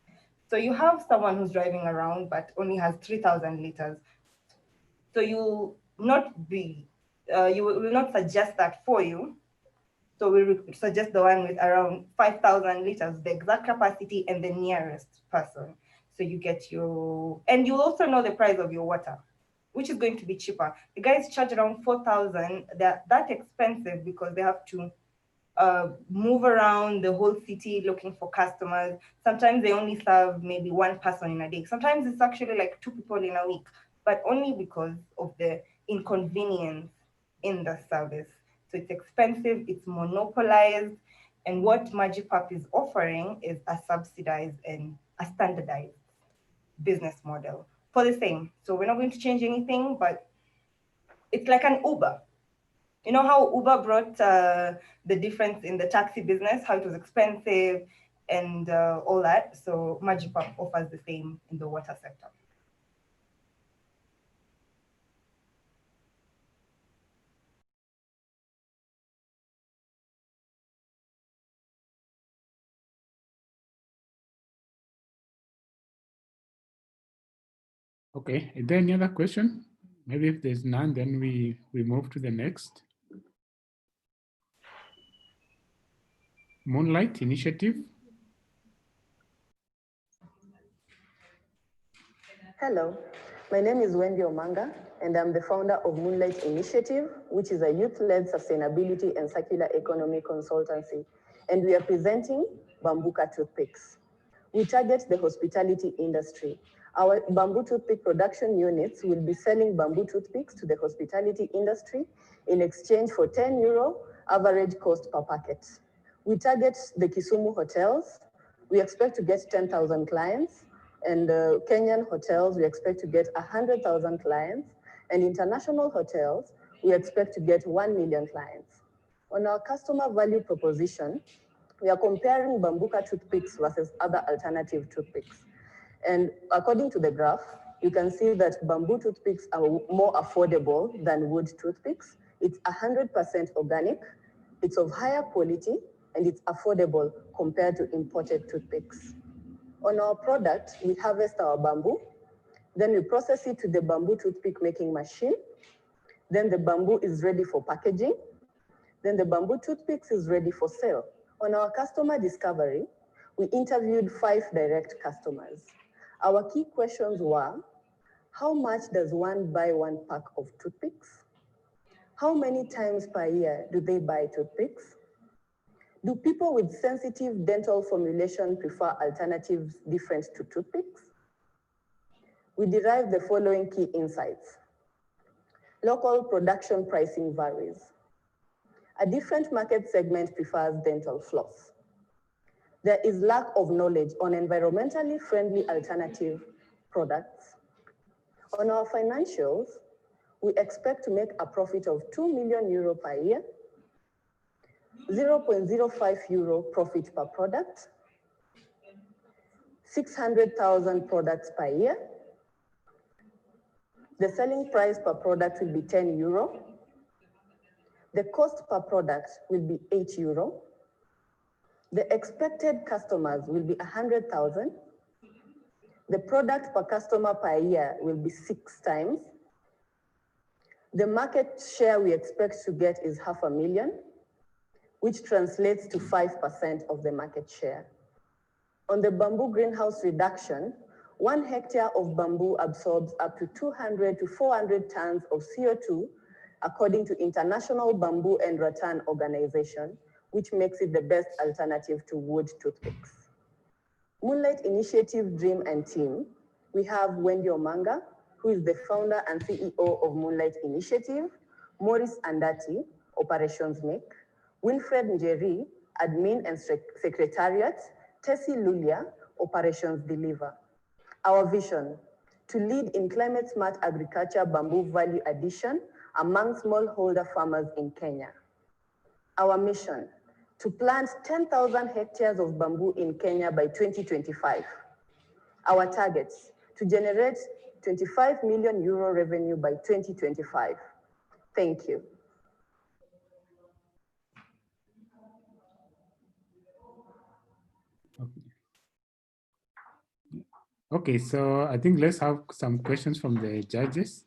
So you have someone who's driving around but only has 3,000 liters. So you will not suggest that for you. So we suggest the one with around 5,000 liters, the exact capacity and the nearest person. So you get and you also know the price of your water, which is going to be cheaper. The guys charge around 4,000. They're that expensive because they have to move around the whole city looking for customers. Sometimes they only serve maybe one person in a day. Sometimes it's actually like 2 people in a week, but only because of the inconvenience in the service. So it's expensive, it's monopolized, and what Magipap is offering is a subsidized and a standardized business model for the same. So we're not going to change anything, but it's like an Uber. You know how Uber brought the difference in the taxi business, how it was expensive and all that. So Magipap offers the same in the water sector. Okay, is there any other question? Maybe if there's none, then we move to the next. Moonlight Initiative. Hello, my name is Wendy Omanga, and I'm the founder of Moonlight Initiative, which is a youth-led sustainability and circular economy consultancy. And we are presenting Bambuka toothpicks. We target the hospitality industry. Our bamboo toothpick production units will be selling bamboo toothpicks to the hospitality industry in exchange for €10 average cost per packet. We target the Kisumu hotels. We expect to get 10,000 clients. And Kenyan hotels, we expect to get 100,000 clients. And international hotels, we expect to get 1 million clients. On our customer value proposition, we are comparing Bambuka toothpicks versus other alternative toothpicks. And according to the graph, you can see that bamboo toothpicks are more affordable than wood toothpicks. It's 100% organic, it's of higher quality, and it's affordable compared to imported toothpicks. On our product, we harvest our bamboo, then we process it to the bamboo toothpick making machine. Then the bamboo is ready for packaging. Then the bamboo toothpicks is ready for sale. On our customer discovery, we interviewed 5 direct customers. Our key questions were, how much does one buy 1 pack of toothpicks? How many times per year do they buy toothpicks? Do people with sensitive dental formulation prefer alternatives different to toothpicks? We derived the following key insights. Local production pricing varies. A different market segment prefers dental floss. There is lack of knowledge on environmentally friendly alternative products. On our financials, we expect to make a profit of €2 million per year, €0.05 profit per product, 600,000 products per year. The selling price per product will be €10. The cost per product will be €8. The expected customers will be 100,000. The product per customer per year will be 6 times. The market share we expect to get is 500,000, which translates to 5% of the market share. On the bamboo greenhouse reduction, 1 hectare of bamboo absorbs up to 200 to 400 tons of CO2, according to International Bamboo and Rattan Organization, which makes it the best alternative to wood toothpicks. Moonlight Initiative Dream and Team, we have Wendy Omanga, who is the founder and CEO of Moonlight Initiative, Maurice Andati, Operations Make, Wilfred Njeri, Admin and Secretariat, Tessie Lulia, Operations Deliver. Our vision, to lead in climate-smart agriculture bamboo value addition among smallholder farmers in Kenya. Our mission, to plant 10,000 hectares of bamboo in Kenya by 2025. Our targets, to generate €25 million revenue by 2025. Thank you. Okay, so I think let's have some questions from the judges.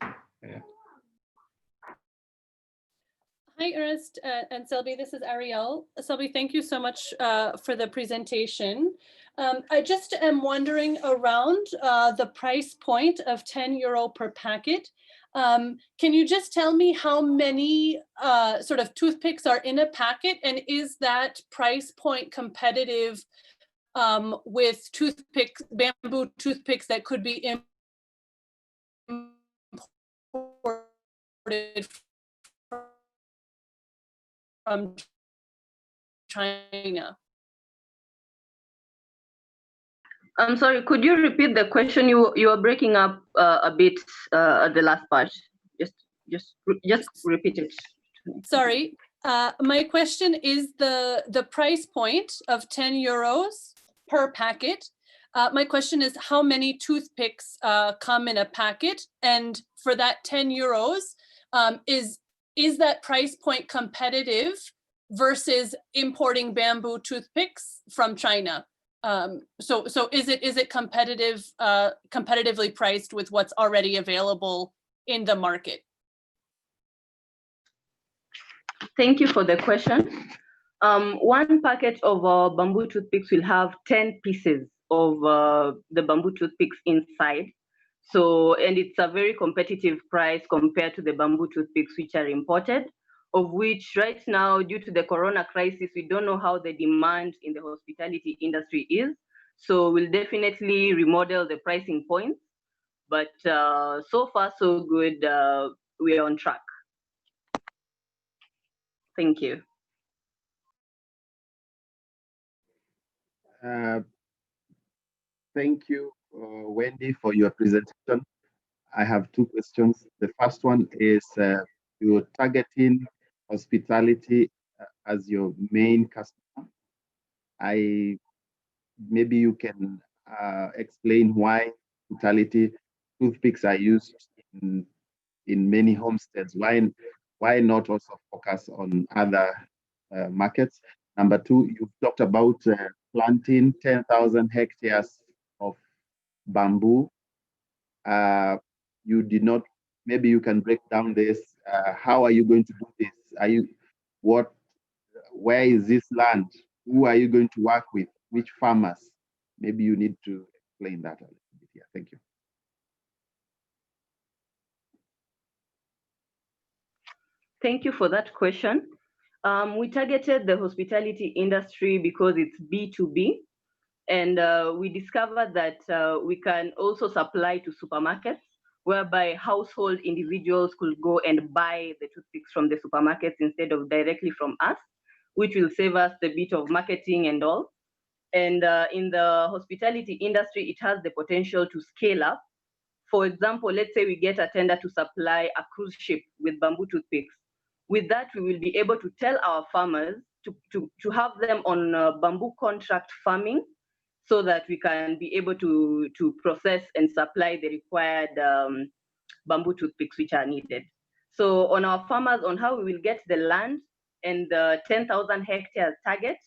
Hi, Ernest and Selby, this is Ariel. Selby, thank you so much for the presentation. I just am wondering around the price point of €10 per packet. Can you just tell me how many sort of toothpicks are in a packet, and is that price point competitive with bamboo toothpicks that could be imported from China? I'm sorry, could you repeat the question? You are breaking up a bit at the last part. Just repeat it. Sorry, my question is the price point of €10 per packet. My question is how many toothpicks come in a packet, and for that €10, is that price point competitive versus importing bamboo toothpicks from China? So is it competitively priced with what's already available in the market? Thank you for the question. 1 packet of bamboo toothpicks will have 10 pieces of the bamboo toothpicks inside. So, and it's a very competitive price compared to the bamboo toothpicks which are imported, of which right now, due to the corona crisis, we don't know how the demand in the hospitality industry is. So we'll definitely remodel the pricing points, but so far so good, we are on track. Thank you. Thank you, Wendy, for your presentation. I have 2 questions. The first one is you're targeting hospitality as your main customer. Maybe you can explain why hospitality toothpicks are used in many homesteads. Why not also focus on other markets? Number 2, you've talked about planting 10,000 hectares of bamboo. You did not, maybe you can break down this. How are you going to do this? Where is this land? Who are you going to work with? Which farmers? Maybe you need to explain that a little bit here. Thank you. Thank you for that question. We targeted the hospitality industry because it's B2B, and we discovered that we can also supply to supermarkets, whereby household individuals could go and buy the toothpicks from the supermarkets instead of directly from us, which will save us a bit of marketing and all. And in the hospitality industry, it has the potential to scale up. For example, let's say we get a tender to supply a cruise ship with bamboo toothpicks. With that, we will be able to tell our farmers to have them on bamboo contract farming, so that we can be able to process and supply the required bamboo toothpicks which are needed. So on our farmers, on how we will get the land and the 10,000 hectares target,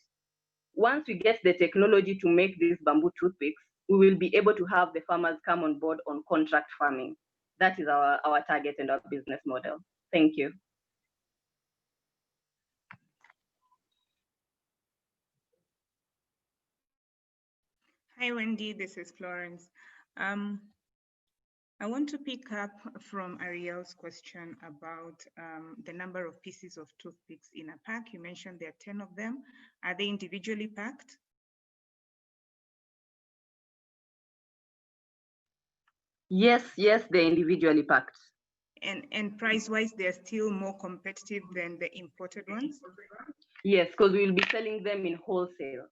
once we get the technology to make these bamboo toothpicks, we will be able to have the farmers come on board on contract farming. That is our target and our business model. Thank you. Hi, Wendy, this is Florence. I want to pick up from Ariel's question about the number of pieces of toothpicks in a pack. You mentioned there are 10 of them. Are they individually packed? Yes, they're individually packed. And price-wise, they're still more competitive than the imported ones? Yes, because we will be selling them in wholesale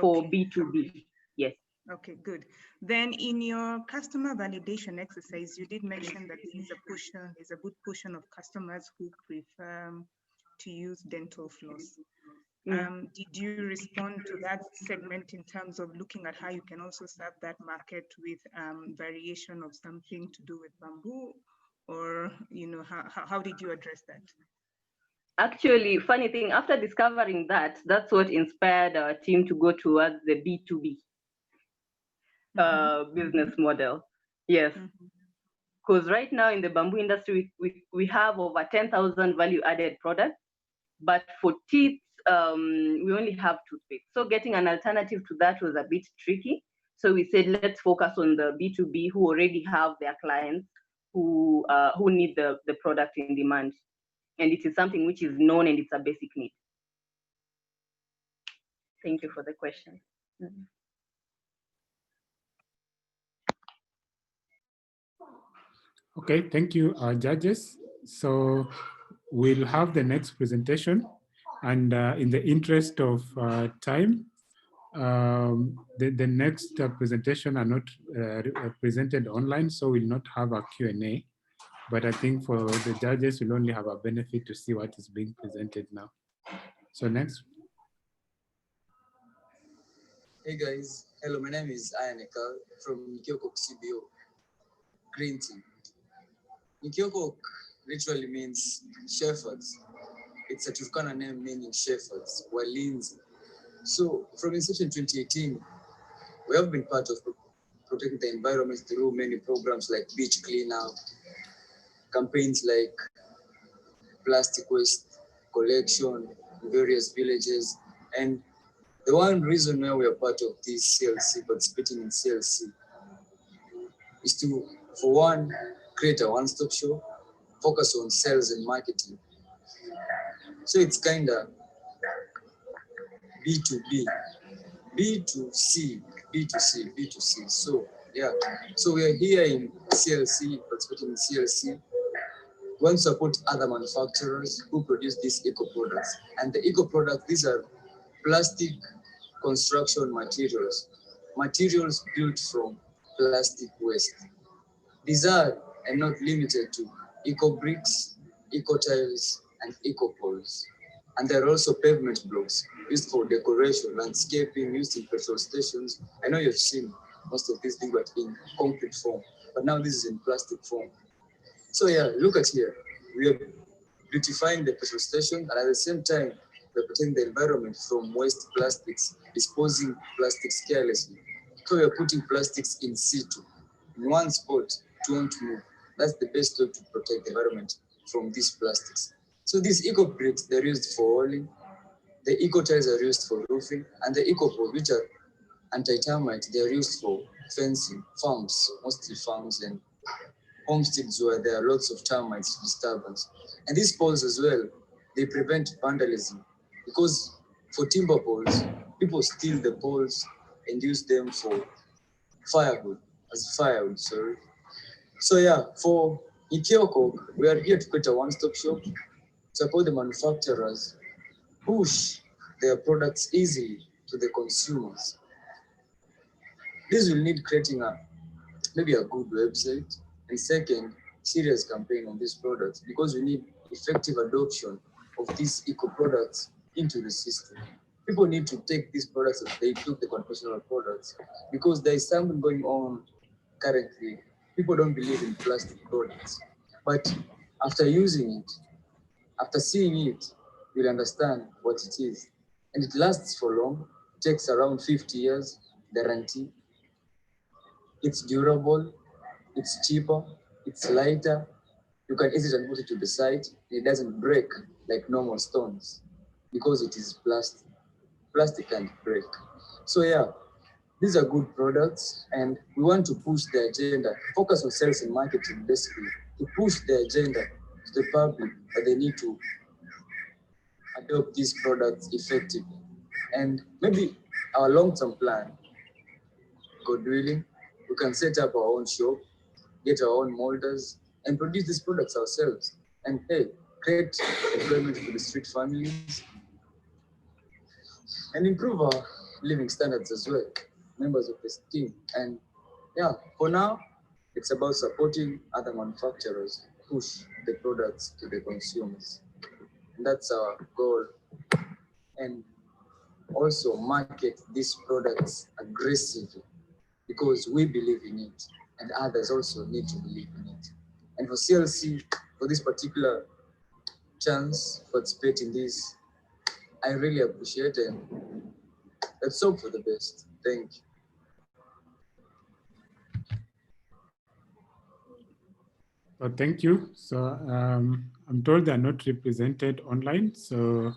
for B2B. Yes. Okay, good. Then in your customer validation exercise, you did mention that there's a good portion of customers who prefer to use dental floss. Did you respond to that segment in terms of looking at how you can also serve that market with variation of something to do with bamboo? Or, how did you address that? Actually, funny thing, after discovering that, that's what inspired our team to go towards the B2B business model. Yes. Because right now in the bamboo industry, we have over 10,000 value-added products, but for teeth, we only have toothpicks. So getting an alternative to that was a bit tricky. So we said, let's focus on the B2B who already have their clients who need the product in demand. And it is something which is known and it's a basic need. Thank you for the question. Okay, thank you, judges. So we'll have the next presentation. And in the interest of time, the next presentation are not presented online, so we'll not have a Q&A. But I think for the judges, we'll only have a benefit to see what is being presented now. So next. Hey guys, hello, my name is Ayanekal from Nikiokok CBO, Green Tea. Nikiokok literally means shepherds. It's a Turkana name meaning shepherds, Walinzi. So from inception 2018, we have been part of protecting the environment through many programs like beach cleanup, campaigns like plastic waste collection in various villages. And the one reason why we are part of this CLC, participating in CLC, is to, for one, create a one-stop shop, focus on sales and marketing. So it's kind of B2B, B2C, B2C, B2C. So yeah, so we are here in CLC, participating in CLC. We want to support other manufacturers who produce these eco products. And the eco products, these are plastic construction materials, materials built from plastic waste. These are and not limited to eco bricks, eco tiles, and eco poles. And there are also pavement blocks used for decoration, landscaping, used in petrol stations. I know you've seen most of these things but in concrete form, but now this is in plastic form. So yeah, look at here. We are beautifying the petrol station, and at the same time, we're protecting the environment from waste plastics, disposing plastics carelessly. So we're putting plastics in situ, in one spot, don't move. That's the best way to protect the environment from these plastics. So these eco bricks, they're used for walling, the eco tiles are used for roofing, and the eco poles, which are anti-termite, they're used for fencing, farms, mostly farms and homesteads where there are lots of termites disturbance. And these poles as well, they prevent vandalism because for timber poles, people steal the poles and use them for firewood, sorry. So yeah, for Nikiokok, we are here to create a one-stop shop, support the manufacturers, push their products easily to the consumers. This will need creating maybe a good website, and second, serious campaign on these products because we need effective adoption of these eco products into the system. People need to take these products as they took the conventional products because there is something going on currently. People don't believe in plastic products, but After using it, after seeing it, you'll understand what it is. And it lasts for long, takes around 50 years, guarantee. It's durable, it's cheaper, it's lighter. You can easily put it to the side. It doesn't break like normal stones because it is plastic. Plastic can't break. So yeah, these are good products and we want to push the agenda, focus on sales and marketing basically, to push the agenda to the public that they need to adopt these products effectively. And maybe our long-term plan, God willing, we can set up our own shop, get our own molders, and produce these products ourselves. And hey, create employment for the street families and improve our living standards as well, members of this team. And yeah, for now, it's about supporting other manufacturers, push the products to the consumers. And that's our goal. And also market these products aggressively because we believe in it and others also need to believe in it. And for CLC, for this particular chance to participate in this, I really appreciate it. Let's hope for the best. Thank you. Well, thank you. So I'm told they're not represented online. So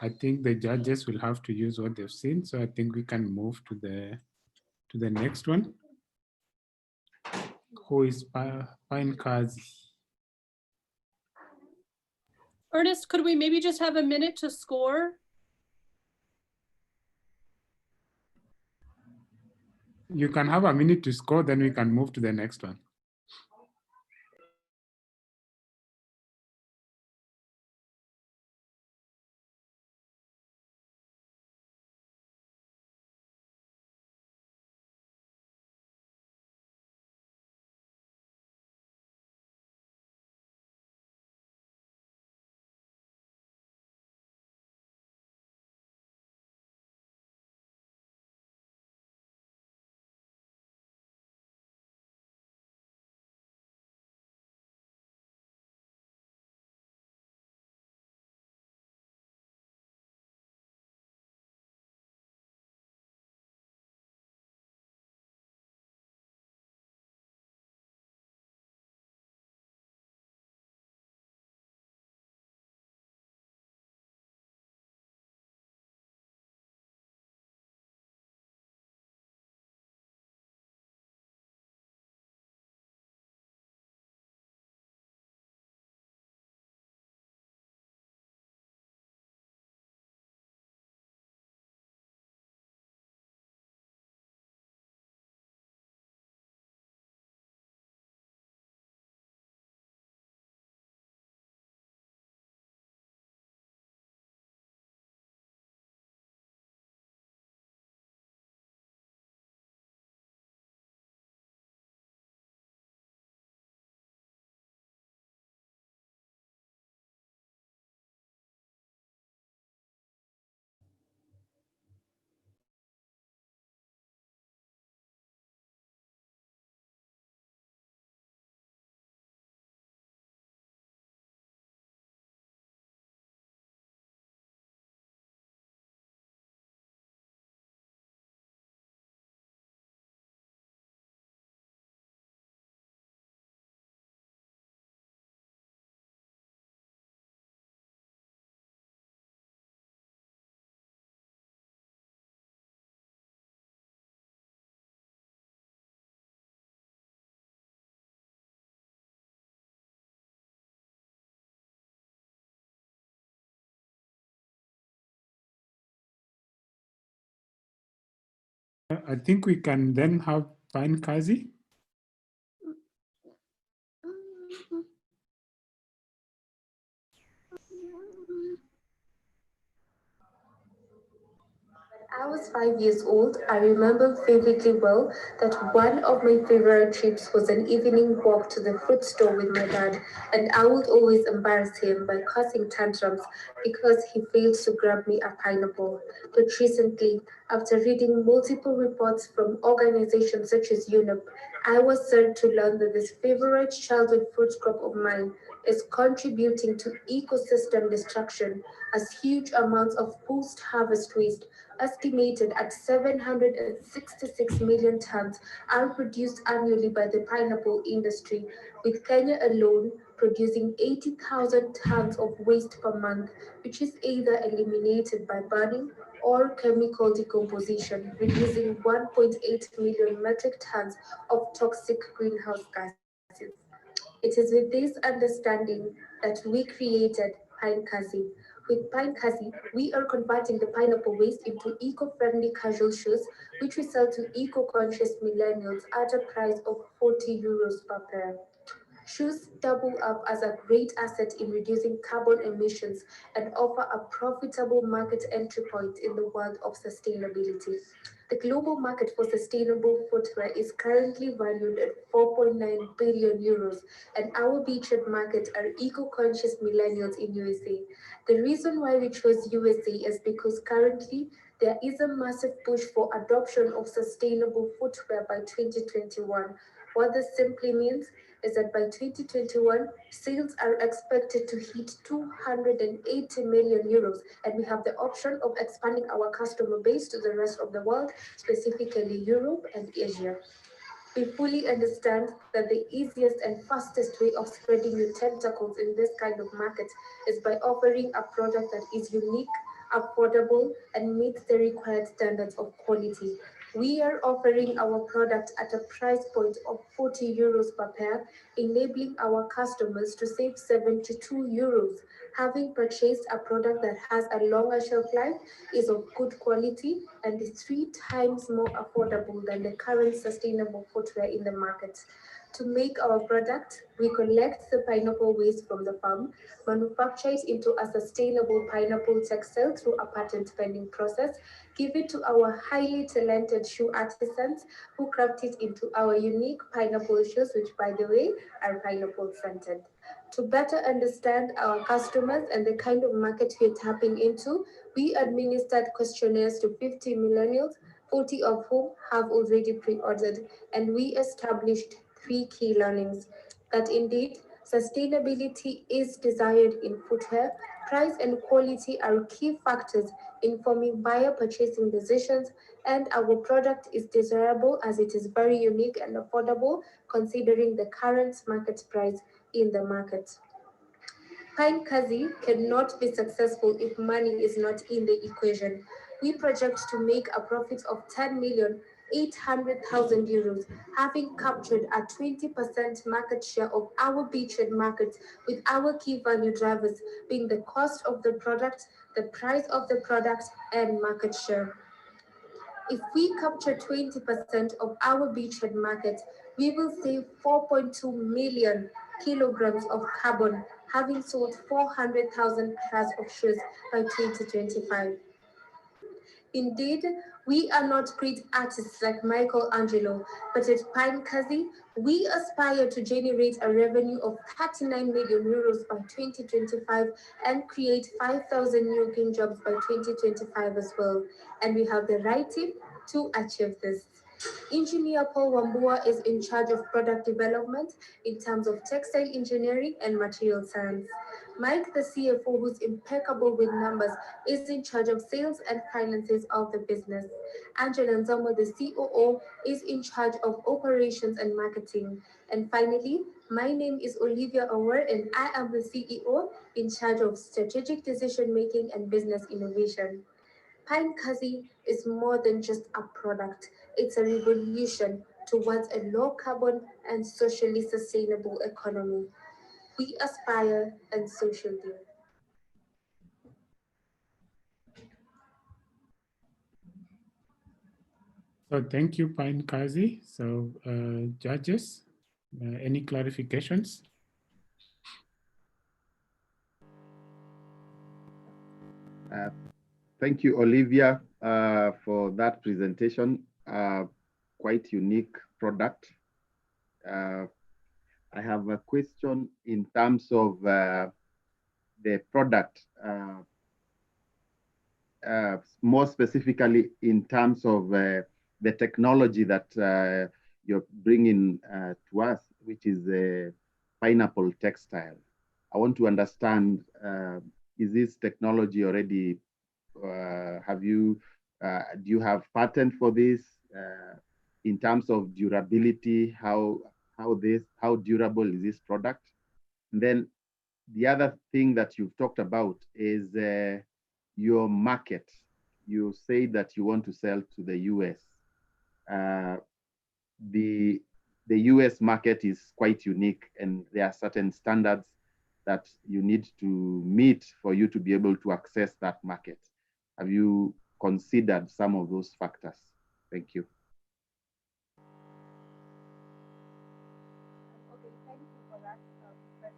I think the judges will have to use what they've seen. So I think we can move to the next one. Who is Pinekazi? Ernest, could we maybe just have a minute to score? You can have a minute to score, then we can move to the next one. I think we can then have Pinekazi. I was 5 years old. I remember vividly well that one of my favorite trips was an evening walk to the fruit store with my dad, and I would always embarrass him by causing tantrums because he failed to grab me a pineapple. But recently, after reading multiple reports from organizations such as UNEP, I was sad to learn that this favorite childhood fruit crop of mine is contributing to ecosystem destruction as huge amounts of post-harvest waste, estimated at 766 million tons, are produced annually by the pineapple industry, with Kenya alone producing 80,000 tons of waste per month, which is either eliminated by burning or chemical decomposition, releasing 1.8 million metric tons of toxic greenhouse gases. It is with this understanding that we created Pine Kazi. With Pine Kazi, we are converting the pineapple waste into eco-friendly casual shoes, which we sell to eco-conscious millennials at a price of 40 euros per pair. Shoes double up as a great asset in reducing carbon emissions and offer a profitable market entry point in the world of sustainability. The global market for sustainable footwear is currently valued at 4.9 billion euros, and our beachhead market are eco-conscious millennials in USA. The reason why we chose USA is because currently there is a massive push for adoption of sustainable footwear by 2021. What this simply means is that by 2021, sales are expected to hit 280 million euros, and we have the option of expanding our customer base to the rest of the world, specifically Europe and Asia. We fully understand that the easiest and fastest way of spreading your tentacles in this kind of market is by offering a product that is unique, affordable, and meets the required standards of quality. We are offering our product at a price point of 40 euros per pair, enabling our customers to save 72 euros. Having purchased a product that has a longer shelf life, is of good quality, and is 3 times more affordable than the current sustainable footwear in the market. To make our product, we collect the pineapple waste from the farm, manufacture it into a sustainable pineapple textile through a patent pending process, give it to our highly talented shoe artisans who craft it into our unique pineapple shoes, which, by the way, are pineapple scented. To better understand our customers and the kind of market we're tapping into, we administered questionnaires to 50 millennials, 40 of whom have already pre-ordered, and we established 3 key learnings: that indeed sustainability is desired in footwear, price and quality are key factors informing buyer purchasing decisions, and our product is desirable as it is very unique and affordable considering the current market price in the market. Pine Kazi cannot be successful if money is not in the equation. We project to make a profit of 10,800,000 euros, having captured a 20% market share of our beachhead market, with our key value drivers being the cost of the product, the price of the product, and market share. If we capture 20% of our beachhead market, we will save 4.2 million kilograms of carbon, having sold 400,000 pairs of shoes by 2025. Indeed, we are not great artists like Michelangelo, but at Pine Kazi, we aspire to generate a revenue of 39 million euros by 2025 and create 5,000 new green jobs by 2025 as well. And we have the right team to achieve this. Engineer Paul Wambua is in charge of product development in terms of textile engineering and material science. Mike, the CFO, who's impeccable with numbers, is in charge of sales and finances of the business. Angela Nzomo, the COO, is in charge of operations and marketing. And finally, my name is Olivia Ower, and I am the CEO in charge of strategic decision-making and business innovation. Pine Kazi is more than just a product. It's a revolution towards a low-carbon and socially sustainable economy. We aspire, and so should you. So thank you, Pine Kazi. So judges, any clarifications? Thank you, Olivia, for that presentation. Quite unique product. I have a question in terms of the product, more specifically in terms of the technology that you're bringing to us, which is the pineapple textile. I want to understand, is this technology already, do you have patent for this? In terms of durability, how durable is this product? And then the other thing that you've talked about is your market. You say that you want to sell to the US. The US market is quite unique, and there are certain standards that you need to meet for you to be able to access that market. Have you considered some of those factors? Thank you. Okay, thank you for that question.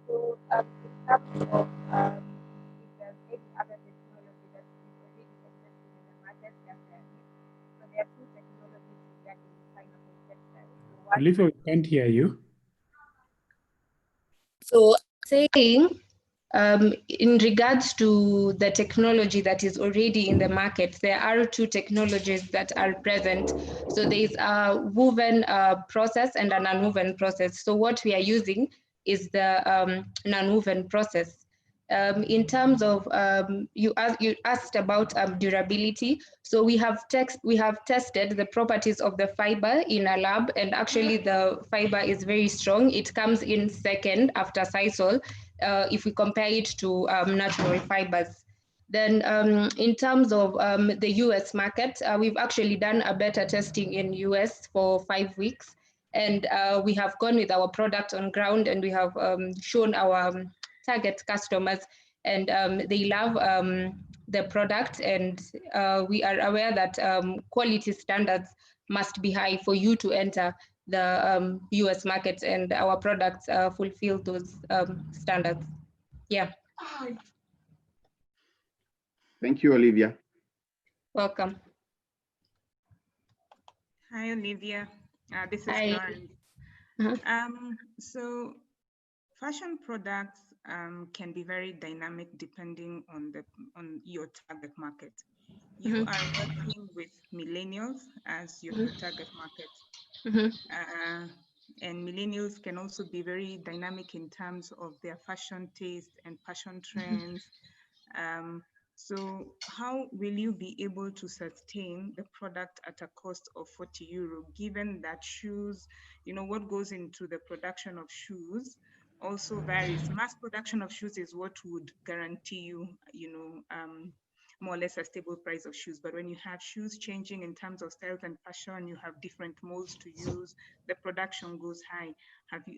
So, in terms of if there's any other technology that is already existing in the market, yes, there is. So there are two technologies regarding pineapple textiles. So one, Olivia, we can't hear you. So saying, in regards to the technology that is already in the market, there are two technologies that are present. So there is a woven process and an unwoven process. So what we are using is the non-woven process. In terms of you asked about durability. So we have tested the properties of the fiber in a lab, and actually the fiber is very strong. It comes in second after sisal if we compare it to natural fibers. Then in terms of the US market, we've actually done a beta testing in US for 5 weeks, and we have gone with our product on ground, and we have shown our target customers, and they love the product, and we are aware that quality standards must be high for you to enter the US market, and our products fulfill those standards. Yeah. Thank you, Olivia. Welcome. Hi, Olivia. This is Hi. Lauren. So fashion products can be very dynamic depending on your target market. You are working with millennials as your target market. And millennials can also be very dynamic in terms of their fashion taste and fashion trends. So how will you be able to sustain the product at a cost of 40 euro, given that shoes, what goes into the production of shoes also varies. Mass production of shoes is what would guarantee you, more or less a stable price of shoes. But when you have shoes changing in terms of styles and fashion, you have different molds to use, the production goes high.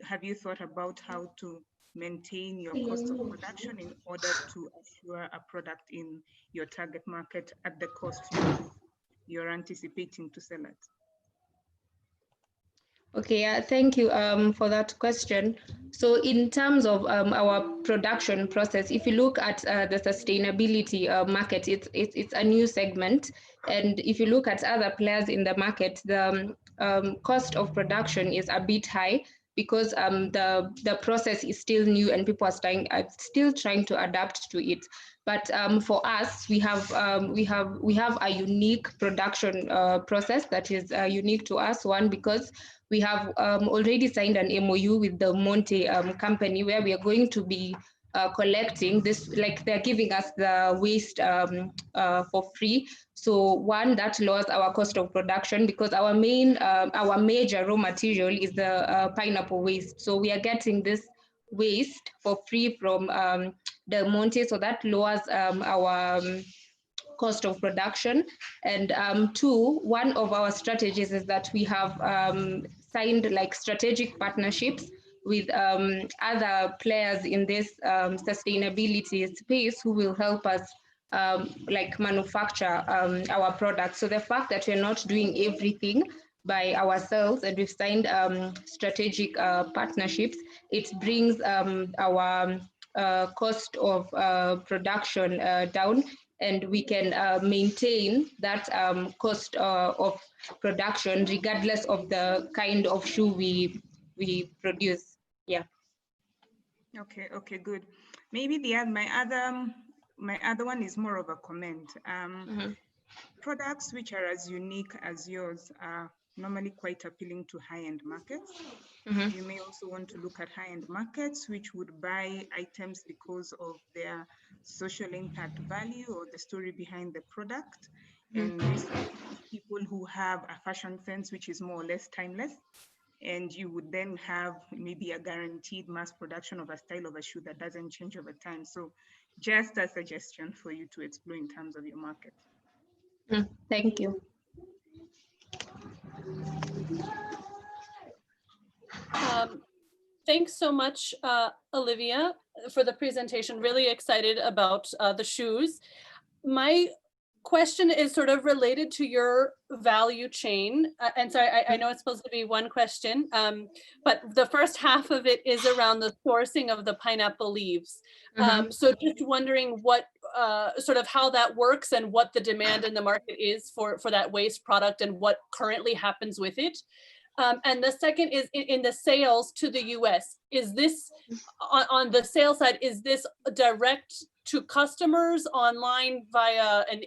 Have you thought about how to maintain your cost of production in order to assure a product in your target market at the cost you're anticipating to sell it? Okay, thank you for that question. So in terms of our production process, if you look at the sustainability market, it's a new segment. And if you look at other players in the market, the cost of production is a bit high because the process is still new and people are still trying to adapt to it. But for us, we have a unique production process that is unique to us. One, because we have already signed an MOU with the Monte company where we are going to be collecting this, like they're giving us the waste for free. So one, that lowers our cost of production because our major raw material is the pineapple waste. So we are getting this waste for free from Del Monte, so that lowers our cost of production. And two, one of our strategies is that we have signed like strategic partnerships with other players in this sustainability space who will help us like manufacture our products. So the fact that we're not doing everything by ourselves and we've signed strategic partnerships, it brings our cost of production down, and we can maintain that cost of production regardless of the kind of shoe we produce. Yeah. Okay, good. Maybe my other one is more of a comment. Products which are as unique as yours, normally quite appealing to high-end markets. Mhm. You may also want to look at high-end markets, which would buy items because of their social impact value or the story behind the product. And recently, people who have a fashion sense, which is more or less timeless, and you would then have maybe a guaranteed mass production of a style of a shoe that doesn't change over time. So just a suggestion for you to explore in terms of your market. Thank you. Thanks so much, Olivia, for the presentation. Really excited about the shoes. My question is sort of related to your value chain. And sorry, I know it's supposed to be one question, but the first half of it is around the sourcing of the pineapple leaves. So just wondering what sort of how that works and what the demand in the market is for that waste product and what currently happens with it. And the second is in the sales to the US. Is this, on the sales side, is this direct to customers online via an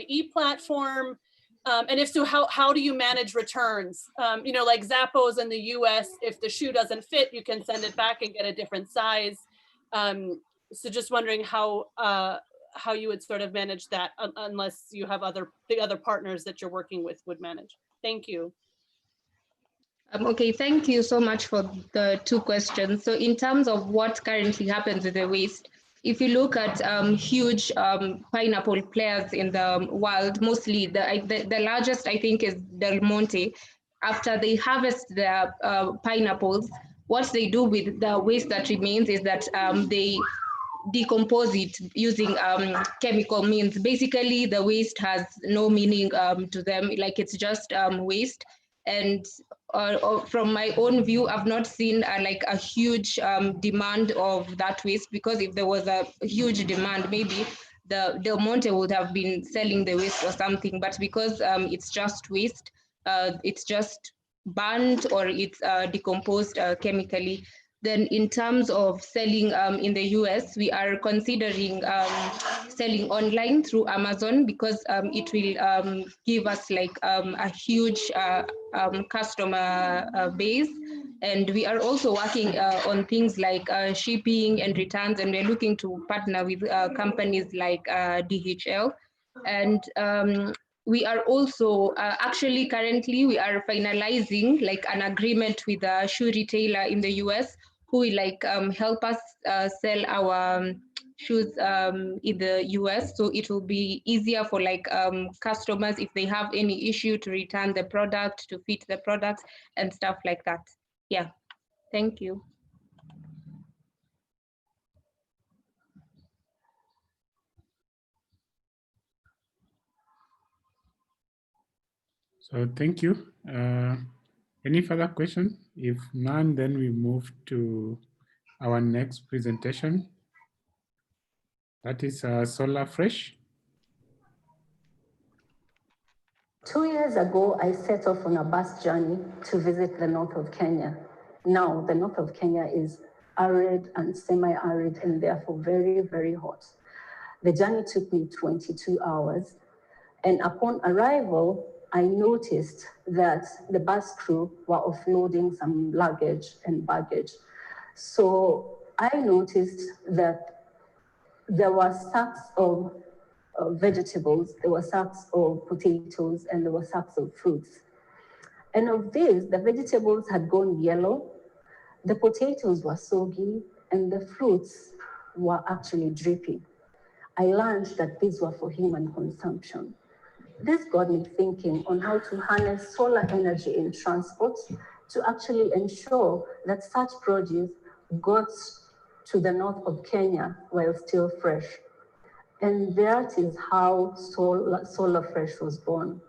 e-platform? And if so, how do you manage returns? You know, like Zappos in the US, if the shoe doesn't fit, you can send it back and get a different size. So just wondering how you would sort of manage that, unless you have the other partners that you're working with would manage. Thank you. Okay, thank you so much for the two questions. So in terms of what currently happens with the waste, if you look at huge pineapple players in the world, mostly the largest I think is Del Monte. After they harvest their pineapples, what they do with the waste that remains is that they decompose it using chemical means. Basically, the waste has no meaning to them, like it's just waste. And from my own view, I've not seen like a huge demand of that waste, because if there was a huge demand, maybe the Del Monte would have been selling the waste or something. But because it's just waste, it's just burned or it's decomposed chemically. Then in terms of selling in the US, we are considering selling online through Amazon, because it will give us like a huge customer base. And we are also working on things like shipping and returns, and we're looking to partner with companies like DHL. And we are also actually currently we are finalizing like an agreement with a shoe retailer in the US who will like help us sell our shoes in the US. So it will be easier for like customers if they have any issue to return the product, to fit the product and stuff like that. Yeah, thank you. So thank you. Any further question? If none, then we move to our next presentation. That is Solar Fresh. 2 years ago, I set off on a bus journey to visit the north of Kenya. Now, the north of Kenya is arid and semi-arid and therefore very, very hot. The journey took me 22 hours. And upon arrival, I noticed that the bus crew were offloading some luggage and baggage. So I noticed that there were sacks of vegetables, there were sacks of potatoes, and there were sacks of fruits. And of these, the vegetables had gone yellow, the potatoes were soggy, and the fruits were actually dripping. I learned that these were for human consumption. This got me thinking on how to harness solar energy in transport to actually ensure that such produce got to the north of Kenya while still fresh. And that is how Solar Fresh was born.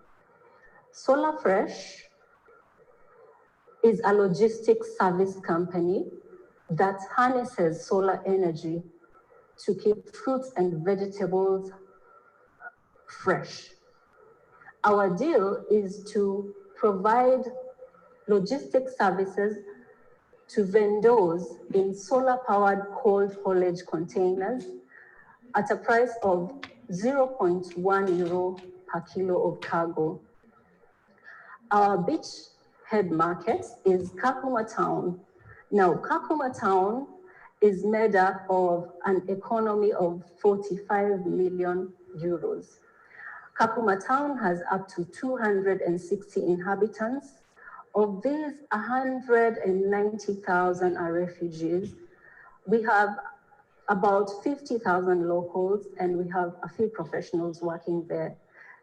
Solar Fresh is a logistics service company that harnesses solar energy to keep fruits and vegetables fresh. Our deal is to provide logistics services to vendors in solar-powered cold haulage containers at a price of €0.1 per kilo of cargo. Our beachhead market is Kakuma Town. Now, Kakuma Town is made up of an economy of 45 million euros. Kakuma Town has up to 260 inhabitants. Of these, 190,000 are refugees. We have about 50,000 locals, and we have a few professionals working there.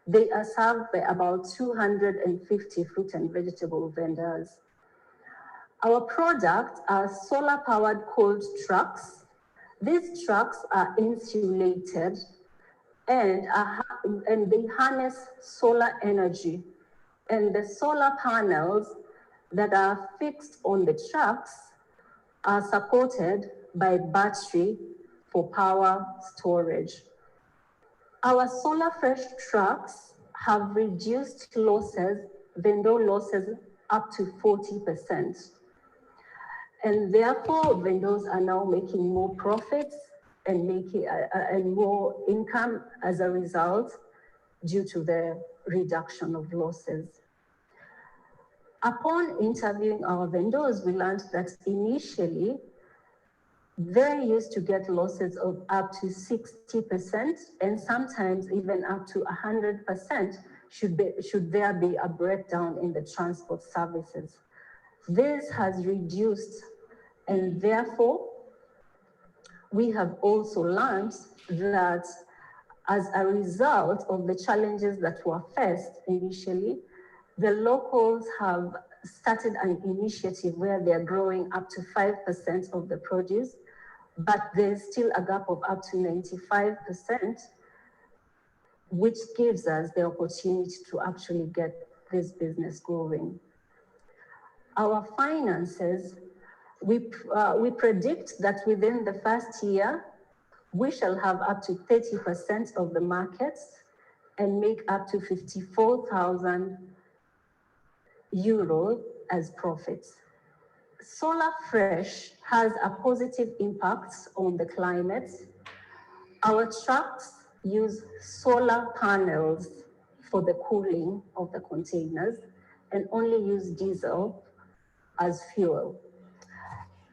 They are served by about 250 fruit and vegetable vendors. Our products are solar-powered cold trucks. These trucks are insulated and they harness solar energy. And the solar panels that are fixed on the trucks are supported by battery for power storage. Our Solar Fresh trucks have reduced losses, vendor losses, up to 40%. And therefore, vendors are now making more profits and making and more income as a result due to the reduction of losses. Upon interviewing our vendors, we learned that initially, they used to get losses of up to 60% and sometimes even up to 100% should there be a breakdown in the transport services. This has reduced, and therefore, we have also learned that as a result of the challenges that were faced initially, the locals have started an initiative where they're growing up to 5% of the produce, but there's still a gap of up to 95%, which gives us the opportunity to actually get this business growing. Our finances, we predict that within the first year, we shall have up to 30% of the markets and make up to 54,000 euros as profits. Solar Fresh has a positive impact on the climate. Our trucks use solar panels for the cooling of the containers and only use diesel as fuel.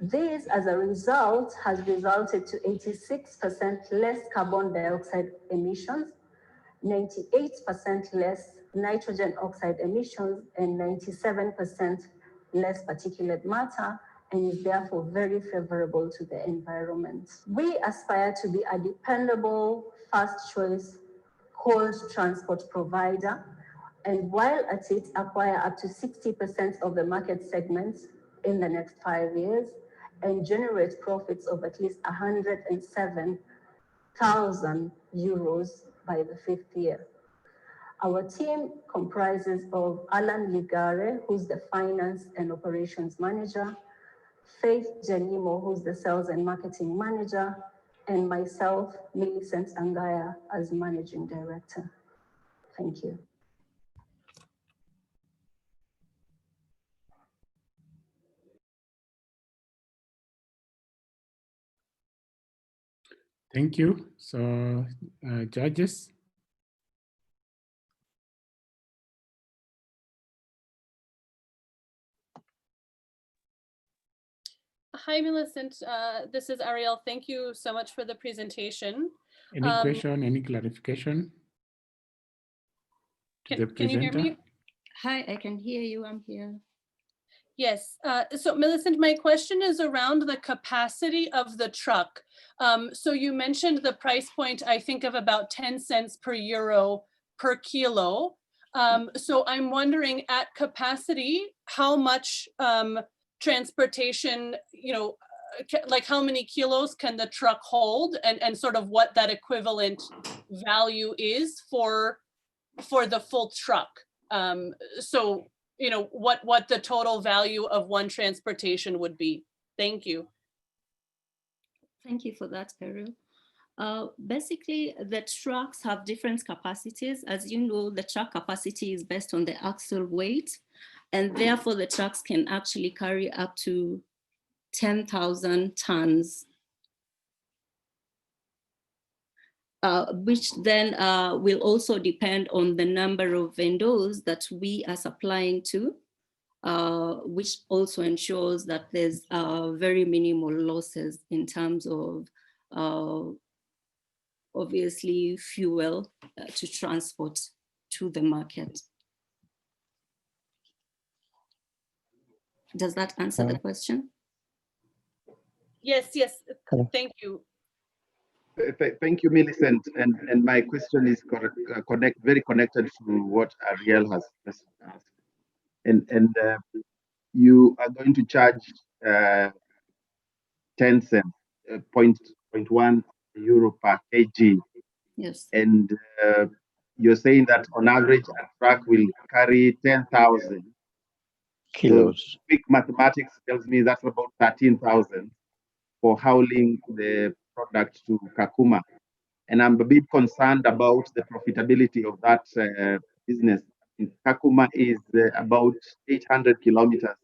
This, as a result, has resulted to 86% less carbon dioxide emissions, 98% less nitrogen oxide emissions, and 97% less particulate matter, and is therefore very favorable to the environment. We aspire to be a dependable, first choice cold transport provider, and while at it, acquire up to 60% of the market segments in the next 5 years, and generate profits of at least 107,000 euros by the 5th year. Our team comprises of Alan Ligare, who's the Finance and Operations Manager, Faith Janimo, who's the Sales and Marketing Manager, and myself, Millicent Angaya, as Managing Director. Thank you. Thank you. So, judges. Hi, Millicent. This is Ariel. Thank you so much for the presentation. Any question, any clarification? To the Can you hear presenter? me? Hi, I can hear you. I'm here. Yes. So Millicent, my question is around the capacity of the truck. So you mentioned the price point, I think, of about 10 cents per euro per kilo. So I'm wondering, at capacity, how much transportation, like how many kilos can the truck hold, and sort of what that equivalent value is for the full truck. So, what the total value of one transportation would be. Thank you. Thank you for that, Peru. Basically, the trucks have different capacities. As you know, the truck capacity is based on the axle weight, and therefore the trucks can actually carry up to 10,000 tons. which then will also depend on the number of vendors that we are supplying to, which also ensures that there's very minimal losses in terms of obviously fuel to transport to the market. Does that answer the question? Yes, yes, thank you. Thank you, Millicent. And my question is very connected to what Ariel has just asked. And you are going to charge 10 cents, 0.1 euro per kg. Yes. And you're saying that on average, a truck will carry 10,000 kilos. So quick mathematics tells me that's about 13,000 for hauling the product to Kakuma. And I'm a bit concerned about the profitability of that business. Kakuma is about 800 kilometers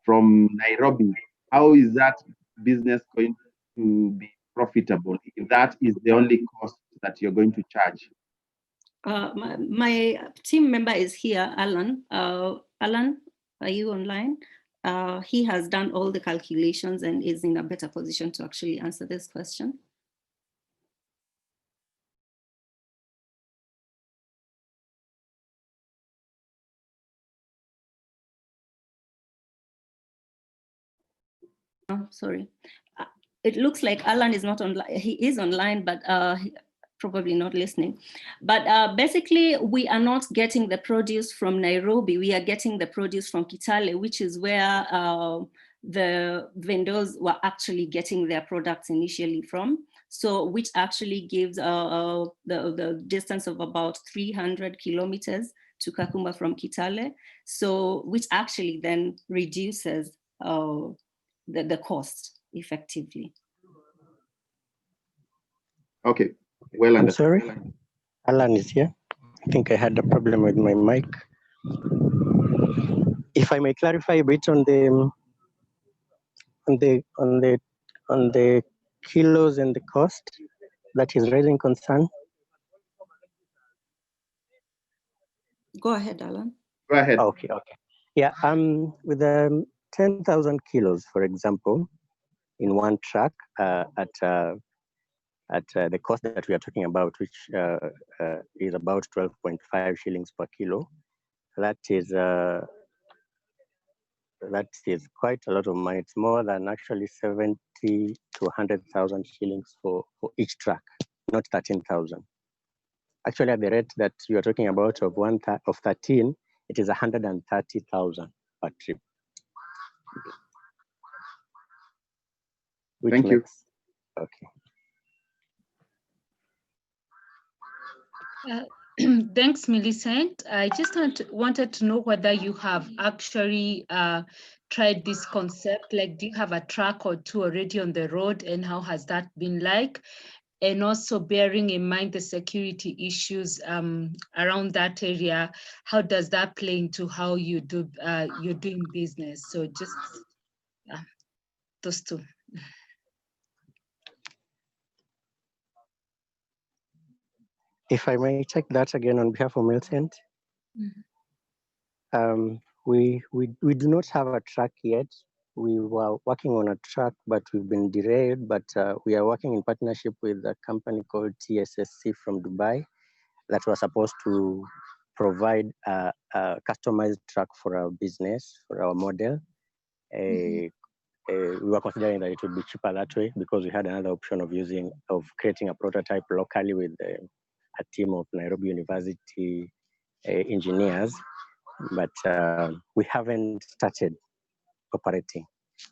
from Nairobi. How is that business going to be profitable if that is the only cost that you're going to charge? My team member is here, Alan. Alan, are you online? He has done all the calculations and is in a better position to actually answer this question. Oh, sorry. It looks like Alan is not online. He is online, but probably not listening. But basically, we are not getting the produce from Nairobi. We are getting the produce from Kitale, which is where the vendors were actually getting their products initially from. So which actually gives the distance of about 300 kilometers to Kakuma from Kitale. So which actually then reduces the cost effectively. Okay, well I'm understood. sorry, Alan is here. I think I had a problem with my mic. If I may clarify a bit on the kilos and the cost that is raising concern. Go ahead, Alan. Go ahead. Okay. Yeah, with 10,000 kilos, for example, in one truck at the cost that we are talking about, which is about 12.5 shillings per kilo, that is quite a lot of money. It's more than actually 70 to 100,000 shillings for each truck, not 13,000. Actually, at the rate that you are talking about of 13, it is 130,000 per trip. Thank you. Okay. Thanks, Millicent. I just wanted to know whether you have actually tried this concept. Like, do you have a truck or two already on the road, and how has that been like? And also bearing in mind the security issues around that area, how does that play into how you do you're doing business? So just those two. If I may check that again on behalf of Millicent. We do not have a truck yet. We were working on a truck, but we've been derailed. But we are working in partnership with a company called TSSC from Dubai that was supposed to provide a customized truck for our business, for our model. We were considering that it would be cheaper that way because we had another option of creating a prototype locally with a team of Nairobi University engineers. But we haven't started operating,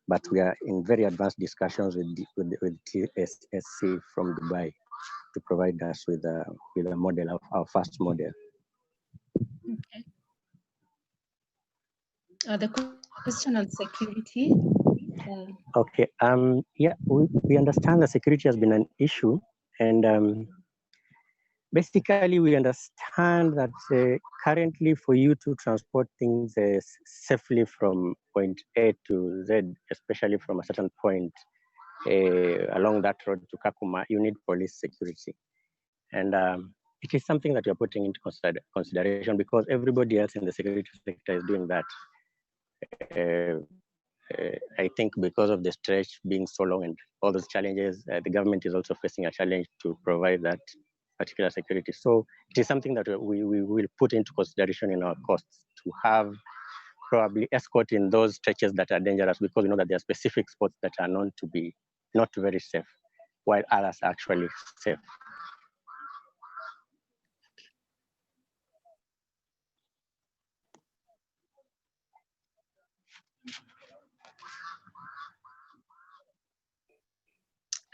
but we are in very advanced discussions with TSSC from Dubai to provide us with a model of our first model. Okay. The question on security. Okay. Yeah, we understand that security has been an issue, and basically we understand that currently for you to transport things safely from point A to Z, especially from a certain point along that road to Kakuma, you need police security. And it is something that we are putting into consideration because everybody else in the security sector is doing that. I think because of the stretch being so long and all those challenges, the government is also facing a challenge to provide that particular security. So it is something that we will put into consideration in our costs to have probably escort in those stretches that are dangerous, because we know that there are specific spots that are known to be not very safe, while others are actually safe.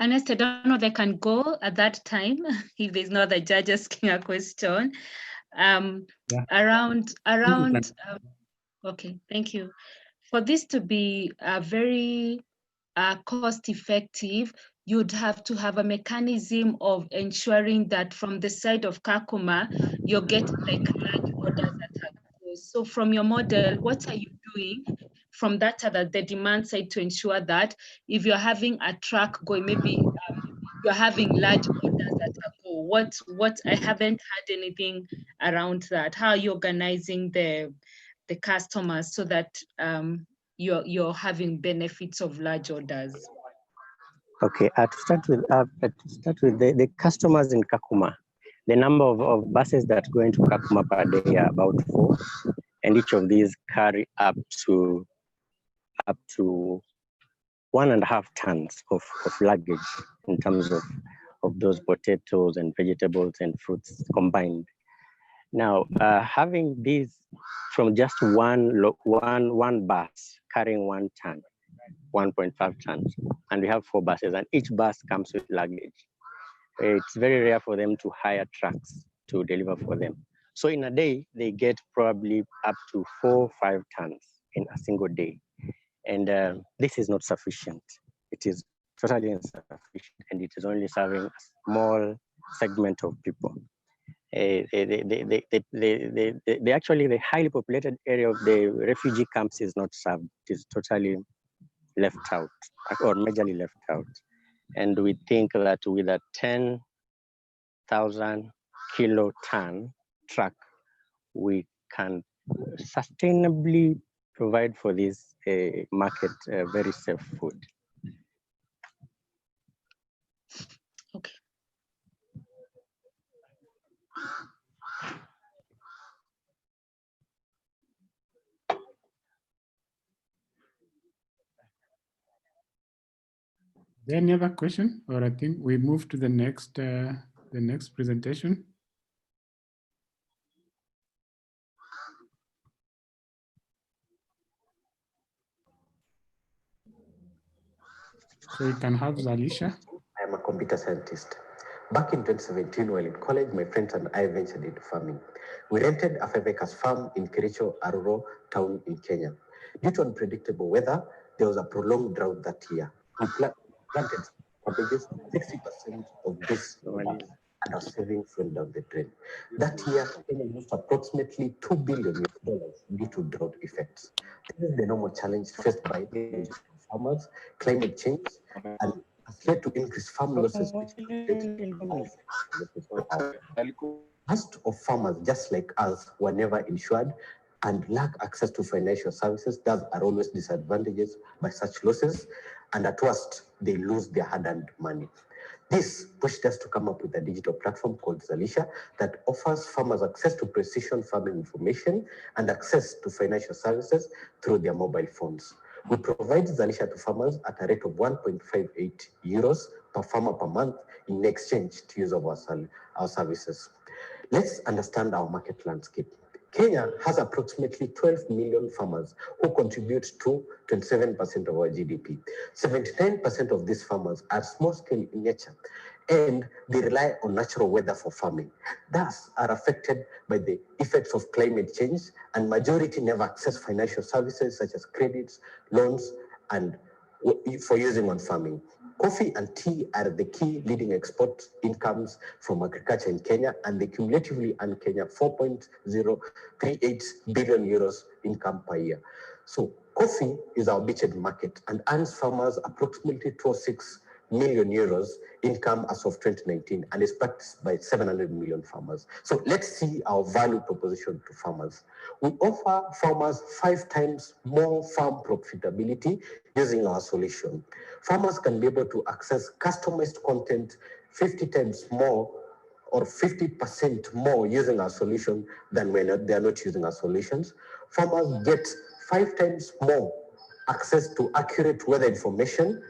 Ernest, I don't know if I can go at that time, if there's no other judge asking a question. Okay, thank you. For this to be very cost effective, you'd have to have a mechanism of ensuring that from the side of Kakuma, you're getting like large orders that are. So from your model, what are you doing from that the demand side to ensure that if you're having a truck going, maybe you're having large orders that are go? What I haven't had anything around that. How are you organizing the customers so that you're having benefits of large orders? Okay, to start with the customers in Kakuma, the number of buses that go into Kakuma per day are about 4, and each of these carry up to 1.5 tons of luggage in terms of those potatoes and vegetables and fruits combined. Now, having these from just one bus carrying 1 ton, 1.5 tons, and we have 4 buses, and each bus comes with luggage. It's very rare for them to hire trucks to deliver for them. So in a day, they get probably up to 4 or 5 tons in a single day. And this is not sufficient. It is totally insufficient, and it is only serving a small segment of people. Actually, the highly populated area of the refugee camps is not served. It is totally left out, or majorly left out. And we think that with a 10,000 kiloton truck, we can sustainably provide for this market very safe food. Okay. Any other question? Or I think we move to the next presentation. So we can have Zalisha. I'm a computer scientist. Back in 2017, while in college, my friends and I ventured into farming. We rented a 5 acres farm in Kericho, a rural town in Kenya. Due to unpredictable weather, there was a prolonged drought that year. We planted cabbages, 60% of this and our savings went down the drain. That year, Kenya lost approximately $2 billion due to drought effects. This is the normal challenge faced by farmers, climate change, and has led to increased farm losses, which most of farmers, just like us, were never insured and lack access to financial services that are always disadvantages by such losses, and at worst, they lose their hard-earned money. This pushed us to come up with a digital platform called Zalisha that offers farmers access to precision farming information and access to financial services through their mobile phones. We provide Zalisha to farmers at a rate of 1.58 euros per farmer per month in exchange to use of our services. Let's understand our market landscape. Kenya has approximately 12 million farmers who contribute to 27% of our GDP. 79% of these farmers are small scale in nature, and they rely on natural weather for farming, thus are affected by the effects of climate change, and majority never access financial services such as credits, loans, and for using on farming. Coffee and tea are the key leading export incomes from agriculture in Kenya, and they cumulatively earn Kenya 4.038 billion euros income per year. So coffee is our beachhead market and earns farmers approximately 26 million euros income as of 2019 and is practiced by 700 million farmers. So let's see our value proposition to farmers. We offer farmers 5 times more farm profitability using our solution. Farmers can be able to access customized content 50 times more or 50% more using our solution than when they are not using our solutions. Farmers get 5 times more access to accurate weather information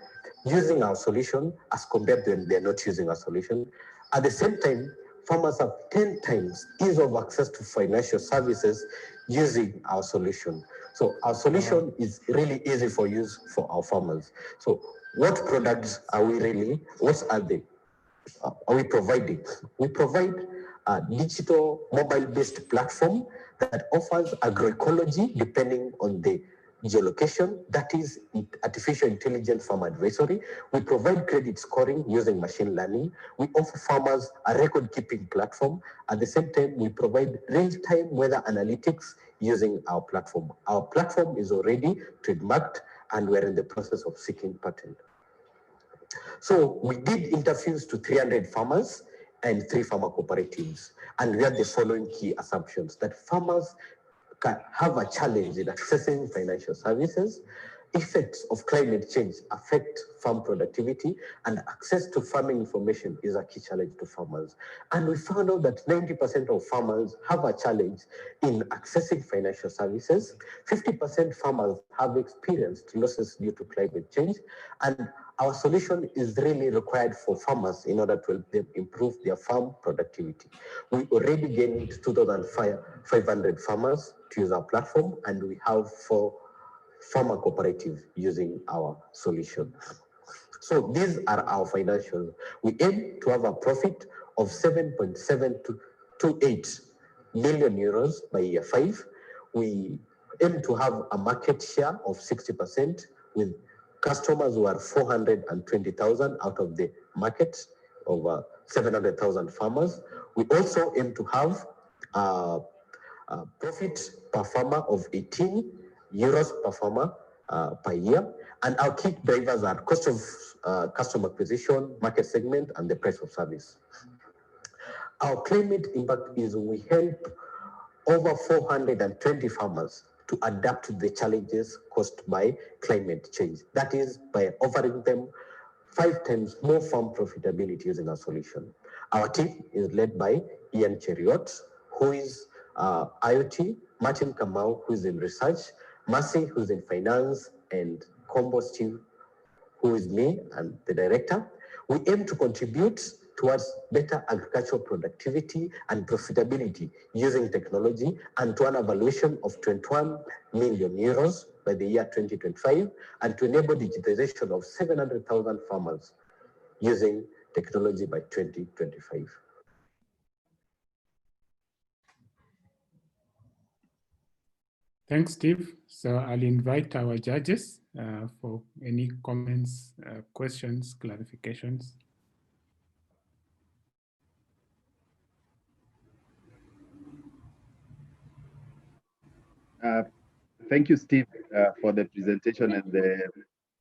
using our solution as compared to when they're not using our solution. At the same time, farmers have 10 times ease of access to financial services using our solution. So our solution is really easy for use for our farmers. So what products are we really, what are we providing? We provide a digital mobile-based platform that offers agroecology depending on the geolocation, that is artificial intelligence farm advisory. We provide credit scoring using machine learning. We offer farmers a record-keeping platform. At the same time, we provide real-time weather analytics using our platform. Our platform is already trademarked and we're in the process of seeking patent. So we did interviews to 300 farmers and 3 farmer cooperatives. And we had the following key assumptions: that farmers can have a challenge in accessing financial services, effects of climate change affect farm productivity, and access to farming information is a key challenge to farmers. And we found out that 90% of farmers have a challenge in accessing financial services. 50% farmers have experienced losses due to climate change, and our solution is really required for farmers in order to help them improve their farm productivity. We already gained 2,500 farmers to use our platform, and we have 4 farmer cooperatives using our solution. So these are our financials. We aim to have a profit of 7.728 million euros by year 5. We aim to have a market share of 60% with customers who are 420,000 out of the market of 700,000 farmers. We also aim to have a profit per farmer of 18 euros per farmer per year. And our key drivers are cost of customer acquisition, market segment, and the price of service. Our climate impact is we help over 420 farmers to adapt to the challenges caused by climate change. That is by offering them 5 times more farm profitability using our solution. Our team is led by Ian Cheriot, who is IoT, Martin Kamau, who is in research, Mercy, who is in finance, and Combo Steve, who is me and the director. We aim to contribute towards better agricultural productivity and profitability using technology, and to an evaluation of 21 million euros by the year 2025, and to enable digitization of 700,000 farmers using technology by 2025. Thanks, Steve. So I'll invite our judges for any comments, questions, clarifications. Thank you, Steve, for the presentation and the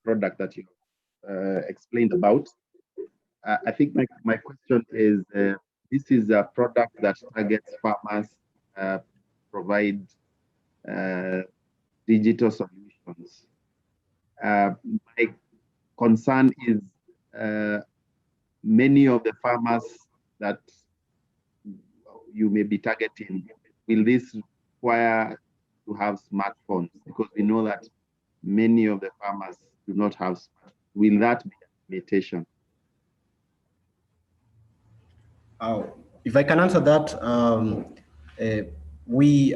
product that you explained about. I think my question is, this is a product that targets farmers, provide digital solutions. My concern is many of the farmers that you may be targeting, will this require to have smartphones? Because we know that many of the farmers do not have smartphones. Will that be a limitation? If I can answer that,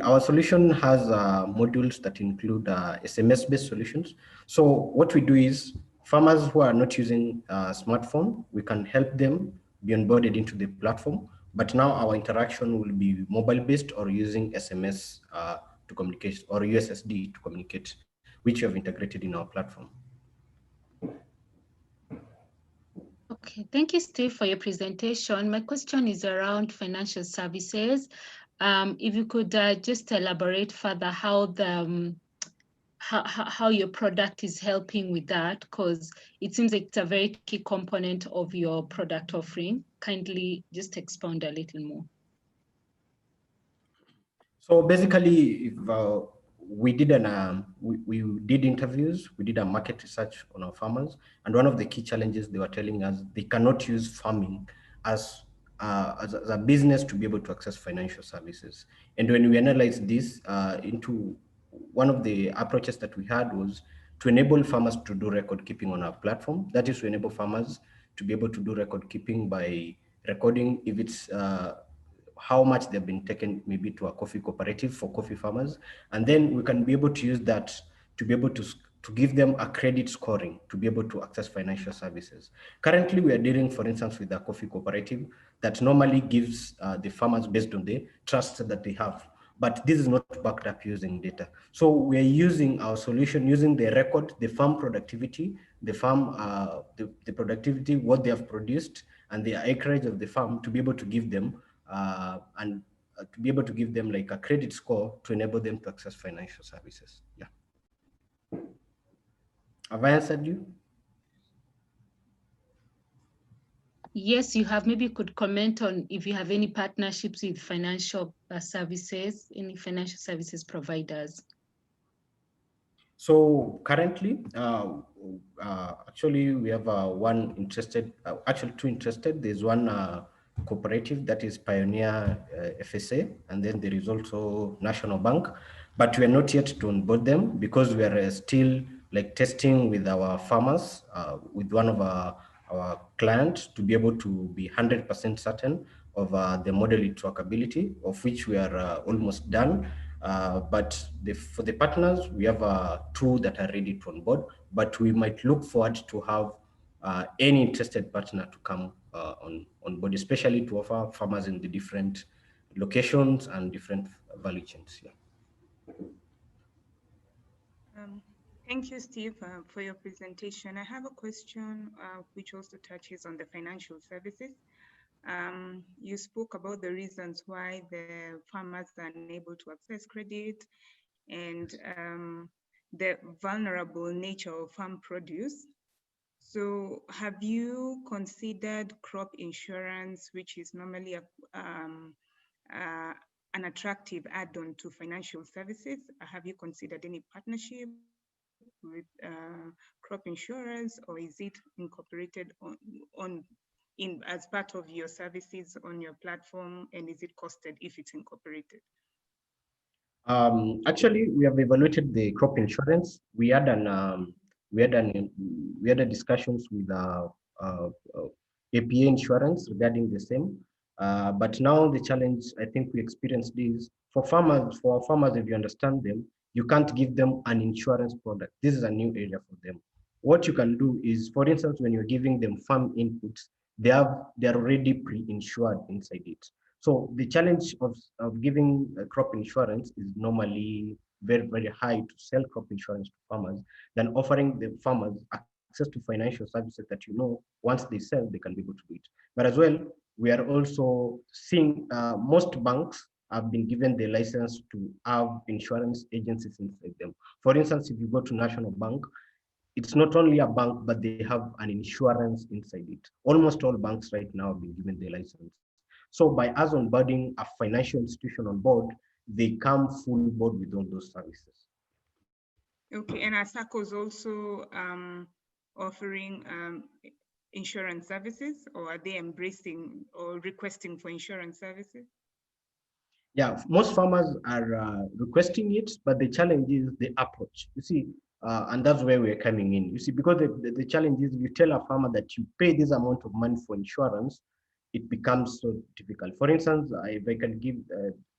our solution has modules that include SMS-based solutions. So what we do is, farmers who are not using a smartphone, we can help them be onboarded into the platform. But now our interaction will be mobile-based or using SMS to communicate, or USSD to communicate, which we have integrated in our platform. Okay, thank you, Steve, for your presentation. My question is around financial services. If you could just elaborate further how the how your product is helping with that, because it seems like it's a very key component of your product offering. Kindly just expound a little more. So basically, if we did interviews, we did a market research on our farmers, and one of the key challenges they were telling us, they cannot use farming as a business to be able to access financial services. And when we analyzed this into one of the approaches that we had was to enable farmers to do record keeping on our platform. That is to enable farmers to be able to do record keeping by recording if it's how much they've been taken maybe to a coffee cooperative for coffee farmers. And then we can be able to use that to be able to give them a credit scoring to be able to access financial services. Currently, we are dealing, for instance, with a coffee cooperative that normally gives the farmers based on the trust that they have. But this is not backed up using data. So we are using our solution, using the record, the farm productivity, the farm, the productivity, what they have produced, and the acreage of the farm to be able to give them to be able to give them like a credit score to enable them to access financial services. Yeah. Have I answered you? Yes, you have. Maybe you could comment on if you have any partnerships with financial services, any financial services providers. So currently, actually, we have one interested, actually two interested. There's one cooperative that is Pioneer FSA, and then there is also National Bank, but we are not yet to onboard them because we are still like testing with our farmers, with one of our clients to be able to be 100% certain of the model trackability, of which we are almost done. But for the partners, we have two that are ready to onboard, but we might look forward to have any interested partner to come on board, especially to offer farmers in the different locations and different value chains. Yeah. Thank you, Steve, for your presentation. I have a question which also touches on the financial services. You spoke about the reasons why the farmers are unable to access credit and the vulnerable nature of farm produce. So have you considered crop insurance, which is normally an attractive add-on to financial services? Have you considered any partnership with crop insurance, or is it incorporated as part of your services on your platform, and is it costed if it's incorporated? Actually, we have evaluated the crop insurance. We had a discussions with APA insurance regarding the same. But now the challenge I think we experienced is for our farmers, if you understand them, you can't give them an insurance product. This is a new area for them. What you can do is, for instance, when you're giving them farm inputs, they're already pre-insured inside it. So the challenge of giving crop insurance is normally very, very high to sell crop insurance to farmers than offering the farmers access to financial services that once they sell, they can be able to do it. But as well, we are also seeing most banks have been given the license to have insurance agencies inside them. For instance, if you go to National Bank, it's not only a bank, but they have an insurance inside it. Almost all banks right now have been given the license. So by us onboarding a financial institution on board, they come full board with all those services. Okay, and are SACCOs also offering insurance services, or are they embracing or requesting for insurance services? Yeah, most farmers are requesting it, but the challenge is the approach. You see, and that's where we're coming in. You see, because the challenge is, if you tell a farmer that you pay this amount of money for insurance, it becomes so difficult. For instance, if I can give,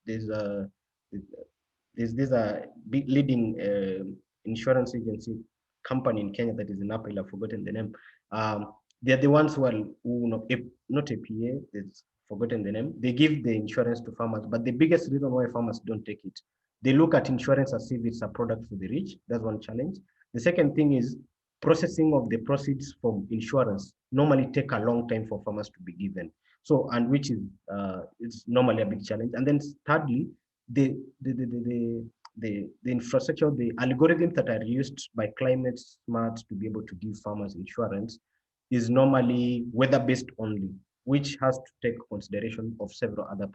there's a big leading insurance agency company in Kenya that is in April. I've forgotten the name. They're the ones who not APA, it's forgotten the name. They give the insurance to farmers, but the biggest reason why farmers don't take it, they look at insurance as if it's a product for the rich. That's one challenge. The second thing is processing of the proceeds from insurance normally take a long time for farmers to be given. So, and which is it's normally a big challenge. And then thirdly, the the infrastructure, the algorithms that are used by Climate Smart to be able to give farmers insurance is normally weather-based only, which has to take consideration of several other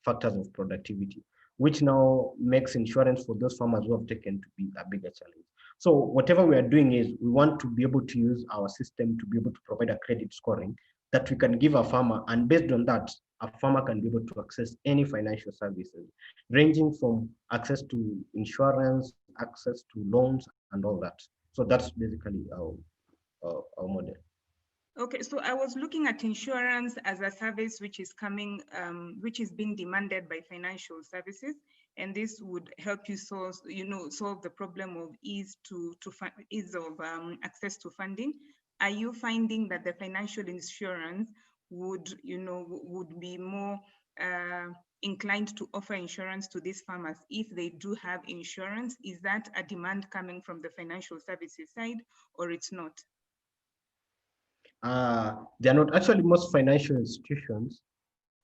factors of productivity, which now makes insurance for those farmers who have taken to be a bigger challenge. So whatever we are doing is we want to be able to use our system to be able to provide a credit scoring that we can give a farmer, and based on that, a farmer can be able to access any financial services, ranging from access to insurance, access to loans, and all that. So that's basically our model. Okay, so I was looking at insurance as a service which is coming, which is being demanded by financial services, and this would help you solve, solve the problem of ease of access to funding. Are you finding that the financial insurance would, would be more inclined to offer insurance to these farmers if they do have insurance? Is that a demand coming from the financial services side, or it's not? They're not actually. Most financial institutions,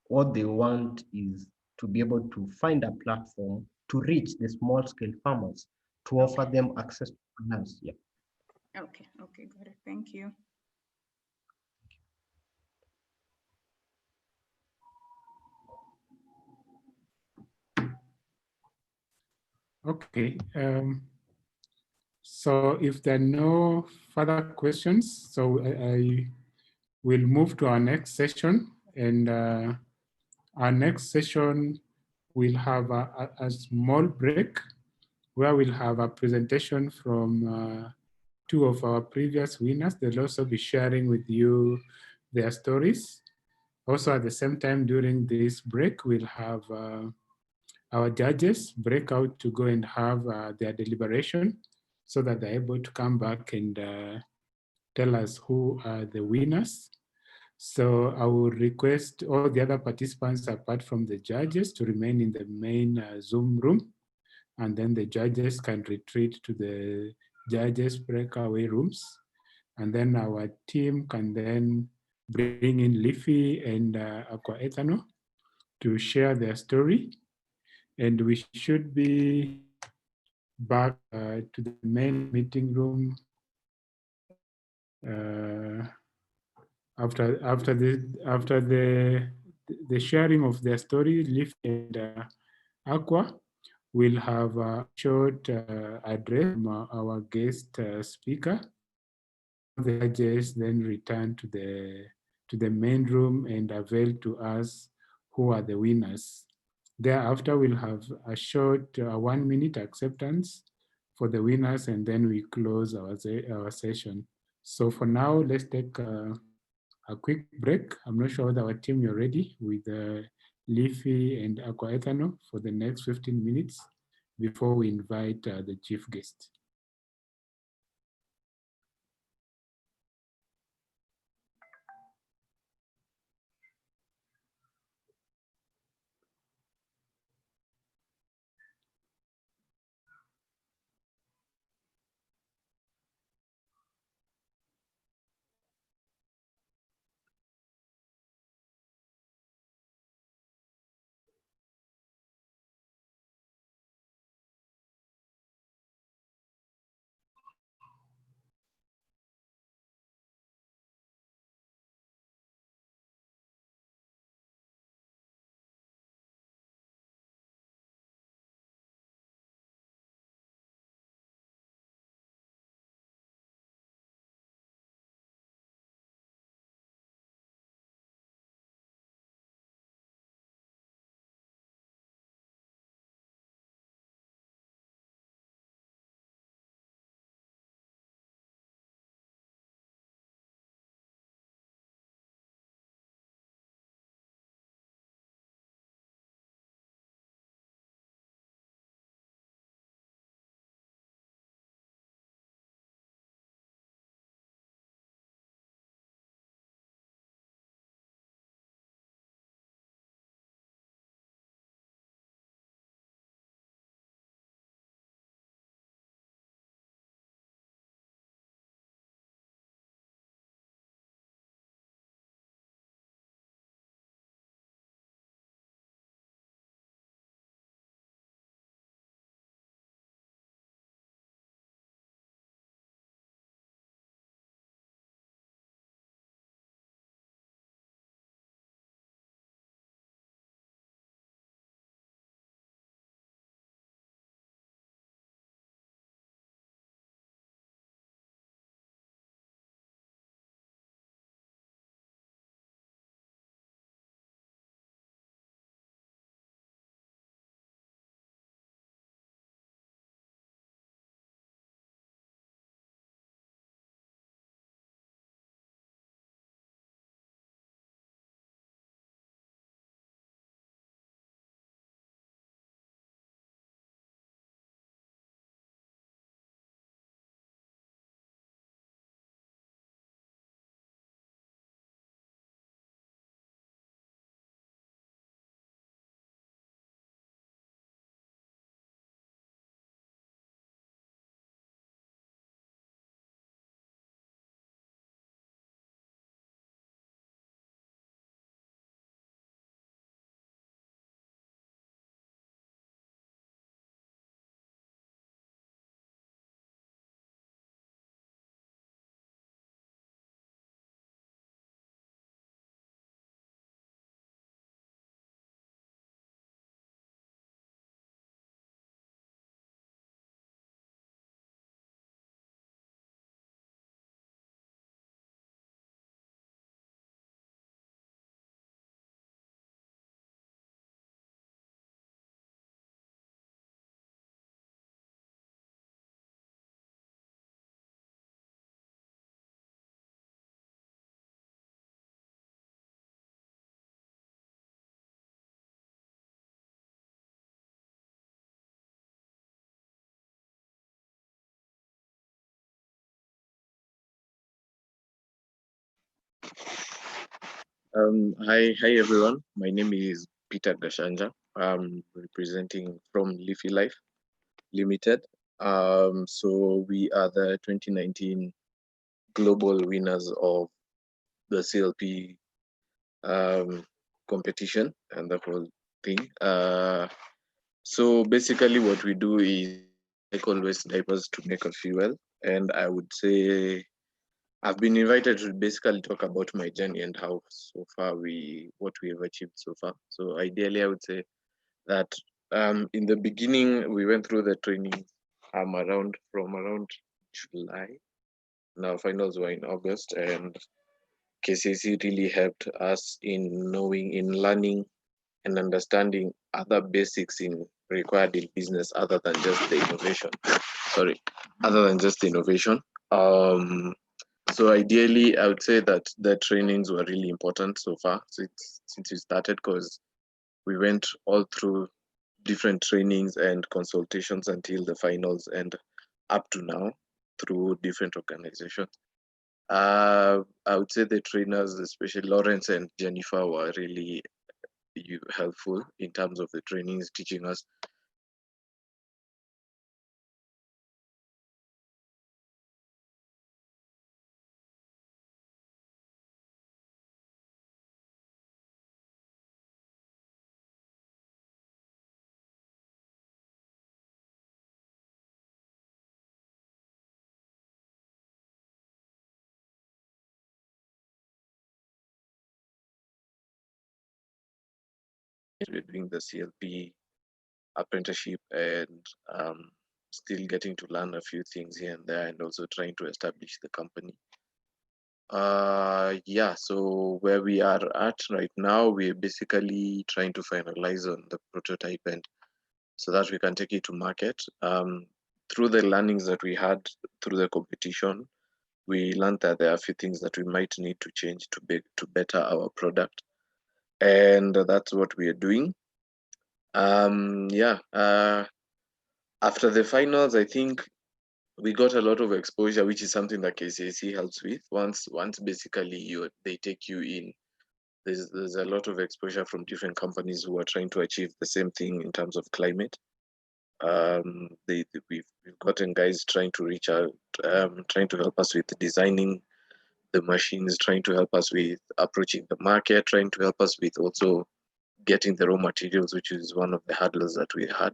what they want is to be able to find a platform to reach the small scale farmers to offer them access to finance. Yeah. Okay, okay, got it. Thank you. Okay. So if there are no further questions, so I will move to our next session. And our next session will have a small break where we'll have a presentation from two of our previous winners. They'll also be sharing with you their stories. Also at the same time during this break, we'll have our judges break out to go and have their deliberation so that they're able to come back and tell us who are the winners. So I will request all the other participants apart from the judges to remain in the main Zoom room, and then the judges can retreat to the judges breakaway rooms. And then our team can then bring in Leafy and Aqua Ethanol to share their story. And we should be back to the main meeting room after the sharing of their story. Leaf and Aqua will have a short address from our guest speaker. The judges then return to the main room and avail to us who are the winners. Thereafter, we'll have a short 1 minute acceptance for the winners, and then we close our session. So for now, let's take a quick break. I'm not sure whether our team you're ready with Leafy and Aqua Ethanol for the next 15 minutes before we invite the chief guest. Hi everyone. My name is Peter Gashanja. I'm representing from Leafy Life Limited. So we are the 2019 global winners of the CLP competition and the whole thing. So basically, what we do is cycle waste diapers to make a fuel, and I would say I've been invited to basically talk about my journey and how so far what we have achieved so far. So ideally, I would say that in the beginning we went through the training from around July. Now finals were in August, and KCC really helped us in learning and understanding other basics in required in business other than just the innovation. Sorry, other than just the innovation. So ideally, I would say that the trainings were really important so far since we started, because we went all through different trainings and consultations until the finals and up to now through different organizations. I would say the trainers, especially Lawrence and Jennifer, were really helpful in terms of the trainings, teaching us we're doing the CLP apprenticeship and still getting to learn a few things here and there, and also trying to establish the company. Yeah, so where we are at right now, we're basically trying to finalize on the prototype and so that we can take it to market. Through the learnings that we had through the competition, we learned that there are a few things that we might need to change to better our product, and that's what we are doing. Yeah. After the finals, I think we got a lot of exposure, which is something that KCAC helps with. Once basically they take you in, there's a lot of exposure from different companies who are trying to achieve the same thing in terms of climate. We've gotten guys trying to reach out, trying to help us with designing the machines, trying to help us with approaching the market, trying to help us with also getting the raw materials, which is one of the hurdles that we had.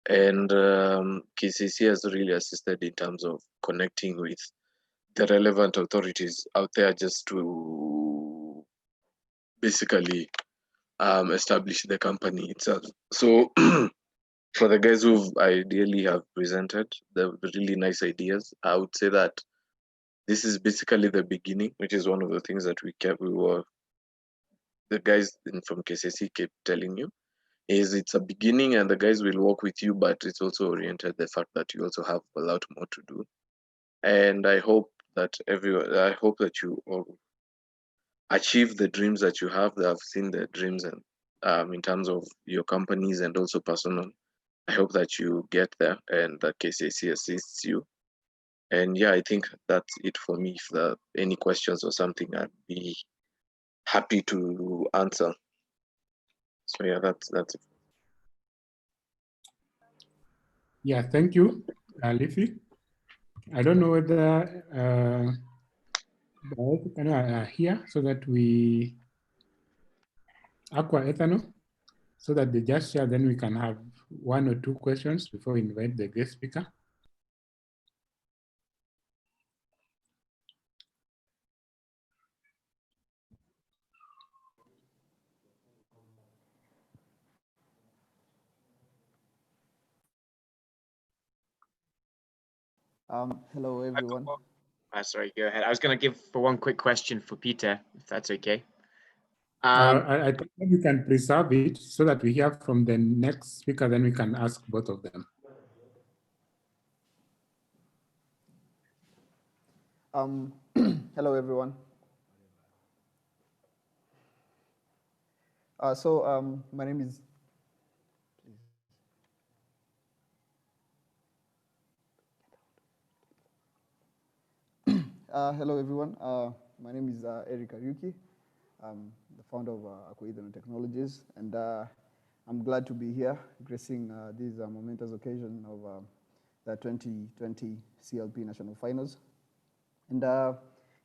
And KCC has really assisted in terms of connecting with the relevant authorities out there just to basically establish the company itself. So for the guys who ideally have presented the really nice ideas, I would say that this is basically the beginning, which is one of the things that the guys from KCC kept telling you, is it's a beginning and the guys will work with you, but it's also oriented the fact that you also have a lot more to do. And I hope that you all achieve the dreams that you have. That have seen the dreams and in terms of your companies and also personal. I hope that you get there and that KCC assists you. And yeah, I think that's it for me. If there are any questions or something, I'd be happy to answer. So yeah, that's it. Yeah, thank you, Leafy. I don't know whether here so that we Aqua Ethanol, so that they just share, then we can have one or two questions before we invite the guest speaker. Hello, everyone. Sorry, go ahead. I was going to give for one quick question for Peter, if that's okay. I think we can preserve it so that we hear from the next speaker, then we can ask both of them. Hello, everyone. My name is. Hello, everyone. My name is Eric Ariuki. I'm the founder of Aquaidon Technologies, and I'm glad to be here gracing this momentous occasion of the 2020 CLP National Finals. And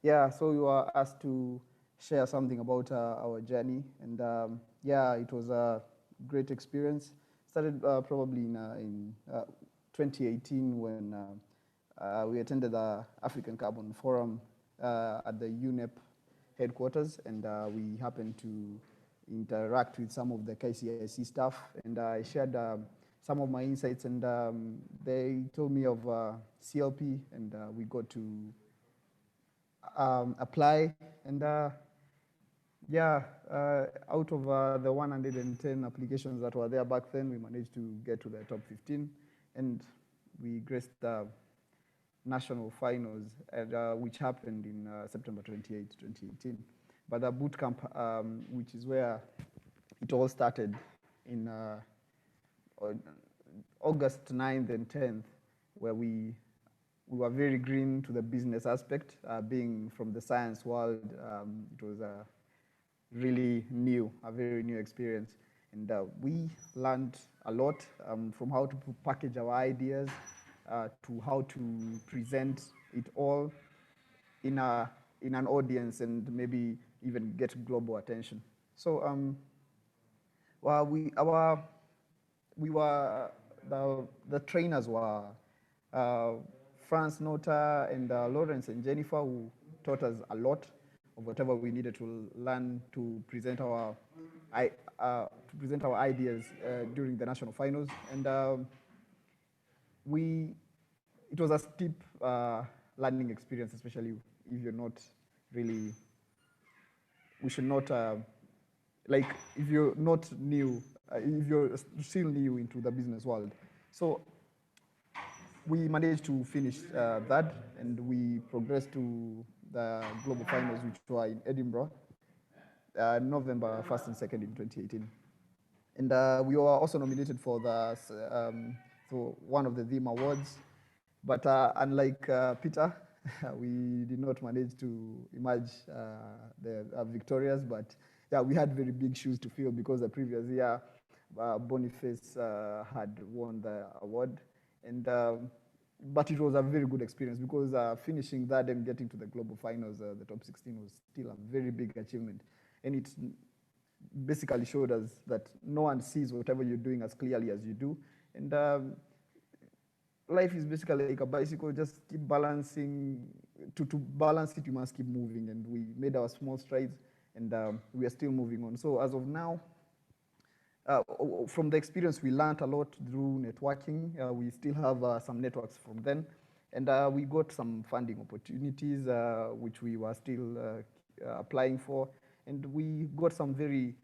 yeah, so we were asked to share something about our journey, and yeah, it was a great experience. Started probably in 2018 when we attended the African Carbon Forum at the UNEP headquarters, and we happened to interact with some of the KCIC staff, and I shared some of my insights, and they told me of CLP, and we got to apply, and yeah, out of the 110 applications that were there back then, we managed to get to the top 15, and we graced the national finals, which happened in September 28, 2018. But the boot camp, which is where it all started in August 9th and 10th, where we were very green to the business aspect. Being from the science world, it was really new, a very new experience. And we learned a lot from how to package our ideas to how to present it all in an audience and maybe even get global attention. So well, the trainers were Franz Nota and Lawrence and Jennifer, who taught us a lot of whatever we needed to learn to present our ideas during the national finals. And it was a steep learning experience, especially if you're not really, we should not, like if you're not new, if you're still new into the business world. So we managed to finish that, and we progressed to the global finals, which were in Edinburgh, November 1st and 2nd in 2018. And we were also nominated for for one of the Theme Awards. But unlike Peter, we did not manage to emerge victorious. But yeah, we had very big shoes to fill because the previous year, Boniface had won the award. And but it was a very good experience because finishing that and getting to the global finals, the top 16 was still a very big achievement. And it basically showed us that no one sees whatever you're doing as clearly as you do. And life is basically like a bicycle, just keep balancing. To balance it, you must keep moving. And we made our small strides, and we are still moving on. So as of now, from the experience, we learned a lot through networking. We still have some networks from then. And we got some funding opportunities, which we were still applying for. And we got some very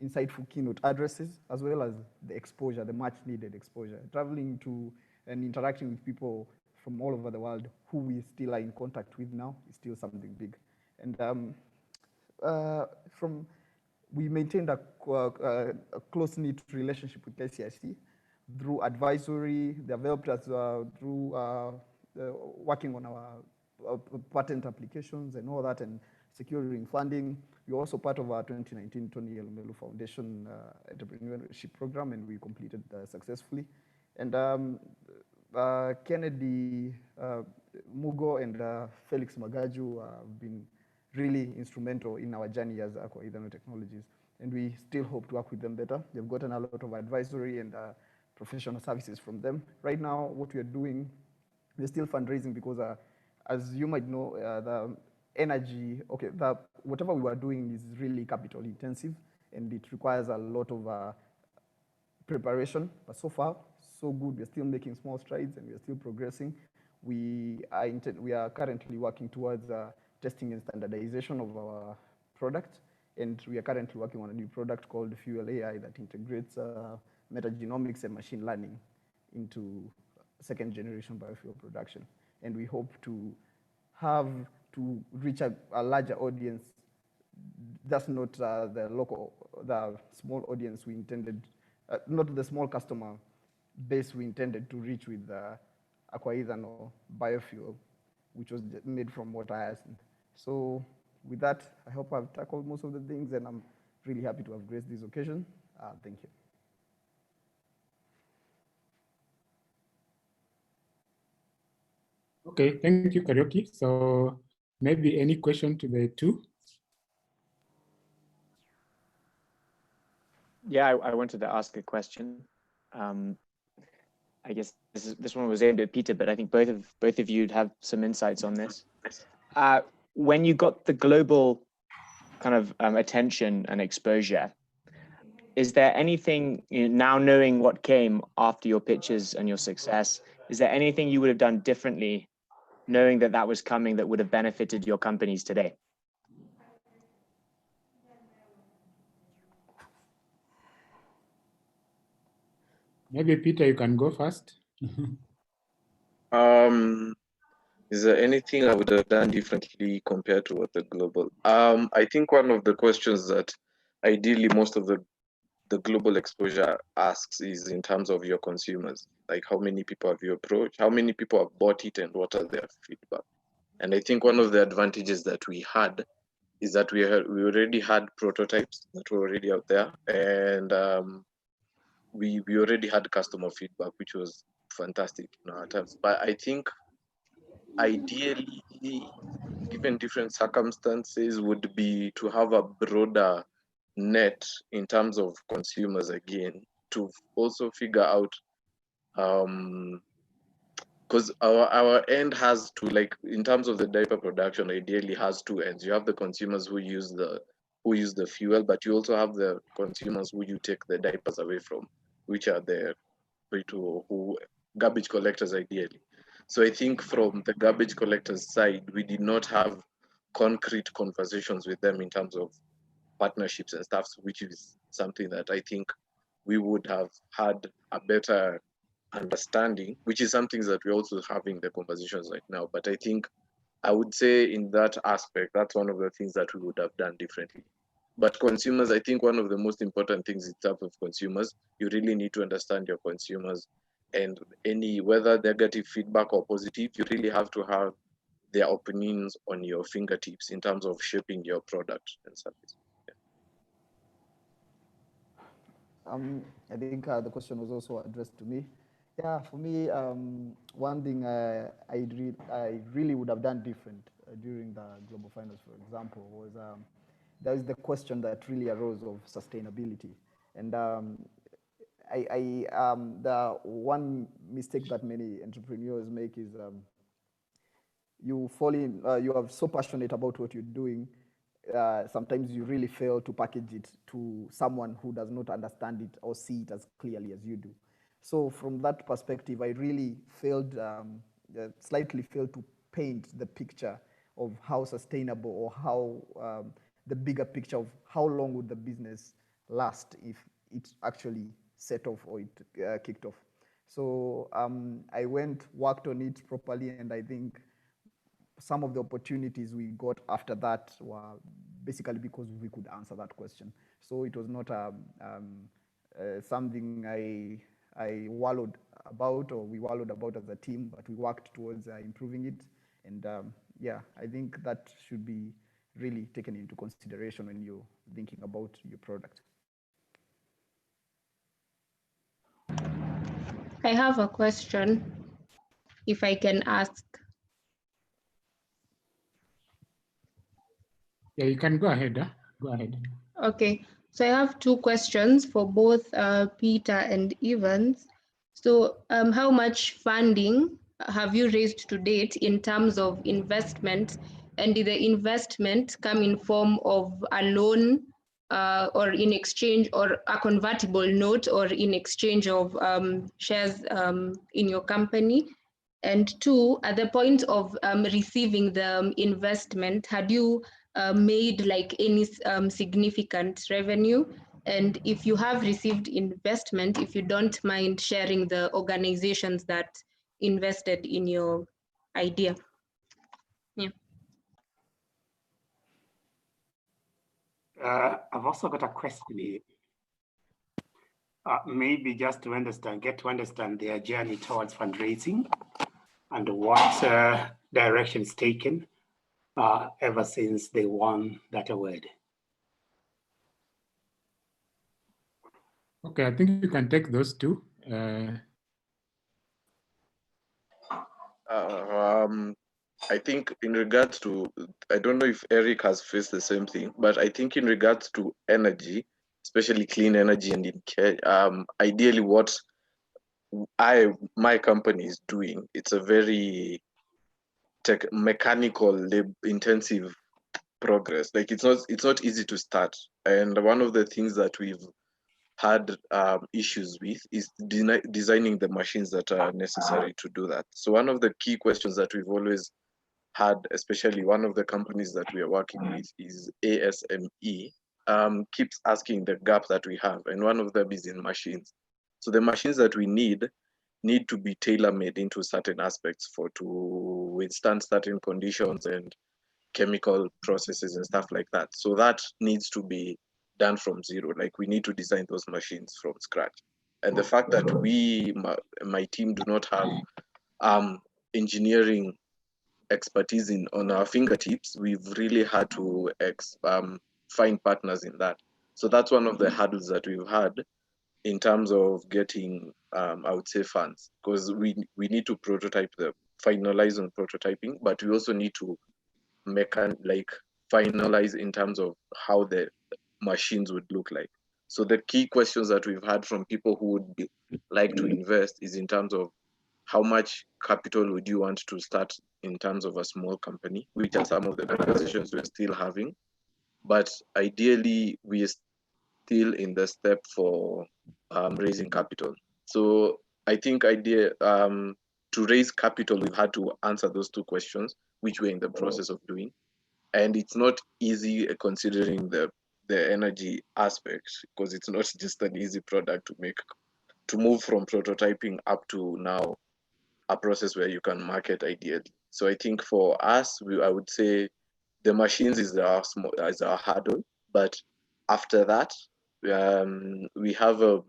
insightful keynote addresses, as well as the exposure, the much needed exposure. Traveling to and interacting with people from all over the world who we still are in contact with now is still something big. And we maintained a close-knit relationship with KCIC through advisory. They have helped us through working on our patent applications and all that, and securing funding. We're also part of our 2019 Tony Elumelu Foundation entrepreneurship program, and we completed successfully. And Kennedy Mugo and Felix Magaju have been really instrumental in our journey as Aquaidon Technologies, and we still hope to work with them better. They've gotten a lot of advisory and professional services from them. Right now, what we are doing, we're still fundraising because, as you might know, the energy, whatever we were doing is really capital intensive, and it requires a lot of preparation. But so far, so good. We're still making small strides, and we're still progressing. We are currently working towards testing and standardization of our product, and we are currently working on a new product called Fuel AI that integrates metagenomics and machine learning into second generation biofuel production. And we hope to reach a larger audience. That's not the small audience we intended, not the small customer base we intended to reach with Aquaidon or biofuel, which was made from water hyacinth. So with that, I hope I've tackled most of the things, and I'm really happy to have graced this occasion. Thank you. Okay, thank you, Karaoke. So maybe any question to the two? Yeah, I wanted to ask a question. I guess this one was aimed at Peter, but I think both of you have some insights on this. When you got the global kind of attention and exposure, is there anything, now knowing what came after your pitches and your success, is there anything you would have done differently, knowing that that was coming, that would have benefited your companies today? Maybe Peter, you can go first. Is there anything I would have done differently compared to what the global? I think one of the questions that ideally most of the global exposure asks is in terms of your consumers, like how many people have you approached, how many people have bought it, and what are their feedback. And I think one of the advantages that we had is that we already had prototypes that were already out there, and we already had customer feedback, which was fantastic at times. But I think ideally, given different circumstances, would be to have a broader net in terms of consumers again, to also figure out because our end has to, like, in terms of the diaper production, ideally has two ends. You have the consumers who use the fuel, but you also have the consumers who you take the diapers away from, which are the who garbage collectors ideally. So I think from the garbage collectors side, we did not have concrete conversations with them in terms of partnerships and stuff, which is something that I think we would have had a better understanding, which is something that we're also having the conversations right now. But I think I would say in that aspect, that's one of the things that we would have done differently. But consumers, I think one of the most important things in terms of consumers, you really need to understand your consumers, and whether negative feedback or positive, you really have to have their opinions on your fingertips in terms of shaping your product and service. I think the question was also addressed to me. Yeah, for me, one thing I really would have done different during the global finals, for example, was there is the question that really arose of sustainability. And the one mistake that many entrepreneurs make is you are so passionate about what you're doing, sometimes you really fail to package it to someone who does not understand it or see it as clearly as you do. So from that perspective, I really slightly failed to paint the picture of how sustainable, or how the bigger picture of how long would the business last if it actually set off or it kicked off. So I worked on it properly, and I think some of the opportunities we got after that were basically because we could answer that question. So it was not something I wallowed about, or we wallowed about as a team, but we worked towards improving it. And yeah, I think that should be really taken into consideration when you're thinking about your product. I have a question, if I can ask. Yeah, you can go ahead. Go ahead. Okay, so I have two questions for both Peter and Evans. So how much funding have you raised to date in terms of investment? And did the investment come in form of a loan or in exchange, or a convertible note, or in exchange of shares in your company? And two, at the point of receiving the investment, had you made like any significant revenue? And if you have received investment, if you don't mind sharing the organizations that invested in your idea. Yeah. I've also got a question here. Maybe just to get to understand their journey towards fundraising and what direction is taken. ever since they won that award. Okay, I think you can take those two. I think in regards to, I don't know if Eric has faced the same thing, but I think in regards to energy, especially clean energy and in care, ideally what my company is doing, it's a very mechanical, intensive progress. Like it's not easy to start. And one of the things that we've had issues with is designing the machines that are necessary to do that. So one of the key questions that we've always had, especially one of the companies that we are working with is ASME, keeps asking the gap that we have, and one of them is in machines. So the machines that we need to be tailor-made into certain aspects to withstand certain conditions and chemical processes and stuff like that. So that needs to be done from zero. Like we need to design those machines from scratch. And the fact that my team do not have engineering expertise on our fingertips, we've really had to find partners in that. So that's one of the hurdles that we've had in terms of getting, I would say, funds, because we need to finalize on prototyping, but we also need to finalize in terms of how the machines would look like. So the key questions that we've had from people who would like to invest is in terms of how much capital would you want to start in terms of a small company, which are some of the conversations we're still having. But ideally, we are still in the step for raising capital. So I think to raise capital, we've had to answer those two questions, which we're in the process of doing. And it's not easy considering the energy aspect, because it's not just an easy product to move from prototyping up to now a process where you can market ideally. So I think for us, I would say the machines is our hurdle, but after that, we have a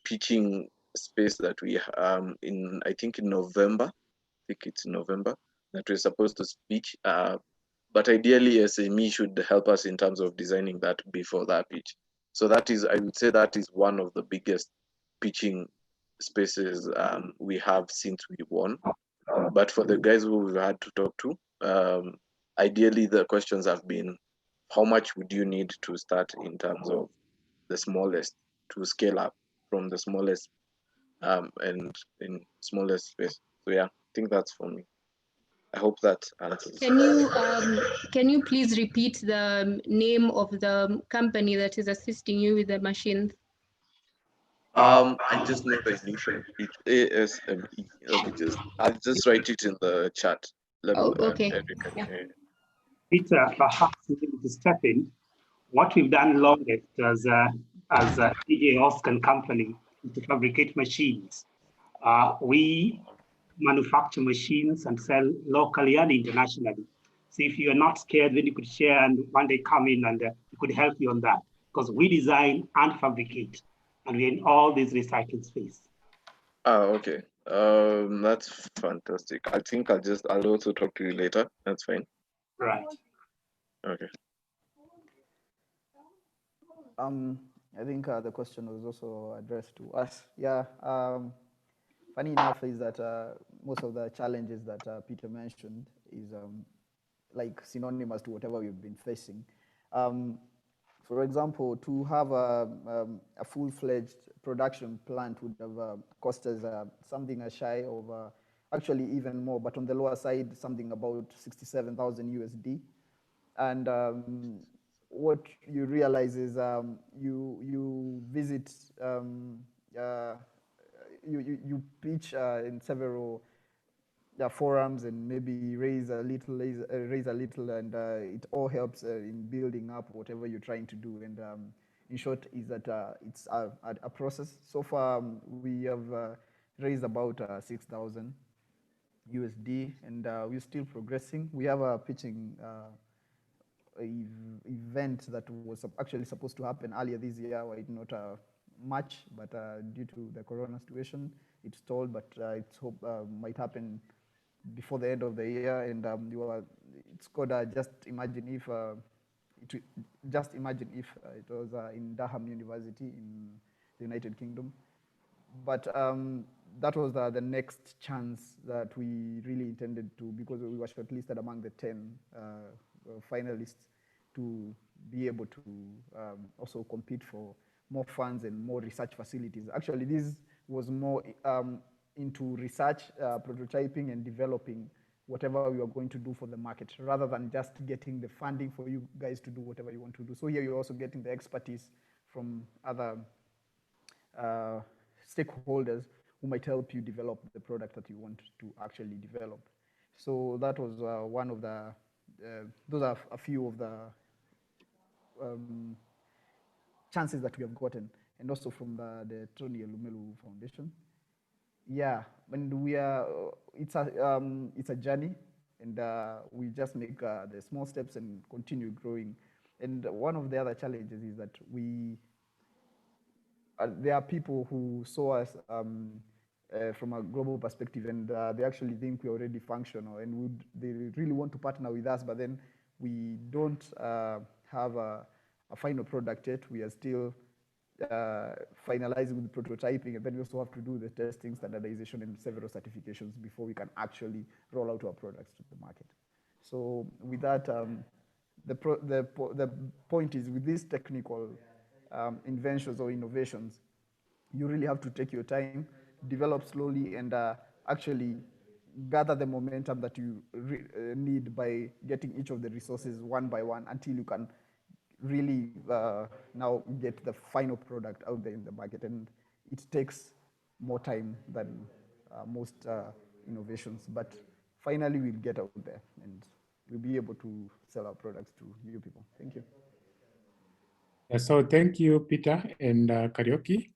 pitching space that we I think in November. I think it's in November that we're supposed to pitch. But ideally, SME should help us in terms of designing that before that pitch. So I would say that is one of the biggest pitching spaces we have since we won. But for the guys who we've had to talk to, ideally the questions have been, how much would you need to start in terms of the smallest to scale up from the smallest and in smallest space? So yeah, I think that's for me. I hope that answers. Can you please repeat the name of the company that is assisting you with the machines? I just know the initial. It's ASME. I'll just write it in the chat. Okay. Peter, perhaps to step in, what we've done longest as a DJ Oscan company is to fabricate machines. We manufacture machines and sell locally and internationally. So if you're not scared, then you could share and one day come in and we could help you on that, because we design and fabricate, and we're in all this recycling space. Okay. That's fantastic. I think I'll also talk to you later. That's fine. Right. Okay. I think the question was also addressed to us. Yeah. Funny enough is that most of the challenges that Peter mentioned is like synonymous to whatever we've been facing. For example, to have a full-fledged production plant would have cost us something shy of, actually even more, but on the lower side, something about 67,000 USD. And what you realize is you visit, you pitch in several forums and maybe raise a little, and it all helps in building up whatever you're trying to do. And in short, is that it's a process. So far, we have raised about 6,000 USD, and we're still progressing. We have a pitching event that was actually supposed to happen earlier this year, where it not much, but due to the corona situation, it's stalled, but it's hope might happen before the end of the year, and it's called Just Imagine If. Just imagine if it was in Durham University in the United Kingdom. But that was the next chance that we really intended to, because we were shortlisted among the 10 finalists, to be able to also compete for more funds and more research facilities. Actually, this was more into research, prototyping, and developing whatever we are going to do for the market, rather than just getting the funding for you guys to do whatever you want to do. So here you're also getting the expertise from other stakeholders who might help you develop the product that you want to actually develop. So that was one of the, those are a few of the chances that we have gotten, and also from the Tony Elumelu Foundation. Yeah, and we are, it's a journey, and we just make the small steps and continue growing. And one of the other challenges is that there are people who saw us from a global perspective, and they actually think we're already functional, and they really want to partner with us, but then we don't have a final product yet. We are still finalizing with prototyping, and then we also have to do the testing, standardization, and several certifications before we can actually roll out our products to the market. So with that, the point is, with these technical inventions or innovations, you really have to take your time, develop slowly, and actually gather the momentum that you need by getting each of the resources one by one until you can really now get the final product out there in the market. And it takes more time than most innovations, but finally we'll get out there and we'll be able to sell our products to new people. Thank you. So thank you, Peter and Karaoke,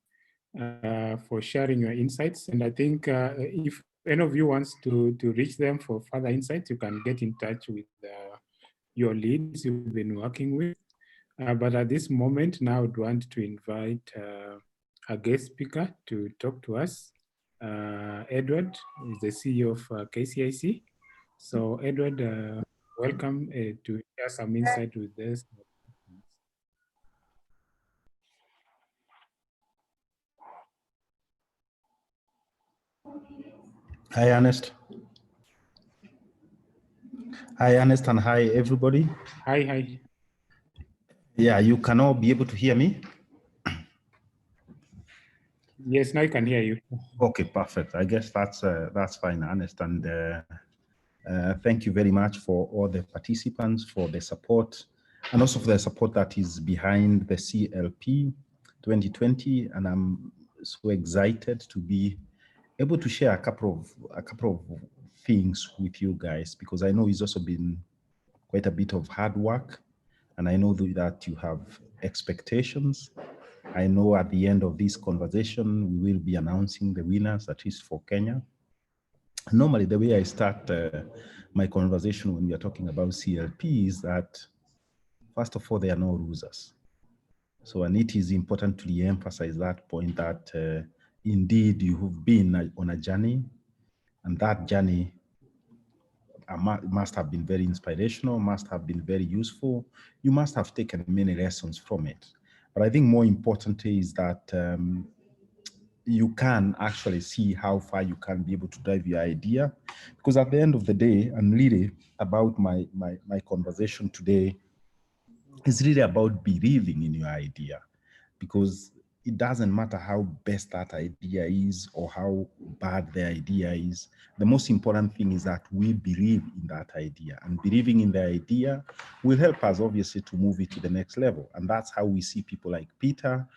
for sharing your insights. And I think if any of you wants to reach them for further insights, you can get in touch with your leads you've been working with. But at this moment, now I would want to invite a guest speaker to talk to us. Edward is the CEO of KCIC. So Edward, welcome to share some insight with us. Hi, Ernest. Hi, Ernest, and hi, everybody. Hi. Yeah, you can all be able to hear me? Yes, now I can hear you. Okay, perfect. I guess that's fine, Ernest. And thank you very much for all the participants, for the support, and also for the support that is behind the CLP 2020. And I'm so excited to be able to share a couple of things with you guys, because I know it's also been quite a bit of hard work, and I know that you have expectations. I know at the end of this conversation, we will be announcing the winners, at least for Kenya. Normally, the way I start my conversation when we are talking about CLP is that, first of all, there are no losers. So, and it is important to re-emphasize that point, that indeed you have been on a journey, and that journey must have been very inspirational, must have been very useful. You must have taken many lessons from it. But I think more importantly is that you can actually see how far you can be able to drive your idea. Because at the end of the day, and really about my conversation today, is really about believing in your idea. Because it doesn't matter how best that idea is or how bad the idea is. The most important thing is that we believe in that idea, and believing in the idea will help us obviously to move it to the next level. And that's how we see people like Peter,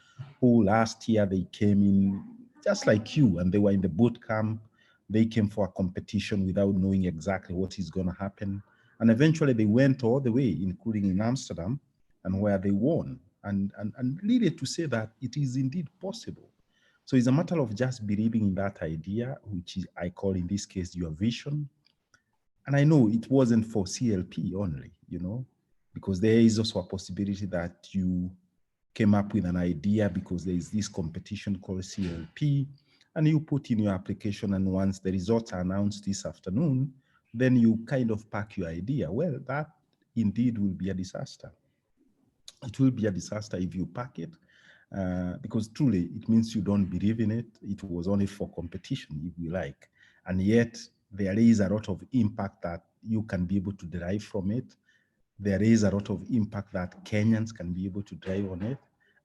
who last year they came in just like you, and they were in the boot camp. They came for a competition without knowing exactly what is going to happen. And eventually they went all the way, including in Amsterdam, and where they won. And really to say that it is indeed possible. So it's a matter of just believing in that idea, which is, I call in this case, your vision. And I know it wasn't for CLP only, you know, because there is also a possibility that you came up with an idea because there is this competition called CLP, and you put in your application, and once the results are announced this afternoon, then you kind of pack your idea. Well, that indeed will be a disaster. It will be a disaster if you pack it, because truly it means you don't believe in it. It was only for competition, if you like. And yet there is a lot of impact that you can be able to derive from it. There is a lot of impact that Kenyans can be able to drive on it.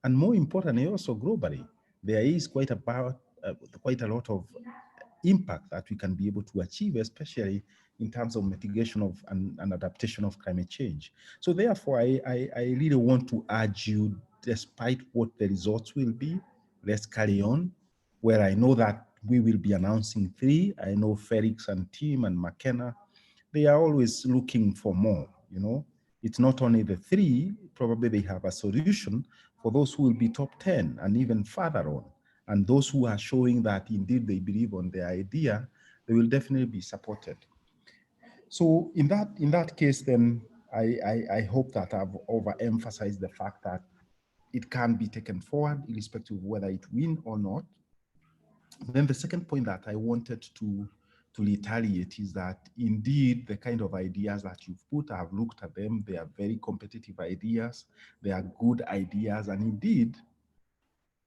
And more importantly, also globally, there is quite a lot of impact that we can be able to achieve, especially in terms of mitigation of and adaptation of climate change. So therefore, I really want to urge you, despite what the results will be, let's carry on. Where I know that we will be announcing 3. I know Felix and Tim and McKenna, they are always looking for more, you know. It's not only the 3, probably they have a solution for those who will be top 10 and even further on. And those who are showing that indeed they believe on the idea, they will definitely be supported. So in that case, then I hope that I've overemphasized the fact that it can be taken forward, irrespective of whether it win or not. Then the second point that I wanted to retaliate is that indeed the kind of ideas that you've put, I've looked at them, they are very competitive ideas, they are good ideas, and indeed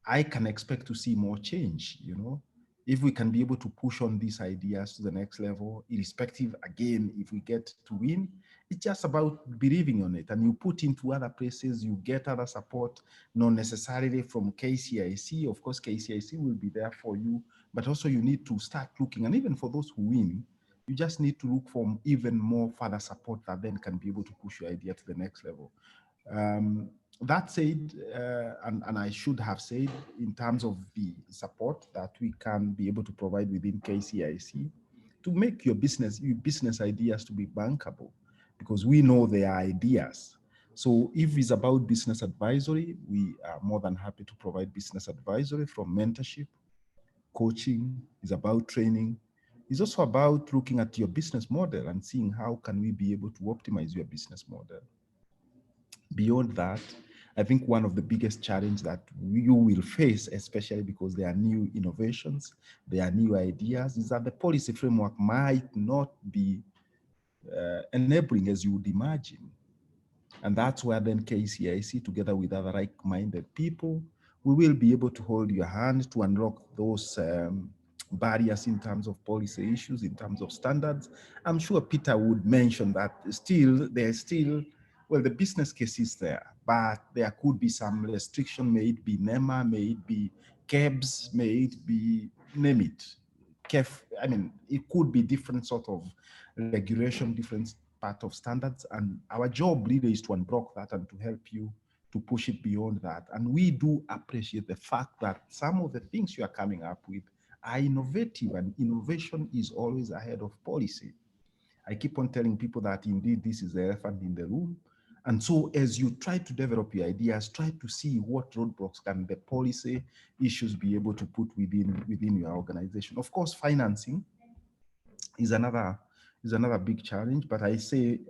I can expect to see more change, you know, if we can be able to push on these ideas to the next level, irrespective, again, if we get to win, it's just about believing on it. And you put into other places, you get other support, not necessarily from KCIC. Of course, KCIC will be there for you, but also you need to start looking. And even for those who win, you just need to look for even more further support that then can be able to push your idea to the next level. That said, and I should have said, in terms of the support that we can be able to provide within KCIC to make your business ideas to be bankable, because we know they are ideas. So if it's about business advisory, we are more than happy to provide business advisory, from mentorship, coaching, is about training. It's also about looking at your business model and seeing how can we be able to optimize your business model. Beyond that, I think one of the biggest challenges that you will face, especially because there are new innovations, there are new ideas, is that the policy framework might not be enabling as you would imagine. And that's where then KCIC, together with other like-minded people, we will be able to hold your hand to unlock those barriers in terms of policy issues, in terms of standards. I'm sure Peter would mention that well, the business case is there, but there could be some restriction, may it be NEMA, may it be KEBS, may it be, name it, KEF. I mean, it could be different sort of regulation, different part of standards. And our job really is to unblock that and to help you to push it beyond that. And we do appreciate the fact that some of the things you are coming up with are innovative, and innovation is always ahead of policy. I keep on telling people that indeed this is the elephant in the room. And so as you try to develop your ideas, try to see what roadblocks can the policy issues be able to put within your organization. Of course, financing is another big challenge, but I say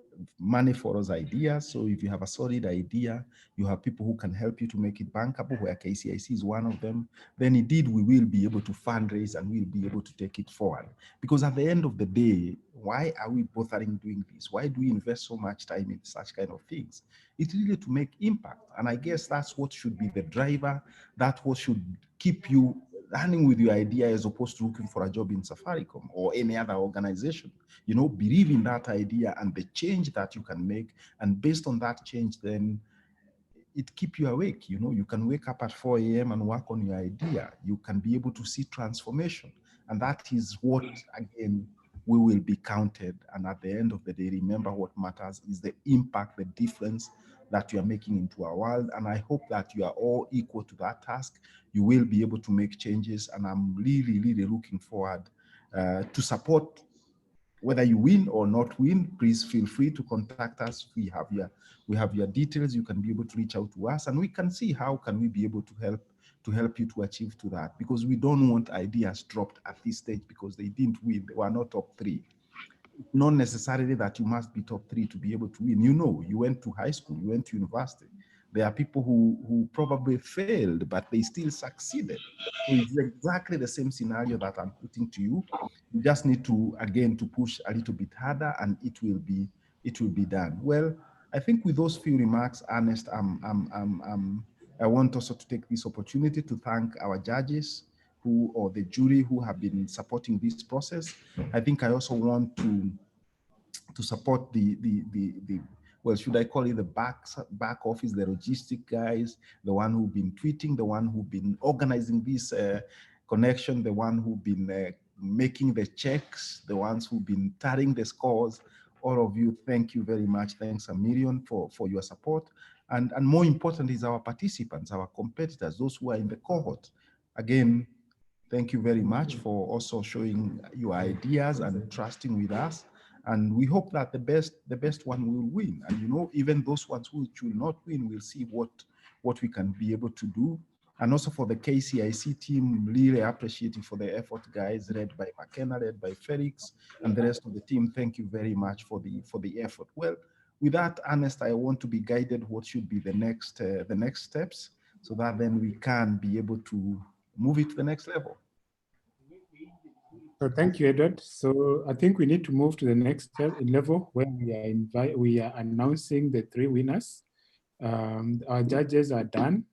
money follows ideas. So if you have a solid idea, you have people who can help you to make it bankable, where KCIC is one of them, then indeed we will be able to fundraise and we'll be able to take it forward. Because at the end of the day, why are we bothering doing this? Why do we invest so much time in such kind of things? It's really to make impact. And I guess that's what should be the driver. That's what should keep you running with your idea, as opposed to looking for a job in Safaricom or any other organization. You know, believe in that idea and the change that you can make. And based on that change, then it keep you awake. You know, you can wake up at 4 a.m. and work on your idea. You can be able to see transformation. And that is what, again, we will be counted. And at the end of the day, remember what matters is the impact, the difference that you are making into our world. And I hope that you are all equal to that task. You will be able to make changes. And I'm really, really looking forward to support. Whether you win or not win, please feel free to contact us. We have your details. You can be able to reach out to us, and we can see how can we be able to help you to achieve to that, because we don't want ideas dropped at this stage because they didn't win. They were not top 3. Not necessarily that you must be top 3 to be able to win. You know, you went to high school, you went to university. There are people who probably failed, but they still succeeded. So it's exactly the same scenario that I'm putting to you. You just need to, again, to push a little bit harder, and it will be done. Well, I think with those few remarks, Ernest, I want also to take this opportunity to thank our judges or the jury who have been supporting this process. I think I also want to support the well, should I call it the back office, the logistic guys, the one who've been tweeting, the one who've been organizing this connection, the one who've been making the checks, the ones who've been tallying the scores. All of you, thank you very much. Thanks a million for your support. And more important is our participants, our competitors, those who are in the cohort. Again, thank you very much for also showing your ideas and trusting with us. And we hope that the best one will win. And you know, even those ones who will not win, we'll see what we can be able to do. And also for the KCIC team, really appreciating for the effort, guys, led by McKenna, led by Felix, and the rest of the team. Thank you very much for the effort. Well, with that, Ernest, I want to be guided what should be the next steps, so that then we can be able to move it to the next level. So thank you, Edward. So I think we need to move to the next level where we are announcing the 3 winners. Our judges are done.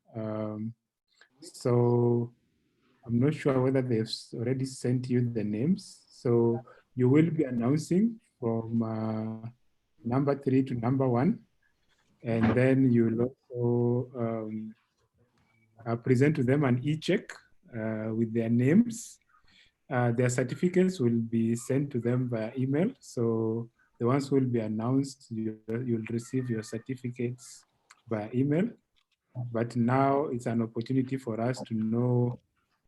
So I'm not sure whether they've already sent you the names. So you will be announcing from number 3 to number 1. And then you'll also present to them an e-check with their names. Their certificates will be sent to them via email. So the ones who will be announced, you'll receive your certificates via email. But now it's an opportunity for us to know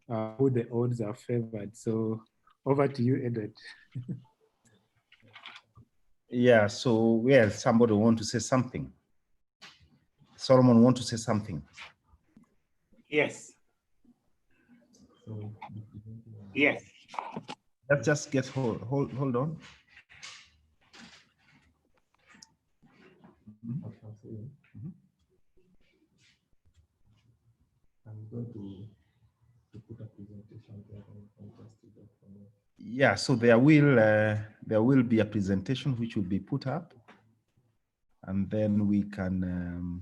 who the odds are favored. So over to you, Edward. Yeah, so well, somebody want to say something. Solomon want to say something. Yes. Yes. Let's just get hold on. I'm going to put a presentation there. Yeah, so there will be a presentation which will be put up, and then we can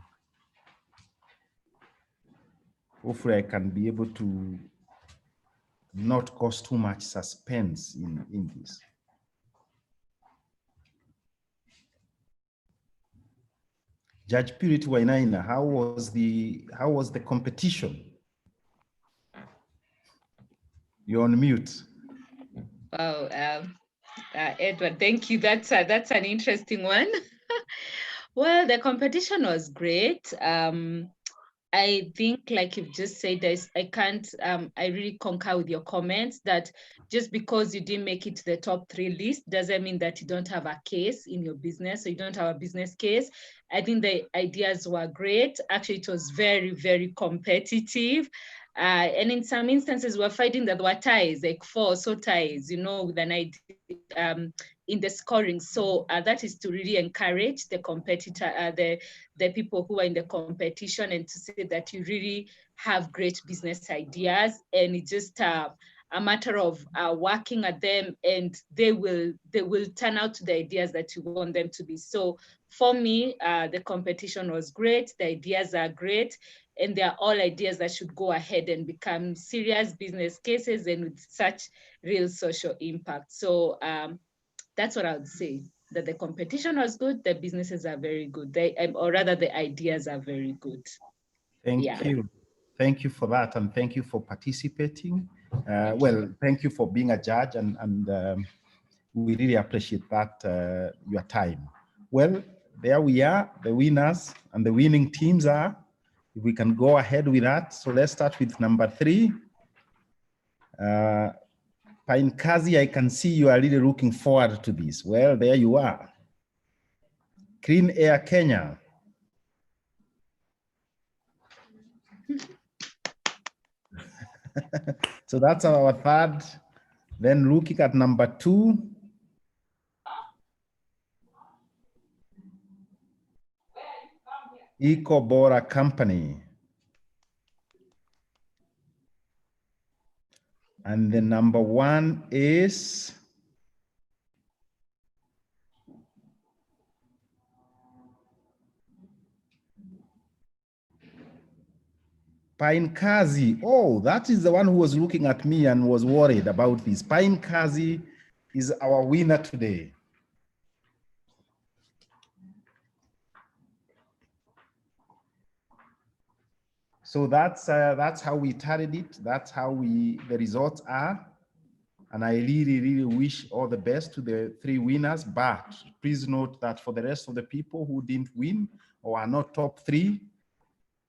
hopefully I can be able to not cause too much suspense in this. Judge Purity Wainaina, how was the competition? You're on mute. Wow, Edward, thank you. That's an interesting one. Well, the competition was great. I think, like you've just said, I really concur with your comments that just because you didn't make it to the top 3 list doesn't mean that you don't have a case in your business, or you don't have a business case. I think the ideas were great. Actually, it was very, very competitive. And in some instances, we're finding that there were ties, like 4 or so ties, you know, with an idea in the scoring. So that is to really encourage the competitor, the people who are in the competition, and to say that you really have great business ideas, and it's just a matter of working at them, and they will turn out to the ideas that you want them to be. So for me, the competition was great. The ideas are great, and they're all ideas that should go ahead and become serious business cases and with such real social impact. So that's what I would say, that the competition was good, the businesses are very good, or rather the ideas are very good. Thank you. Thank you for that, and thank you for participating. Well, thank you for being a judge, and we really appreciate that, your time. Well, there we are, the winners, and the winning teams are, if we can go ahead with that. So let's start with number 3. Painkazi, I can see you are really looking forward to this. Well, there you are. Clean Air Kenya. So that's our 3rd. Then looking at number 2. Ecobora Company. And the number 1 is Pinekazi. Oh, that is the one who was looking at me and was worried about this. Pinekazi is our winner today. So that's how we tallied it. That's how the results are. And I really, really wish all the best to the 3 winners. But please note that for the rest of the people who didn't win or are not top 3,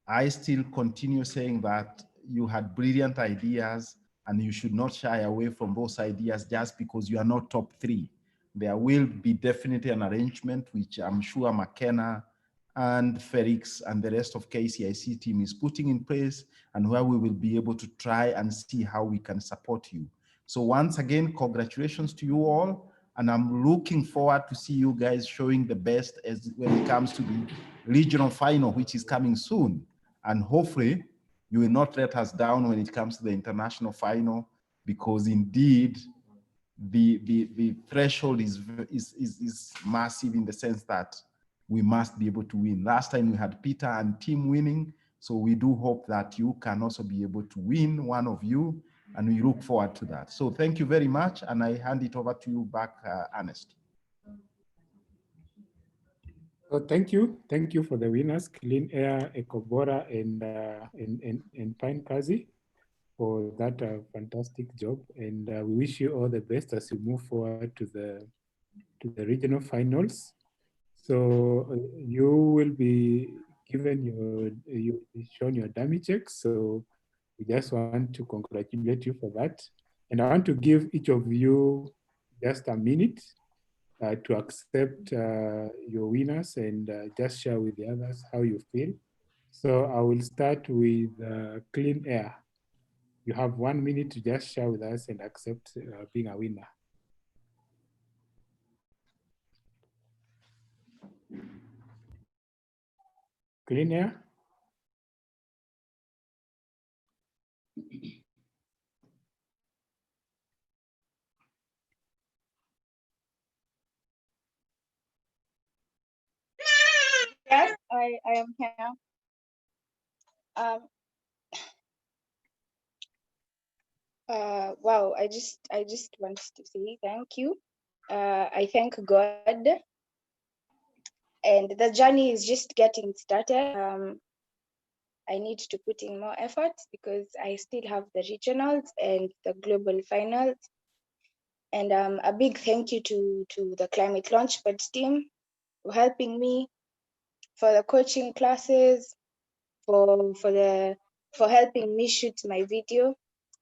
I still continue saying that you had brilliant ideas and you should not shy away from those ideas just because you are not top 3. There will be definitely an arrangement, which I'm sure McKenna and Felix and the rest of KCIC team is putting in place, and where we will be able to try and see how we can support you. So once again, congratulations to you all. And I'm looking forward to see you guys showing the best as when it comes to the regional final, which is coming soon. And hopefully you will not let us down when it comes to the international final, because indeed the threshold is massive in the sense that we must be able to win. Last time we had Peter and team winning, so we do hope that you can also be able to win, one of you, and we look forward to that. So thank you very much, and I hand it over to you back, Ernest. Oh, thank you for the winners, Clean Air, Ecobora, and Pinekazi, for that fantastic job. And we wish you all the best as you move forward to the regional finals. So you will be given you'll be shown your dummy checks. So we just want to congratulate you for that. And I want to give each of you just a minute to accept your winners and just share with the others how you feel. So I will start with Clean Air. You have 1 minute to just share with us and accept being a winner. Clean Air. Yes, I am here. Wow, I just want to say thank you. I thank God, and the journey is just getting started. I need to put in more effort because I still have the regionals and the global finals. And a big thank you to the Climate Launchpad team for helping me, for the coaching classes, for helping me shoot my video.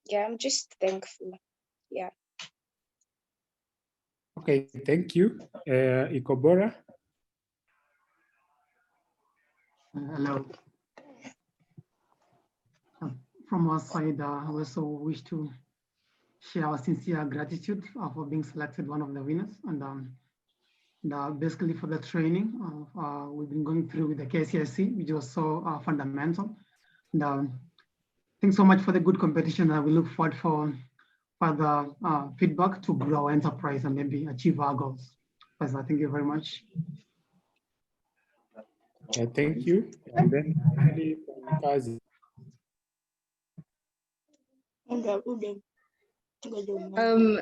Yeah, I'm just thankful. Yeah. Okay, thank you. Ecobora. Hello. From our side, I also wish to share our sincere gratitude for being selected one of the winners. And basically for the training we've been going through with the KCIC, which was so fundamental. And thanks so much for the good competition. We look forward for further feedback to grow our enterprise and maybe achieve our goals. So thank you very much. Thank you. And then finally, Pinekazi.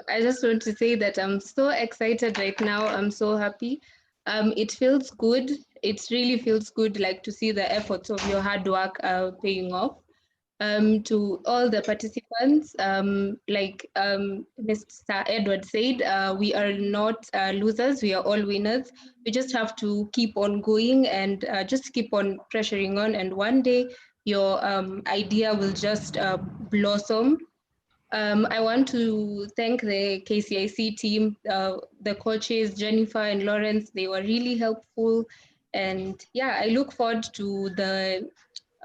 I just want to say that I'm so excited right now. I'm so happy. It feels good. It really feels good, like to see the efforts of your hard work paying off. To all the participants, like Mr. Edward said, we are not losers, we are all winners. We just have to keep on going and just keep on pressuring on, and one day your idea will just blossom. I want to thank the KCIC team, the coaches, Jennifer and Lawrence. They were really helpful. And yeah, I look forward to the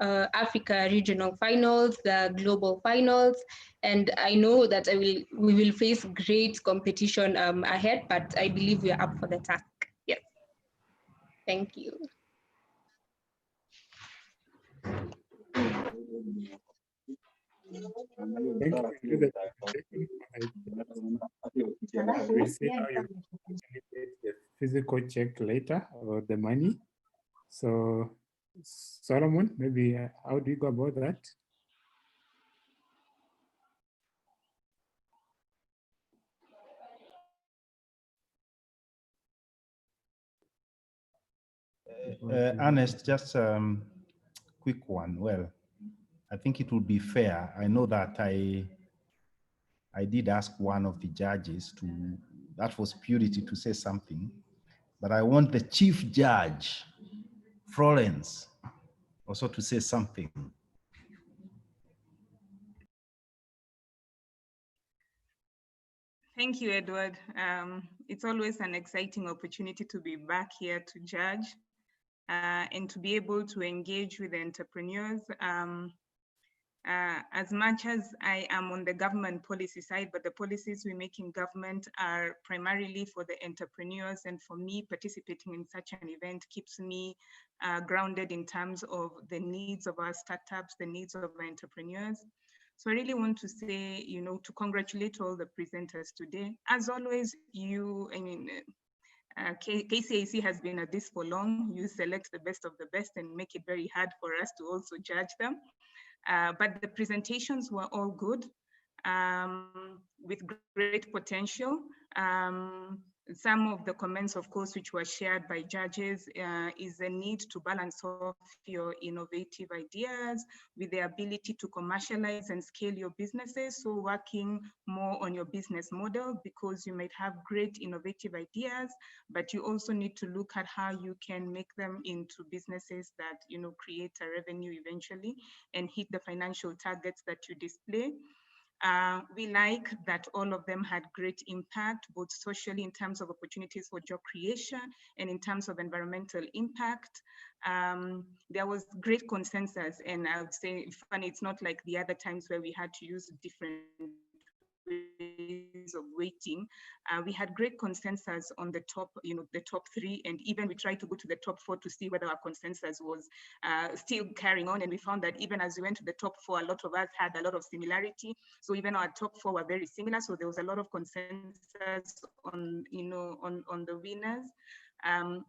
Africa regional finals, the global finals, and I know that we will face great competition ahead, but I believe we are up for the task. Yes. Thank you. Thank you for the presentation. We'll see how you manipulate the physical check later about the money. So, Solomon, maybe how do you go about that? Ernest, just quick one. Well, I think it would be fair. I know that I did ask one of the judges that was Purity, to say something, but I want the chief judge, Florence, also to say something. Thank you, Edward. It's always an exciting opportunity to be back here to judge and to be able to engage with the entrepreneurs. As much as I am on the government policy side, but the policies we make in government are primarily for the entrepreneurs, and for me, participating in such an event keeps me grounded in terms of the needs of our startups, the needs of our entrepreneurs. So I really want to say, to congratulate all the presenters today. As always, KCAC has been at this for long. You select the best of the best and make it very hard for us to also judge them. But the presentations were all good, with great potential. Some of the comments, of course, which were shared by judges is the need to balance off your innovative ideas with the ability to commercialize and scale your businesses. So working more on your business model, because you might have great innovative ideas, but you also need to look at how you can make them into businesses that, create a revenue eventually and hit the financial targets that you display. We like that all of them had great impact, both socially in terms of opportunities for job creation and in terms of environmental impact. There was great consensus, and I would say, funny, it's not like the other times where we had to use different ways of weighting. We had great consensus on the top, the top 3, and even we tried to go to the top 4 to see whether our consensus was still carrying on. And we found that even as we went to the top 4, a lot of us had a lot of similarity. So even our top 4 were very similar. So there was a lot of consensus on, on the winners.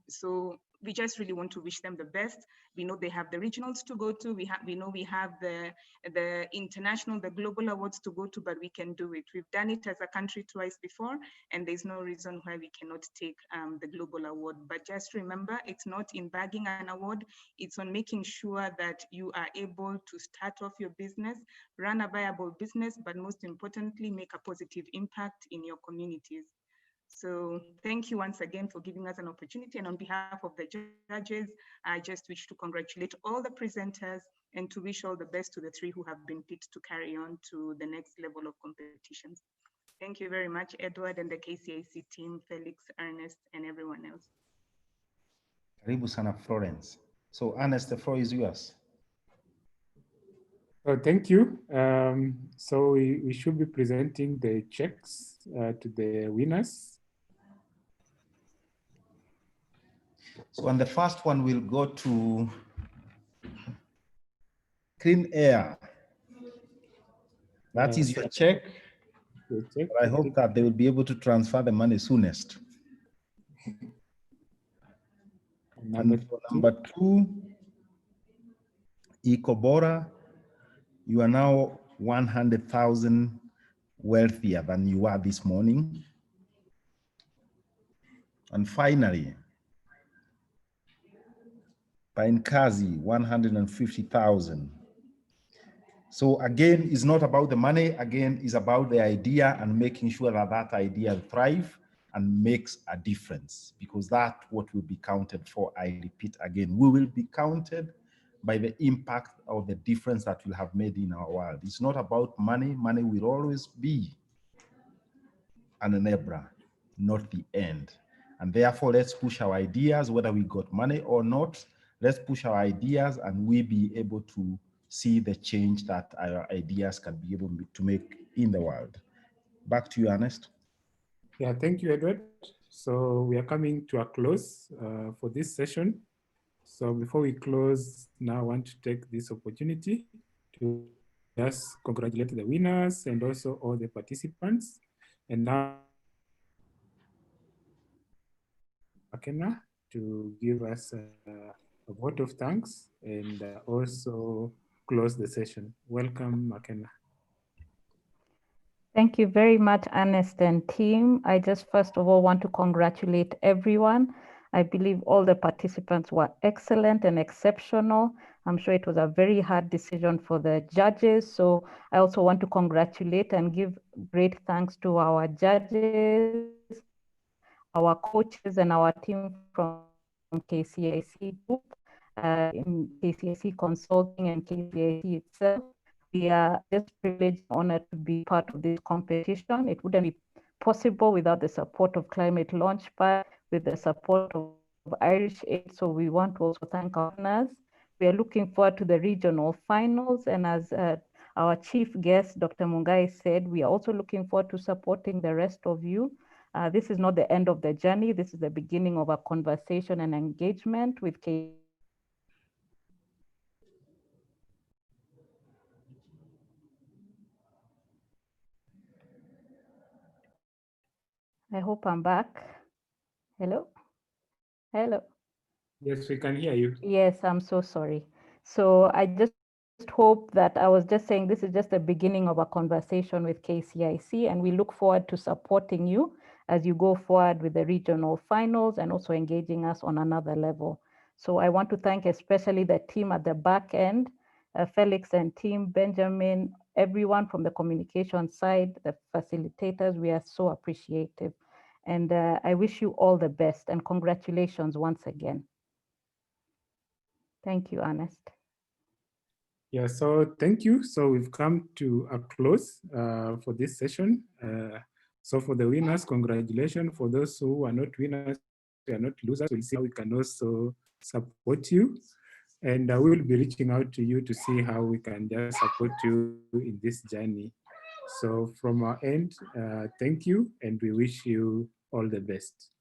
So we just really want to wish them the best. We know they have the regionals to go to. We know we have the international, the global awards to go to, but we can do it. We've done it as a country twice before, and there's no reason why we cannot take the global award. But just remember, it's not in bagging an award, it's on making sure that you are able to start off your business, run a viable business, but most importantly, make a positive impact in your communities. So thank you once again for giving us an opportunity. And on behalf of the judges, I just wish to congratulate all the presenters and to wish all the best to the 3 who have been picked to carry on to the next level of competitions. Thank you very much, Edward and the KCAC team, Felix, Ernest, and everyone else. Karibu sana, Florence. So Ernest, the floor is yours. Oh, thank you. So we should be presenting the checks to the winners. So on the first one, we'll go to Clean Air. That is your check. But I hope that they will be able to transfer the money soonest. And for number 2, Ecobora, you are now 100,000 wealthier than you were this morning. And finally, Painkazi, 150,000. So again, it's not about the money. Again, it's about the idea and making sure that that idea thrives and makes a difference, because that's what will be counted for. I repeat again, we will be counted by the impact of the difference that we have made in our world. It's not about money. Money will always be an enabler, not the end. And therefore, let's push our ideas, whether we got money or not. Let's push our ideas and we be able to see the change that our ideas can be able to make in the world. Back to you, Ernest. Yeah, thank you, Edward. So we are coming to a close for this session. So before we close, now I want to take this opportunity to just congratulate the winners and also all the participants. And now Makena to give us a vote of thanks and also close the session. Welcome, Makena. Thank you very much, Ernest and team. I just first of all want to congratulate everyone. I believe all the participants were excellent and exceptional. I'm sure it was a very hard decision for the judges. So I also want to congratulate and give great thanks to our judges, our coaches, and our team from KCIC Group, in KCIC Consulting and KCIC itself. We are just privileged and honored to be part of this competition. It wouldn't be possible without the support of Climate Launchpad, with the support of Irish Aid. So we want to also thank our partners. We are looking forward to the regional finals. And as our chief guest, Dr. Mungai said, we are also looking forward to supporting the rest of you. This is not the end of the journey. This is the beginning of a conversation and engagement with I hope I'm back. Hello? Hello? Yes, we can hear you. Yes, I'm so sorry. So I just hope that I was just saying this is just the beginning of a conversation with KCIC, and we look forward to supporting you as you go forward with the regional finals and also engaging us on another level. So I want to thank especially the team at the back end, Felix and team, Benjamin, everyone from the communication side, the facilitators. We are so appreciative. And I wish you all the best and congratulations once again. Thank you, Ernest. Yeah, so thank you. So we've come to a close for this session. So for the winners, congratulations. For those who are not winners, we are not losers, we'll see how we can also support you. And we will be reaching out to you to see how we can just support you in this journey. So from our end, thank you, and we wish you all the best.